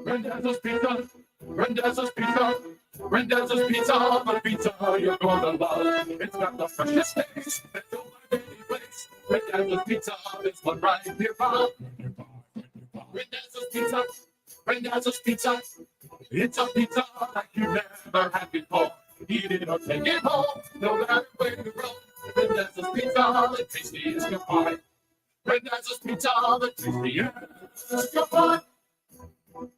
Randazzo's Pizza, Randazzo's Pizza, Randazzo's Pizza, the pizza you're gonna love. It's got the freshest taste, it's all my baby place. Randazzo's Pizza, it's one right here, Bob. Randazzo's Pizza, Randazzo's Pizza, it's a pizza like you never had before. Eat it or take it home, no matter where you roll. Randazzo's Pizza, the tastiest you find. Randazzo's Pizza, the tastiest you find.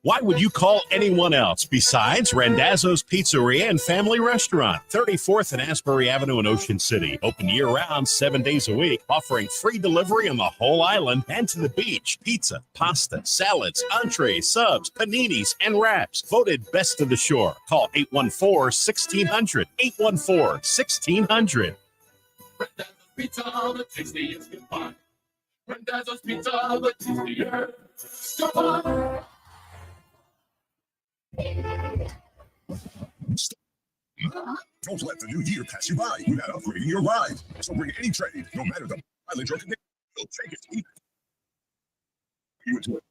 Why would you call anyone else besides Randazzo's Pizzeria and Family Restaurant, 34th and Asbury Avenue in Ocean City. Open year-round, 7 days a week, offering free delivery on the whole island and to the beach. Pizza, pasta, salads, entrees, subs, paninis, and wraps. Voted best of the shore. Call 814-1600. 814-1600. Randazzo's Pizza, the tastiest you find. Randazzo's Pizza, the tastiest you find. Don't let the new year pass you by without upgrading your ride. So bring any trade, no matter the mileage or condition. You'll take it. You into it.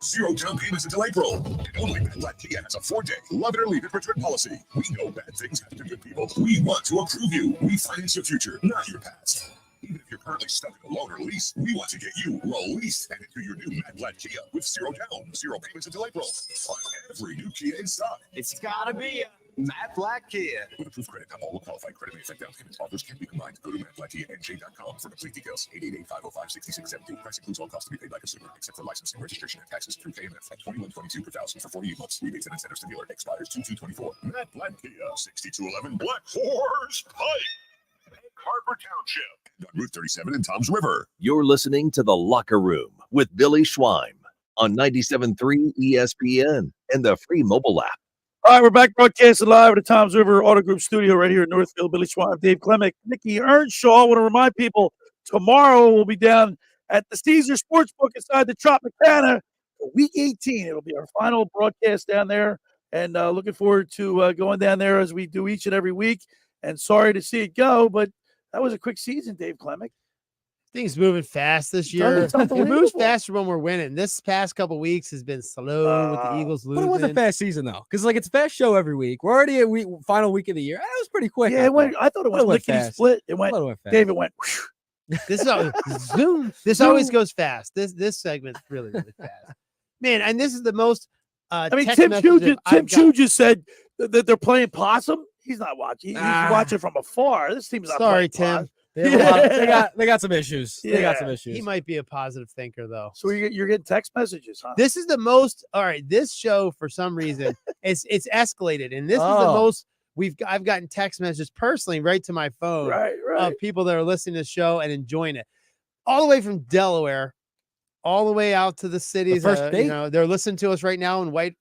Zero down payments until April. And only Black GM has a 4-day love it or leave it return policy. We know bad things happen to good people. We want to approve you. We finance your future, not your past. Even if you're currently stuck in a loan or lease, we want to get you released and into your new Matt Black Kia with 0 down, 0 payments until April on every new Kia in stock. It's gotta be a Matt Black Kia. With approved credit, not all qualified credit may affect down payments. Offers can be combined. Go to mattblackkianj.com for complete details. 888-505-6672. Price includes all costs to be paid by consumer, except for licensing, registration, and taxes through KMF at $21.22 per thousand for 48 months. Rebates and incentives to dealer expires 2/2/24. Matt Black Kia, 6211 Black Horse Pike, Harbor Township, on Route 37 in Toms River. You're listening to The Locker Room with Billy Schweim on 97.3 ESPN and the free mobile app. All right, we're back broadcasting live at the Toms River Auto Group studio right here in Northfield. Billy Schweim, Dave Klemic, Nikki Earnshaw. I want to remind people, tomorrow we'll be down at the Caesar Sportsbook inside the Tropicana for Week 18. It'll be our final broadcast down there, and looking forward to going down there as we do each and every week. And sorry to see it go, but that was a quick season, Dave Klemic. Things moving fast this year. It's It moves unbelievable. faster when we're winning. This past couple weeks has been slow with the Eagles But losing. it was a fast season though, because like it's a fast show every week. We're already at final week of the year. That was pretty quick. Yeah, I thought it went lickety fast. split. It went. I thought it went fast. Dave, it went. This is zoom. This always goes fast. This segment's really fast, man. And this is the most. I mean, text Tim messages I've Chu got- just said that they're playing possum. He's not watching. He's Ah. watching from afar. This team's not Sorry, playing Tim. They, have a lot- they got some issues. They got some Yeah. issues. He might be a positive thinker, though. So you're getting text messages, huh? This is the most. All right, this show for some reason it's escalated, and this is the Oh. most I've gotten text messages personally right to my phone Right. of people that are listening to the show and enjoying it, all the way from Delaware, all the way out to the cities. first You date. know, they're listening to us right now in White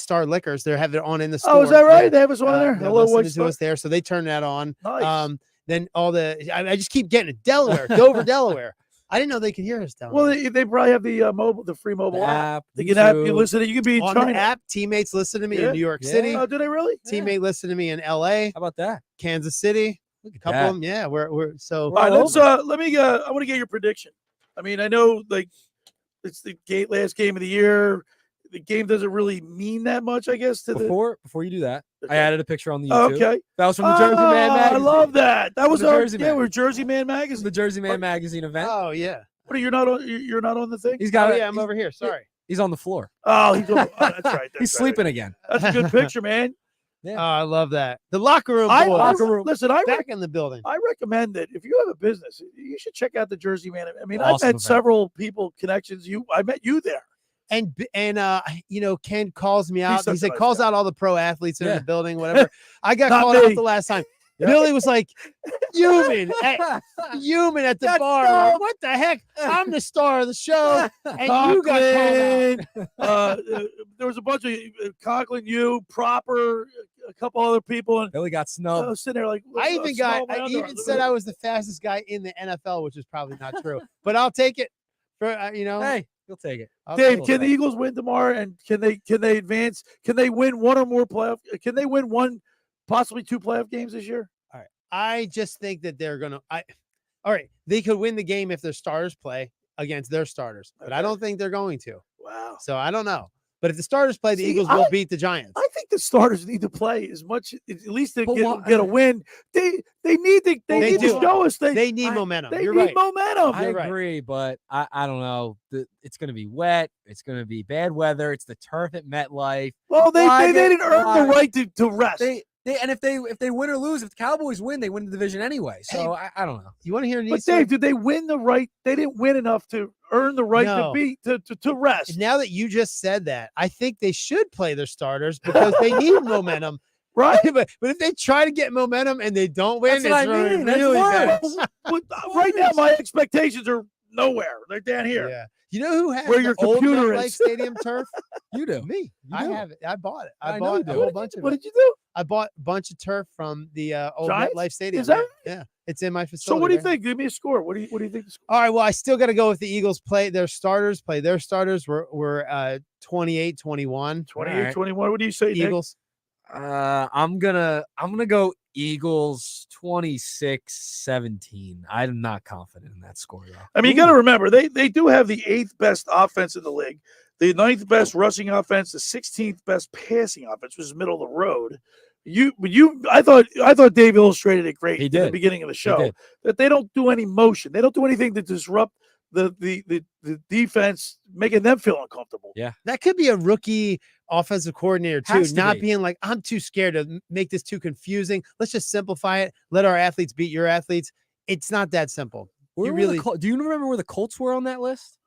Star Liquors. They have it on in the store. Oh, is that right? They have us on there. They're Hello, listening White to Star. us there, so they turn that on. Nice. Then I just keep getting it. Delaware, Dover, Delaware. I didn't know they could hear us down Well, there. they probably have the free mobile The app. app, They can have you YouTube. listen. You can be in On China. the app, teammates listen to me Yeah. in New York Yeah. City. Oh, do they really? Teammate listen to me in LA, How about that? Kansas City. Look at Couple that. of them, yeah. We're so. All right, all let's let me. I want to get your prediction. I mean, I know like it's the last game of the year. The game doesn't really mean that much, I guess. To Before you do that, Okay. I added a picture on the the YouTube. okay. That was from the Jersey Man I magazine. love that. That was The our Jersey yeah. Man. We're Jersey Man magazine. The Jersey Man magazine event. Oh yeah. What are you're not on? You're not on the thing. He's got. Oh a- yeah. I'm over here. Sorry. He's on the floor. Oh, he's. That's right. That's He's right. sleeping again. That's a good picture, man. Oh, I love that. The locker room. I, boys. I listen. Back in the building. I recommend that if you have a business, you should check out the Jersey Man. I mean, Awesome I've met event. several people connections. I met you there. And you know, Ken calls me out. such He a said nice calls guy. out all the pro athletes in Yeah. the building, whatever. I got Not called out me. the last time. Yeah. Billy was like, human at the Got bar. I'm like, what the heck? I'm the star of the show, and you got called out. Conklin, there was a bunch of Conklin, you, Proper, a couple other people, and Billy got I snubbed. was sitting there like I even got. I even said I was the fastest guy in the NFL, which is probably not true, but I'll take it. For you know, Hey, you'll take it. I'll Dave, take can it. the Eagles win tomorrow? And can they advance? Can they win one or more playoff? Can they win one, possibly two playoff games this year? All right. I just think that they're gonna. All right, they could win the game if their starters play against their starters, but I don't think they're going to. Wow. So I don't know. But if the starters play, the See, Eagles will I- beat the Giants. I think the starters need to play as much, at least to But get a win. They need to They to do. show us They need momentum. They You're need right. momentum. I You're right. agree, but I don't know. It's going to be wet. It's going to be bad weather. It's the turf at MetLife. Well, they Why didn't earn why- the right to rest. And if they win or lose, if the Cowboys win, they win the division anyway. So I don't know. You want to hear an But Easter? Dave, did they win the right? They didn't win enough to earn the right No. to be to rest. Now that you just said that, I think they should play their starters because they need momentum. Right? but if they try to get momentum and they don't win, That's what I it's mean. That's really bad. worse. But right now, my expectations are nowhere. They're down here. Yeah. You know who has Where the your old computer MetLife is. Stadium turf? You do. Me. You I do. have it. I bought it. I I know bought you a do. whole bunch of What it. did you do? I bought a bunch of turf from the old Giants? MetLife Stadium. Is that yeah. right? Yeah. It's in my facility. So what do you right? think? Give me a score. What do you think? The score? All right. Well, I still got to go with the Eagles play their starters. Play their starters. We're 28-21. 28, 21. What do you say, Nick? Eagles. I'm gonna go Eagles 26-17. I'm not confident in that score though. I mean, you got to remember they do have the 8th best offense in the league, the 9th best rushing offense, the 16th best passing offense, which is middle of the road. I thought Dave illustrated it great He at the did. beginning of the He show did. that they don't do any motion. They don't do anything to disrupt the defense, making them feel uncomfortable. Yeah. That could be a rookie offensive coordinator too, Has to not be. being like, I'm too scared to make this too confusing. Let's just simplify it. Let our athletes beat your athletes. It's not that simple. Where were the do you remember where the Colts were on that list?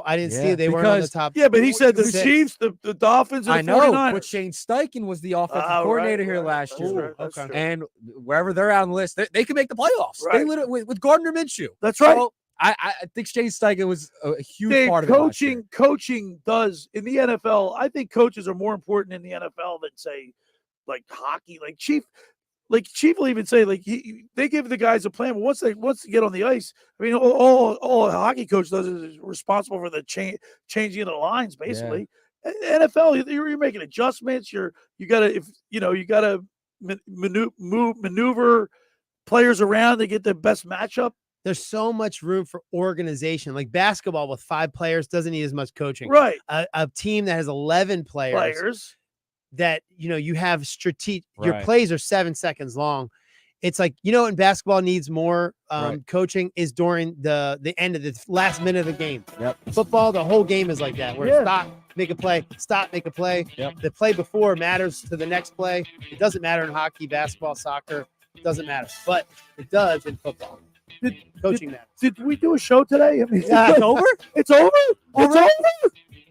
I didn't see Yeah, it. They weren't on the because- top. Yeah, but he said the 6. Chiefs, the Dolphins, and I the know, 49ers. but Shane Steichen was the offensive Oh, coordinator right, here right. last That's year. right, that's true. And wherever they're on the list, they can make the playoffs. They Right. literally with Gardner Minshew. That's right. So I think Shane Steichen was a huge Dave, part of it last year. coaching does in the NFL. I think coaches are more important in the NFL than say like hockey. Like Chief will even say like they give the guys a plan, but once they get on the ice, I mean all a hockey coach does is responsible for the changing of the lines basically. NFL, you're making adjustments. You gotta maneuver players around to get the best matchup. There's so much room for organization. Like basketball with 5 players doesn't need as much coaching. Right. A team that has 11 players that, you have strategic, your Right. plays are 7 seconds long. It's like, in basketball needs more Right. coaching is during the end of the last minute of the game. Yep. Football, the whole game is like that, where Yeah. stop, make a play, stop, make a play. Yep. The play before matters to the next play. It doesn't matter in hockey, basketball, soccer. It doesn't matter, but it does in football. Coaching matters. Did we do a show today? I mean, It's over? It's over. It's over.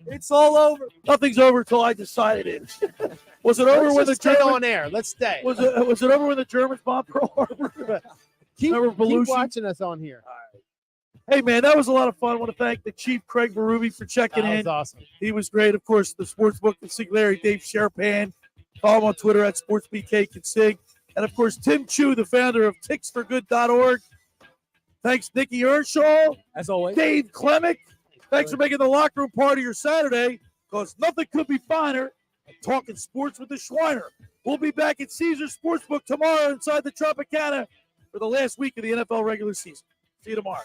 It's all over. Nothing's over until I decide it is. Was it over Let's when the just stay Germans on air? Let's stay. Was it over when the Germans bombed Pearl Harbor? Keep Remember Belushi? watching us on here. Hey man, that was a lot of fun. I want to thank the Chief Craig Berube for checking That in. was awesome. He was great. Of course, the Sportsbook Consigliere, Dave Sharapan. Follow him on Twitter at SportsBKConsig. And of course, Tim Chu, the founder of ticksforgood.org. Thanks, Nikki Earnshaw. As always. Dave Klemic. Thanks for making the locker room part of your Saturday, because nothing could be finer than talking sports with the Schweiner. We'll be back at Caesars Sportsbook tomorrow inside the Tropicana for the last week of the NFL regular season. See you tomorrow.